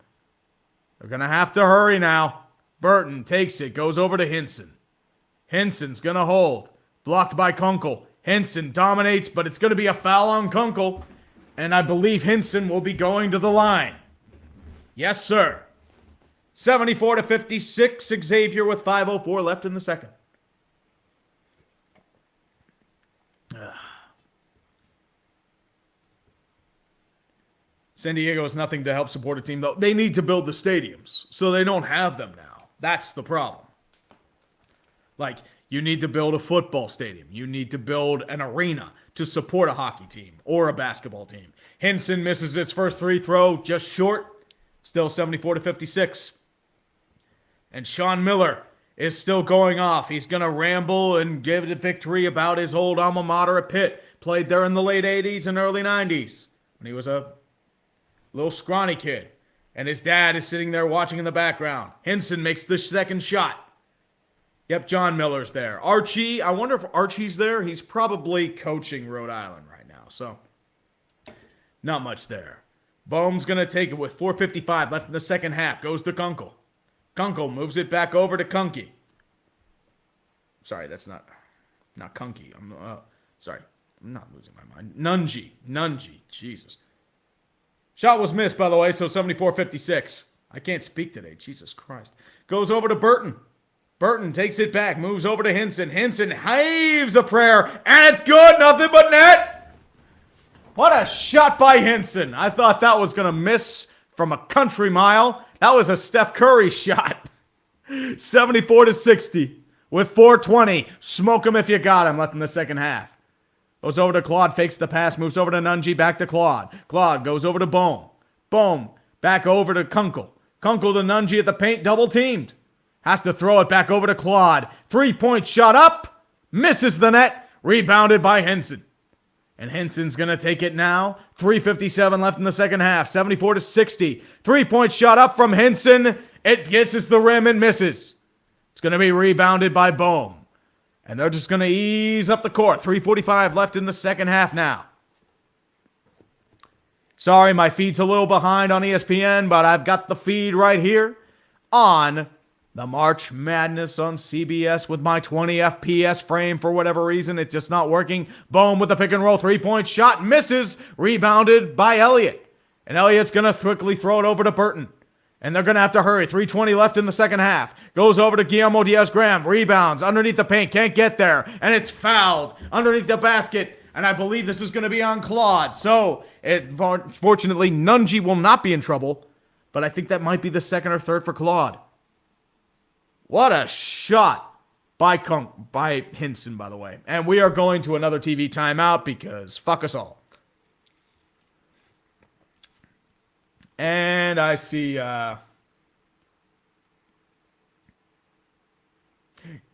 They're going to have to hurry now. Burton takes it. Goes over to Hinson. Hinson's going to hold. Blocked by Kunkel. Hinson dominates, but it's going to be a foul on Kunkel. And I believe Hinson will be going to the line. Yes, sir. 74-56. Xavier with 5:04 left in the second. San Diego has nothing to help support a team, though. They need to build the stadiums, so they don't have them now. That's the problem. Like, you need to build a football stadium. You need to build an arena to support a hockey team or a basketball team. Hinson misses his first free throw, just short. Still 74-56. And Sean Miller is still going off. He's going to ramble and give the victory about his old alma mater at Pitt. Played there in the late 80s and early 90s when he was a little scrawny kid. And his dad is sitting there watching in the background. Hinson makes the second shot. Yep, John Miller's there. Archie, I wonder if Archie's there. He's probably coaching Rhode Island right now, so not much there. Bohm's going to take it with 4:55 left in the second half. Goes to Kunkel. Kunkel moves it back over to Kunke. Sorry, that's not Kunke. I'm not losing my mind. Nunji. Jesus. Shot was missed, by the way, so 74-56. I can't speak today. Jesus Christ. Goes over to Burton. Burton takes it back, moves over to Hinson. Hinson heaves a prayer, and it's good. Nothing but net. What a shot by Hinson. I thought that was going to miss from a country mile. That was a Steph Curry shot. 74-60 with 4:20. Smoke him if you got him left in the second half. Goes over to Claude, fakes the pass, moves over to Nunji, back to Claude. Claude goes over to Bohm. Bohm back over to Kunkel. Kunkel to Nunji at the paint, double teamed. Has to throw it back over to Claude. 3-point shot up. Misses the net. Rebounded by Hinson. And Hinson's going to take it now. 3:57 left in the second half. 74-60. 3-point shot up from Hinson. It kisses the rim and misses. It's going to be rebounded by Bohm. And they're just going to ease up the court. 3:45 left in the second half now. Sorry, my feed's a little behind on ESPN, but I've got the feed right here on the March Madness on CBS with my 20 FPS frame. For whatever reason, it's just not working. Bohm with the pick and roll 3-point shot. Misses. Rebounded by Elliott. And Elliott's going to quickly throw it over to Burton. And they're going to have to hurry. 3:20 left in the second half. Goes over to Guillermo Diaz-Graham. Rebounds underneath the paint. Can't get there. And it's fouled underneath the basket. And I believe this is going to be on Claude. So, fortunately, Nunji will not be in trouble. But I think that might be the second or third for Claude. What a shot by Hinson, by the way. And we are going to another TV timeout because fuck us all. And I see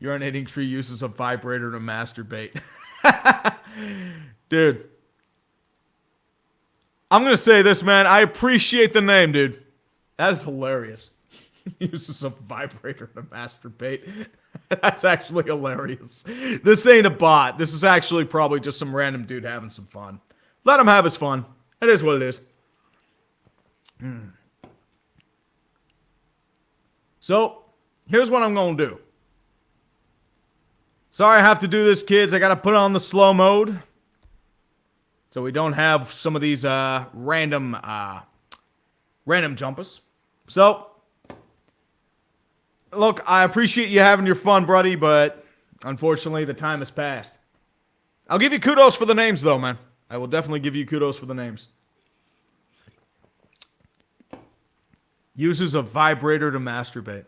urinating tree uses a vibrator to masturbate. Dude. I'm going to say this, man. I appreciate the name, dude. That is hilarious. Uses a vibrator to masturbate. That's actually hilarious. This ain't a bot. This is actually probably just some random dude having some fun. Let him have his fun. It is what it is. So, here's what I'm going to do. Sorry I have to do this, kids. I got to put on the slow mode. So we don't have some of these random jumpers. So, look, I appreciate you having your fun, buddy, but unfortunately the time has passed. I'll give you kudos for the names, though, man. I will definitely give you kudos for the names. Uses a vibrator to masturbate.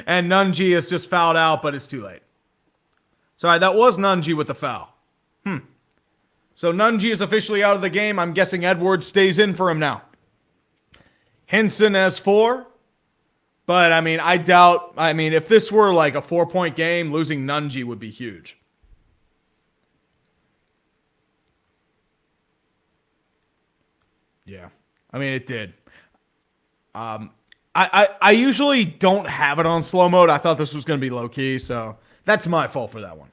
And Nunji is just fouled out, but it's too late. Sorry, that was Nunji with the foul. So Nunji is officially out of the game. I'm guessing Edwards stays in for him now. Hinson has 4. But, I mean, I doubt... I mean, if this were like a 4-point game, losing Nunji would be huge. Yeah. I mean, it did. I usually don't have it on slow mode. I thought this was going to be low key, so that's my fault for that one.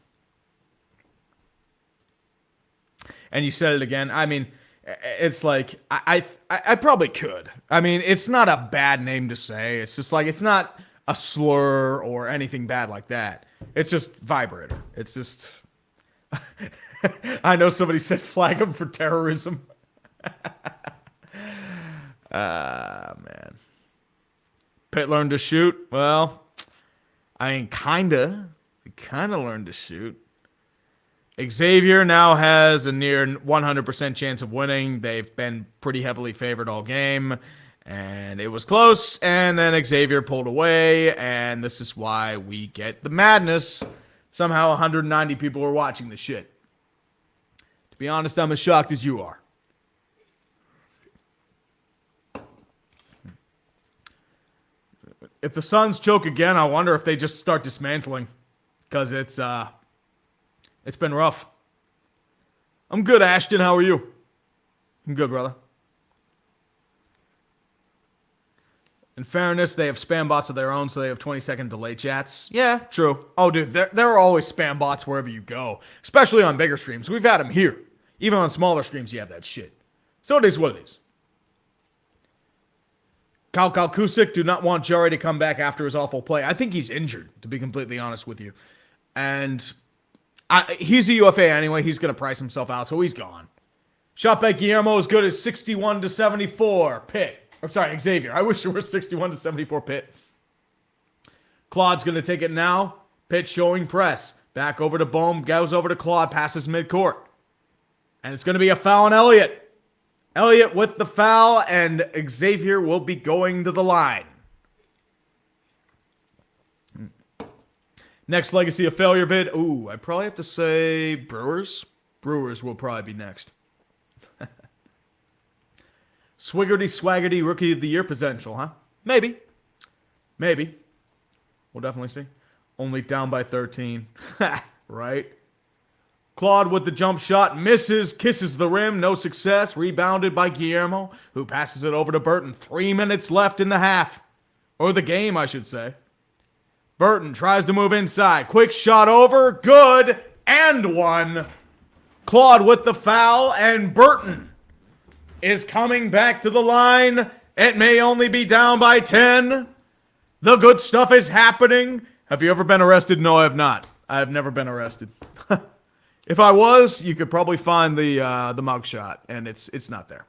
And you said it again. I mean, it's like I probably could. I mean, it's not a bad name to say. It's just like it's not a slur or anything bad like that. It's just vibrator. It's just. I know somebody said flag him for terrorism. Man. Pitt learned to shoot. Well, I mean, kinda learned to shoot. Xavier now has a near 100% chance of winning. They've been pretty heavily favored all game, and it was close, and then Xavier pulled away, and this is why we get the madness. Somehow 190 people were watching the shit. To be honest, I'm as shocked as you are. If the Suns choke again, I wonder if they just start dismantling, because it's been rough. I'm good, Ashton. How are you? I'm good, brother. In fairness, they have spam bots of their own, so they have 20-second delay chats. Yeah, true. Oh, dude, there are always spam bots wherever you go, especially on bigger streams. We've had them here. Even on smaller streams, you have that shit. So it is what it is. Kyle Kusik do not want Jari to come back after his awful play. I think he's injured, to be completely honest with you. And he's a UFA anyway. He's going to price himself out, so he's gone. Shot by Guillermo is good as 61-74. Pitt. I'm sorry, Xavier. I wish it were 61-74 Pitt. Claude's going to take it now. Pitt showing press. Back over to Bohm. Goes over to Claude. Passes midcourt. And it's going to be a foul on Elliott. Elliott with the foul, and Xavier will be going to the line. Next legacy of failure vid. Ooh, I probably have to say Brewers. Brewers will probably be next. Swiggerty Swaggerty Rookie of the Year potential, huh? Maybe. Maybe. We'll definitely see. Only down by 13. Right? Claude with the jump shot, misses, kisses the rim, no success. Rebounded by Guillermo, who passes it over to Burton. 3 minutes left in the half. Or the game, I should say. Burton tries to move inside. Quick shot over. Good. And one. Claude with the foul. And Burton is coming back to the line. It may only be down by 10. The good stuff is happening. Have you ever been arrested? No, I have not. I have never been arrested. If I was, you could probably find the mugshot, and it's not there.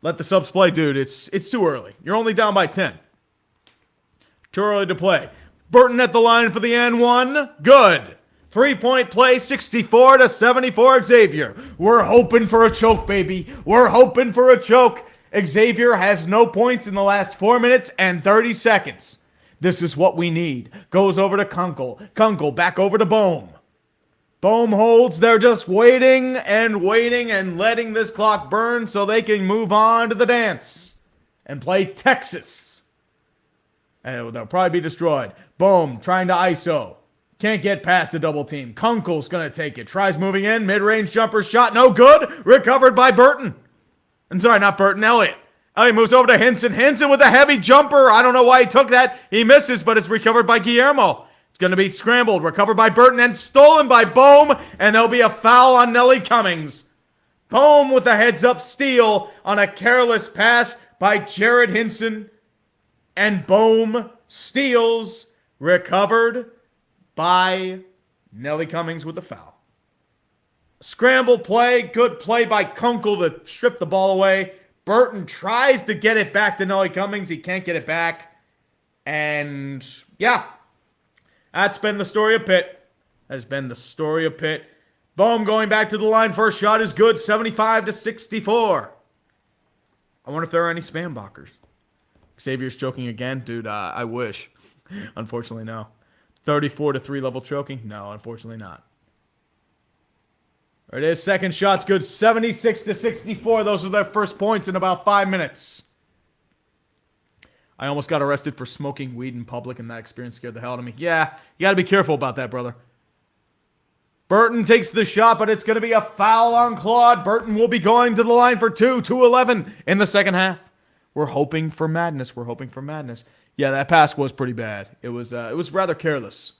Let the subs play, dude. It's too early. You're only down by 10. Too early to play. Burton at the line for the N1. Good. 3-point play, 64-74, Xavier. We're hoping for a choke, baby. We're hoping for a choke. Xavier has no points in the last 4 minutes and 30 seconds. This is what we need. Goes over to Kunkel. Kunkel back over to Bohm. Bohm holds. They're just waiting and letting this clock burn so they can move on to the dance and play Texas. And they'll probably be destroyed. Bohm trying to ISO. Can't get past the double team. Kunkel's going to take it. Tries moving in. Mid-range jumper shot. No good. Recovered by Burton. I'm sorry, not Burton. Elliott. Elliott moves over to Hinson. Hinson with a heavy jumper. I don't know why he took that. He misses, but it's recovered by Guillermo. It's going to be scrambled. Recovered by Burton and stolen by Bohm. And there'll be a foul on Nelly Cummings. Bohm with a heads-up steal on a careless pass by Jared Hinson. And Bohm steals. Recovered by Nelly Cummings with a foul. Scramble play. Good play by Kunkel to strip the ball away. Burton tries to get it back to Nelly Cummings. He can't get it back. And, yeah. That's been the story of Pitt. Has been the story of Pitt. Bohm going back to the line. First shot is good. 75-64. I wonder if there are any spam blockers. Xavier's choking again. Dude, I wish. Unfortunately, no. 34-3 level choking? No, unfortunately not. There it is. Second shot's good. 76-64. Those are their first points in about 5 minutes. I almost got arrested for smoking weed in public, and that experience scared the hell out of me. Yeah, you got to be careful about that, brother. Burton takes the shot, but it's going to be a foul on Claude. Burton will be going to the line for 2-11 in the second half. We're hoping for madness. We're hoping for madness. Yeah, that pass was pretty bad. It was rather careless.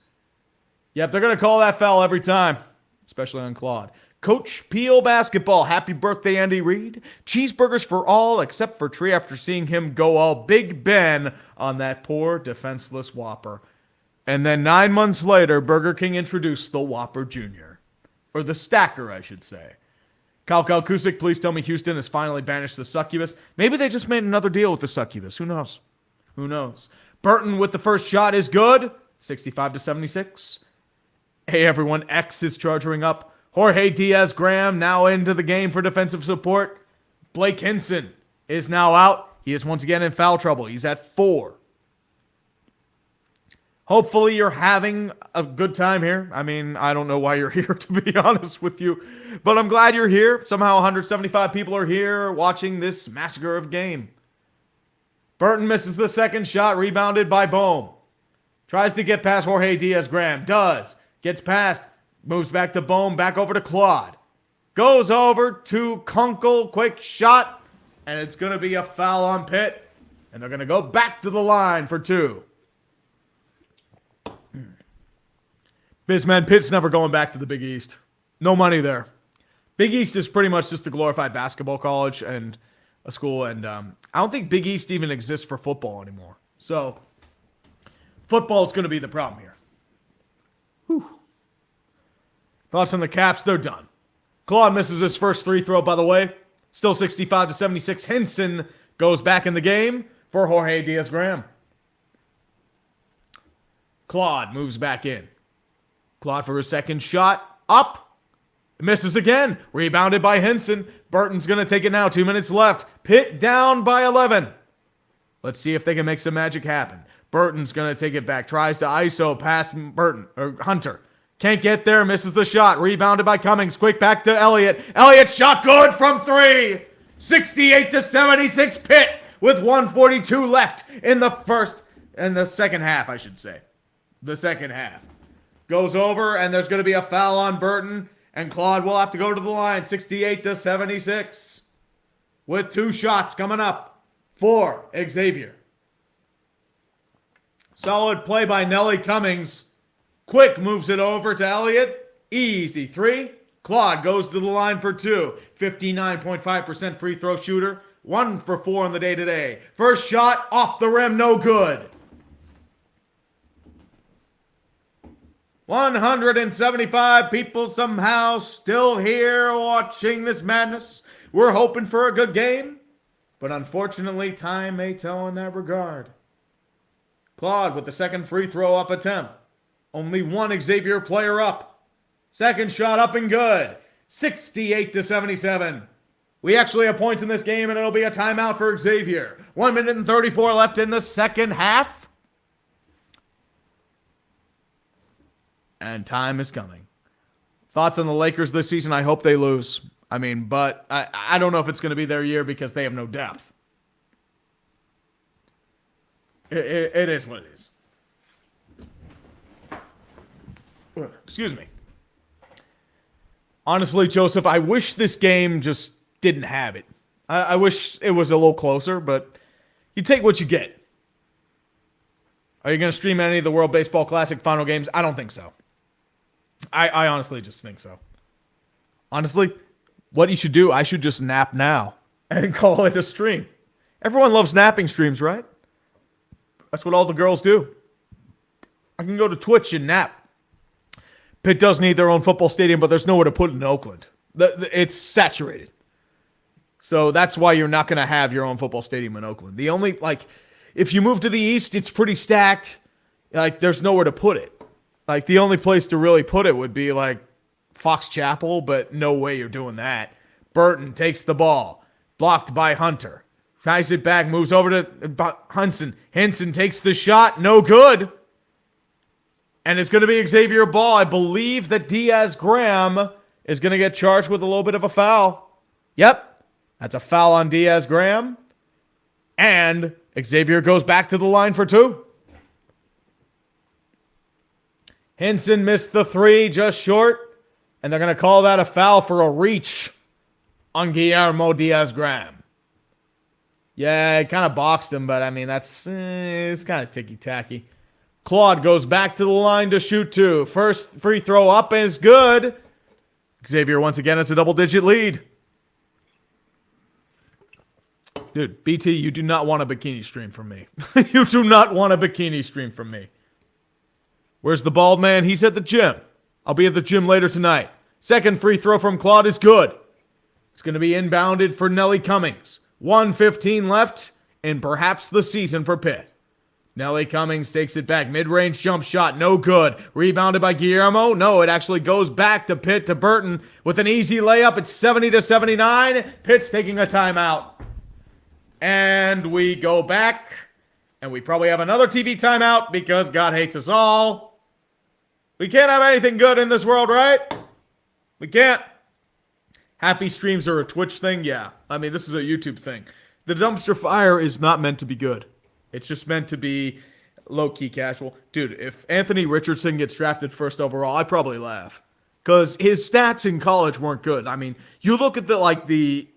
Yep, they're going to call that foul every time, especially on Claude. Coach Peel basketball. Happy birthday, Andy Reid. Cheeseburgers for all except for Tree after seeing him go all Big Ben on that poor defenseless Whopper. And then 9 months later, Burger King introduced the Whopper Jr. Or the Stacker, I should say. Kyle Kusik, please tell me Houston has finally banished the succubus. Maybe they just made another deal with the succubus. Who knows? Who knows? Burton with the first shot is good. 65-76. Hey, everyone. X is charging up. Jorge Diaz-Graham now into the game for defensive support. Blake Hinson is now out. He is once again in foul trouble. He's at 4. Hopefully you're having a good time here. I mean, I don't know why you're here, to be honest with you. But I'm glad you're here. Somehow 175 people are here watching this massacre of game. Burton misses the second shot, rebounded by Bohm. Tries to get past Jorge Diaz-Graham. Does. Gets past. Moves back to Bohm. Back over to Claude. Goes over to Kunkel. Quick shot. And it's going to be a foul on Pitt. And they're going to go back to the line for 2. Bizman, Pitt's never going back to the Big East. No money there. Big East is pretty much just a glorified basketball college and a school. And I don't think Big East even exists for football anymore. So football is going to be the problem here. Whew. Thoughts on the Caps? They're done. Claude misses his first free throw, by the way. Still 65-76. Hinson goes back in the game for Jorge Diaz-Graham. Claude moves back in. Claude for his second shot. Up. Misses again. Rebounded by Hinson. Burton's going to take it now. 2 minutes left. Pitt down by 11. Let's see if they can make some magic happen. Burton's going to take it back. Tries to ISO past Hunter. Can't get there. Misses the shot. Rebounded by Cummings. Quick back to Elliott. Elliott shot good from 3. 68-76 Pitt with 1:42 left in the second half, I should say. The second half. Goes over, and there's going to be a foul on Burton, and Claude will have to go to the line. 68-76 with 2 shots coming up for Xavier. Solid play by Nelly Cummings. Quick moves it over to Elliott. Easy three. Claude goes to the line for two. 59.5% free throw shooter. 1 for 4 on the day today. First shot off the rim, no good. 175 people somehow still here watching this madness. We're hoping for a good game, but unfortunately, time may tell in that regard. Claude with the second free throw up attempt. Only one Xavier player up. Second shot up and good. 68-77. We actually have points in this game, and it'll be a timeout for Xavier. 1 minute and 34 left in the second half. And time is coming. Thoughts on the Lakers this season? I hope they lose. But I don't know if it's going to be their year because they have no depth. It is what it is. Excuse me. Honestly, Joseph, I wish this game just didn't have it. I wish it was a little closer, but you take what you get. Are you going to stream any of the World Baseball Classic final games? I don't think so. I honestly just think so. Honestly, what you should do, I should just nap now and call it a stream. Everyone loves napping streams, right? That's what all the girls do. I can go to Twitch and nap. Pitt does need their own football stadium, but there's nowhere to put it in Oakland. It's saturated. So that's why you're not going to have your own football stadium in Oakland. The only, if you move to the east, it's pretty stacked. There's nowhere to put it. The only place to really put it would be, Fox Chapel, but no way you're doing that. Burton takes the ball. Blocked by Hunter. Tries it back, moves over to Henson. Henson takes the shot. No good. And it's going to be Xavier ball. I believe that Diaz-Graham is going to get charged with a little bit of a foul. Yep. That's a foul on Diaz-Graham. And Xavier goes back to the line for two. Henson missed the three, just short. And they're going to call that a foul for a reach on Guillermo Diaz-Graham. Yeah, it kind of boxed him, but it's kind of ticky-tacky. Claude goes back to the line to shoot two. First free throw up is good. Xavier once again has a double-digit lead. Dude, BT, you do not want a bikini stream from me. You do not want a bikini stream from me. Where's the bald man? He's at the gym. I'll be at the gym later tonight. Second free throw from Claude is good. It's going to be inbounded for Nelly Cummings. 1:15 left in perhaps the season for Pitt. Nelly Cummings takes it back. Mid-range jump shot, no good. Rebounded by Guillermo. No, it actually goes back to Pitt, to Burton with an easy layup. It's 70-79. Pitt's taking a timeout. And we go back. And we probably have another TV timeout because God hates us all. We can't have anything good in this world, right? We can't. Happy streams are a Twitch thing? Yeah. This is a YouTube thing. The dumpster fire is not meant to be good. It's just meant to be low-key casual. Dude, if Anthony Richardson gets drafted first overall, I'd probably laugh. Because his stats in college weren't good. You look at the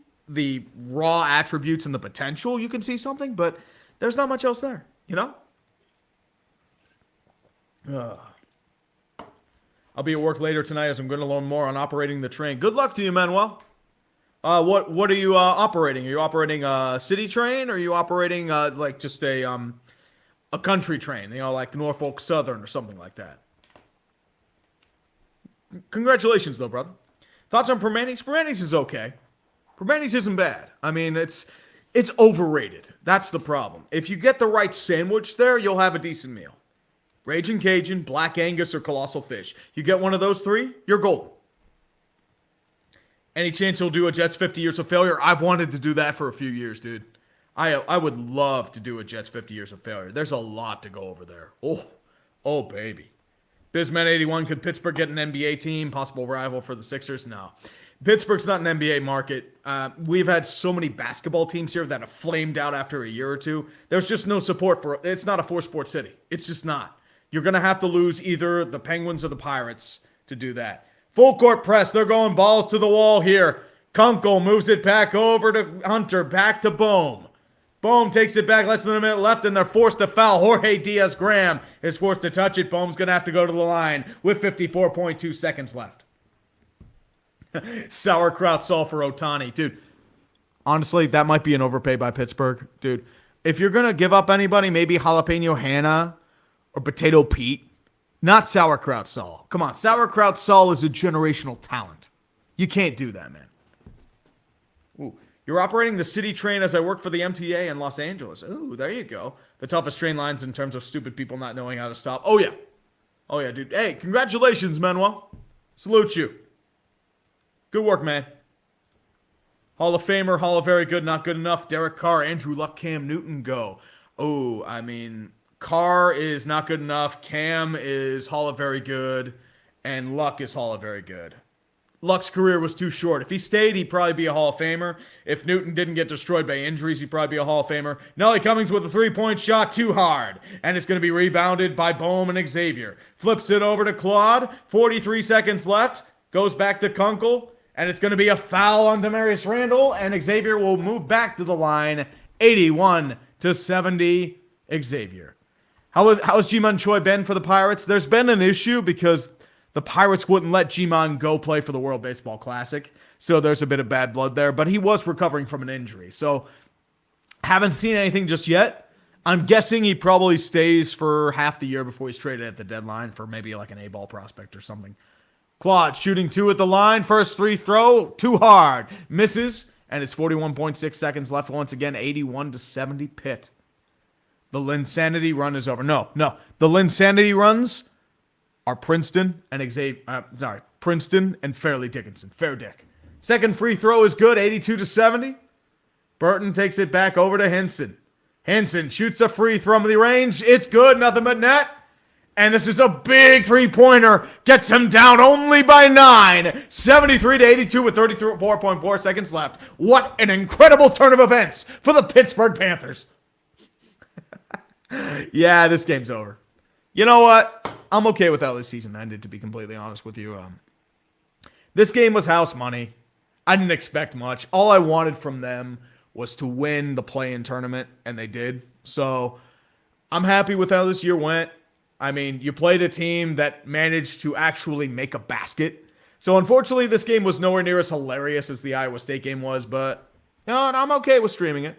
raw attributes and the potential, you can see something, but there's not much else there, you know? I'll be at work later tonight as I'm going to learn more on operating the train. Good luck to you, Manuel. What are you operating? Are you operating a city train, or are you operating just a country train? Like Norfolk Southern or something like that. Congratulations, though, brother. Thoughts on Permanis? Permanis is okay. Permanis isn't bad. It's overrated. That's the problem. If you get the right sandwich there, you'll have a decent meal. Raging Cajun, Black Angus, or Colossal Fish. You get one of those three, you're golden. Any chance he'll do a Jets 50 Years of Failure? I've wanted to do that for a few years, dude. I would love to do a Jets 50 Years of Failure. There's a lot to go over there. Oh, baby. Bizman81, could Pittsburgh get an NBA team? Possible rival for the Sixers? No. Pittsburgh's not an NBA market. We've had so many basketball teams here that have flamed out after a year or two. There's just no support for it. It's not a four-sport city. It's just not. You're going to have to lose either the Penguins or the Pirates to do that. Full court press. They're going balls to the wall here. Kunkel moves it back over to Hunter. Back to Bohm. Bohm takes it back, less than a minute left, and they're forced to foul. Jorge Diaz-Graham is forced to touch it. Bohm's going to have to go to the line with 54.2 seconds left. Sauerkraut Sulfur Otani. Dude, honestly, that might be an overpay by Pittsburgh. Dude, if you're going to give up anybody, maybe Jalapeno Hannah or Potato Pete. Not Sauerkraut Saul. Come on, Sauerkraut Saul is a generational talent. You can't do that, man. Ooh. You're operating the city train as I work for the MTA in Los Angeles. Ooh, there you go. The toughest train lines in terms of stupid people not knowing how to stop. Oh, yeah. Oh, yeah, dude. Hey, congratulations, Manuel. Salute you. Good work, man. Hall of Famer, Hall of Very Good, Not Good Enough. Derek Carr, Andrew Luck, Cam Newton, go. Oh, I mean, Carr is not good enough. Cam is Hall of Very Good. And Luck is Hall of Very Good. Luck's career was too short. If he stayed, he'd probably be a Hall of Famer. If Newton didn't get destroyed by injuries, he'd probably be a Hall of Famer. Nelly Cummings with a three-point shot too hard. And it's going to be rebounded by Bohm and Xavier. Flips it over to Claude. 43 seconds left. Goes back to Kunkel. And it's going to be a foul on Demarius Randall. And Xavier will move back to the line. 81-70, Xavier. How's Ji-Man Choi been for the Pirates? There's been an issue because the Pirates wouldn't let Ji-Man go play for the World Baseball Classic. So there's a bit of bad blood there. But he was recovering from an injury. So haven't seen anything just yet. I'm guessing he probably stays for half the year before he's traded at the deadline for maybe like an A-ball prospect or something. Claude shooting two at the line. First free throw, too hard. Misses. And it's 41.6 seconds left. Once again, 81-70 Pitt. The Linsanity run is over. No. The Linsanity runs are Princeton and Princeton and Fairleigh Dickinson. Fair Dick. Second free throw is good, 82-70. Burton takes it back over to Henson. Henson shoots a free from the range. It's good, nothing but net. And this is a big three-pointer. Gets him down only by 9. 73-82 with 34.4 seconds left. What an incredible turn of events for the Pittsburgh Panthers. Yeah, this game's over. You know what? I'm okay with how this season ended, to be completely honest with you. This game was house money. I didn't expect much. All I wanted from them was to win the play-in tournament, and they did. So I'm happy with how this year went. I mean, you played a team that managed to actually make a basket. So unfortunately, this game was nowhere near as hilarious as the Iowa State game was, but you know, I'm okay with streaming it.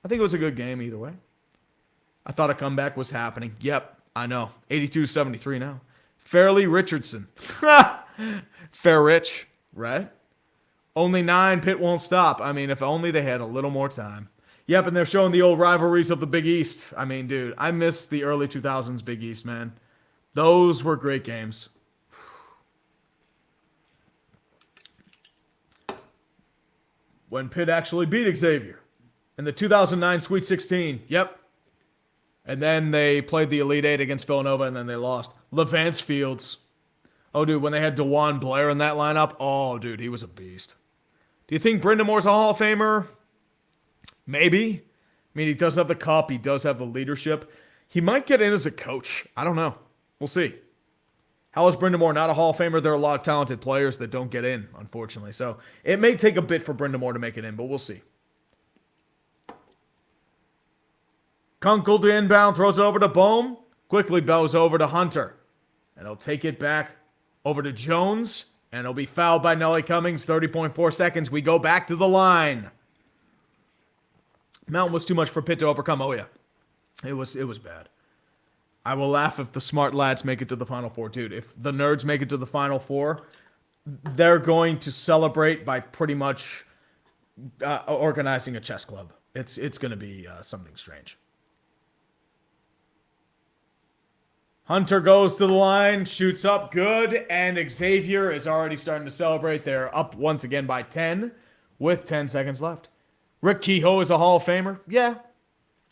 I think it was a good game either way. I thought a comeback was happening. Yep, I know. 82-73 now. Fairleigh Richardson. Fair Rich, right? Only 9, Pitt won't stop. I mean, if only they had a little more time. Yep, and they're showing the old rivalries of the Big East. I mean, dude, I miss the early 2000s Big East, man. Those were great games. When Pitt actually beat Xavier in the 2009 Sweet 16. Yep. And then they played the Elite Eight against Villanova, and then they lost. Levance Fields. Oh, dude, when they had DeJuan Blair in that lineup, oh, dude, he was a beast. Do you think Brindamore's a Hall of Famer? Maybe. I mean, he does have the cup. He does have the leadership. He might get in as a coach. I don't know. We'll see. How is Brindamore not a Hall of Famer? There are a lot of talented players that don't get in, unfortunately. So it may take a bit for Brindamore to make it in, but we'll see. Kunkel to inbound, throws it over to Bohm. Quickly bows over to Hunter. And he'll take it back over to Jones. And he'll be fouled by Nelly Cummings. 30.4 seconds. We go back to the line. Mountain was too much for Pitt to overcome. Oh, yeah. It was bad. I will laugh if the smart lads make it to the Final Four, dude. If the nerds make it to the Final Four, they're going to celebrate by pretty much organizing a chess club. It's going to be something strange. Hunter goes to the line, shoots up good, and Xavier is already starting to celebrate. They're up once again by 10 with 10 seconds left. Rick Kehoe is a Hall of Famer. Yeah.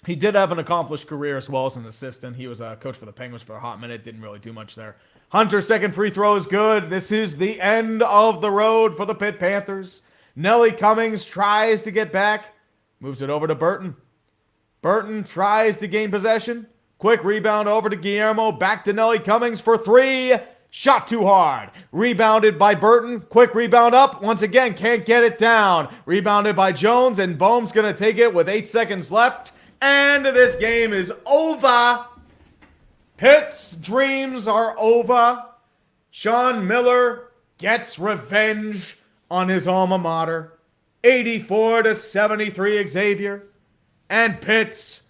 He did have an accomplished career as well as an assistant. He was a coach for the Penguins for a hot minute. Didn't really do much there. Hunter's second free throw is good. This is the end of the road for the Pitt Panthers. Nelly Cummings tries to get back. Moves it over to Burton. Burton tries to gain possession. Quick rebound over to Guillermo. Back to Nelly Cummings for 3. Shot too hard. Rebounded by Burton. Quick rebound up. Once again, can't get it down. Rebounded by Jones, and Bohm's going to take it with 8 seconds left. And this game is over. Pitt's dreams are over. Sean Miller gets revenge on his alma mater. 84-73 Xavier. And Pitt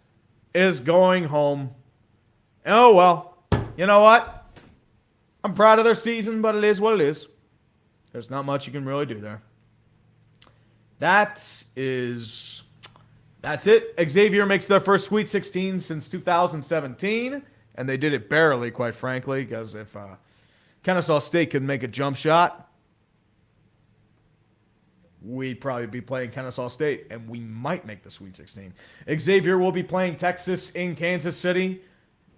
is going home. Oh, well. You know what? I'm proud of their season, but it is what it is. There's not much you can really do there. That's it. Xavier makes their first Sweet 16 since 2017, and they did it barely, quite frankly, because if Kennesaw State could make a jump shot, we'd probably be playing Kennesaw State, and we might make the Sweet 16. Xavier will be playing Texas in Kansas City.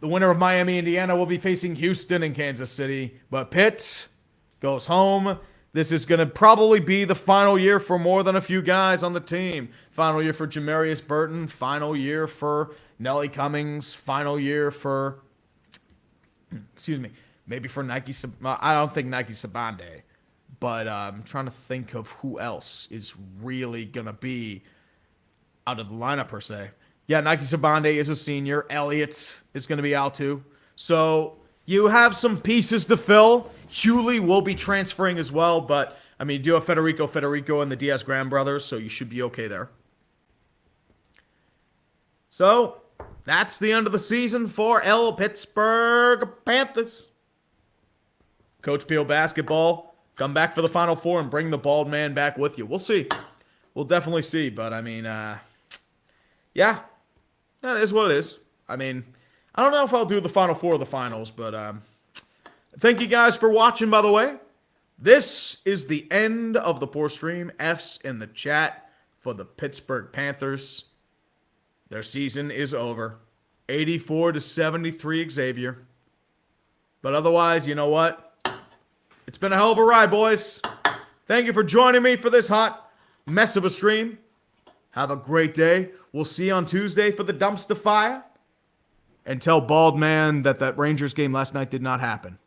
The winner of Miami, Indiana will be facing Houston in Kansas City. But Pitt goes home. This is going to probably be the final year for more than a few guys on the team. Final year for Jamarius Burton. Final year for Nelly Cummings. Final year for, maybe for Nike. I don't think Nike Sabande. But I'm trying to think of who else is really going to be out of the lineup per se. Yeah, Nike Sabande is a senior. Elliott is going to be out too. So you have some pieces to fill. Hewley will be transferring as well, but I mean, you do have Federico, and the Diaz-Graham brothers, so you should be okay there. So that's the end of the season for Pittsburgh Panthers. Coach Peel basketball, come back for the Final Four and bring the bald man back with you. We'll see. We'll definitely see, but I mean, yeah. That is what it is. I mean, I don't know if I'll do the Final Four of the finals, but thank you guys for watching, by the way. This is the end of the poor stream. F's in the chat for the Pittsburgh Panthers. Their season is over. 84-73 Xavier. But otherwise, you know what? It's been a hell of a ride, boys. Thank you for joining me for this hot mess of a stream. Have a great day. We'll see you on Tuesday for the dumpster fire. And tell Bald Man that Rangers game last night did not happen.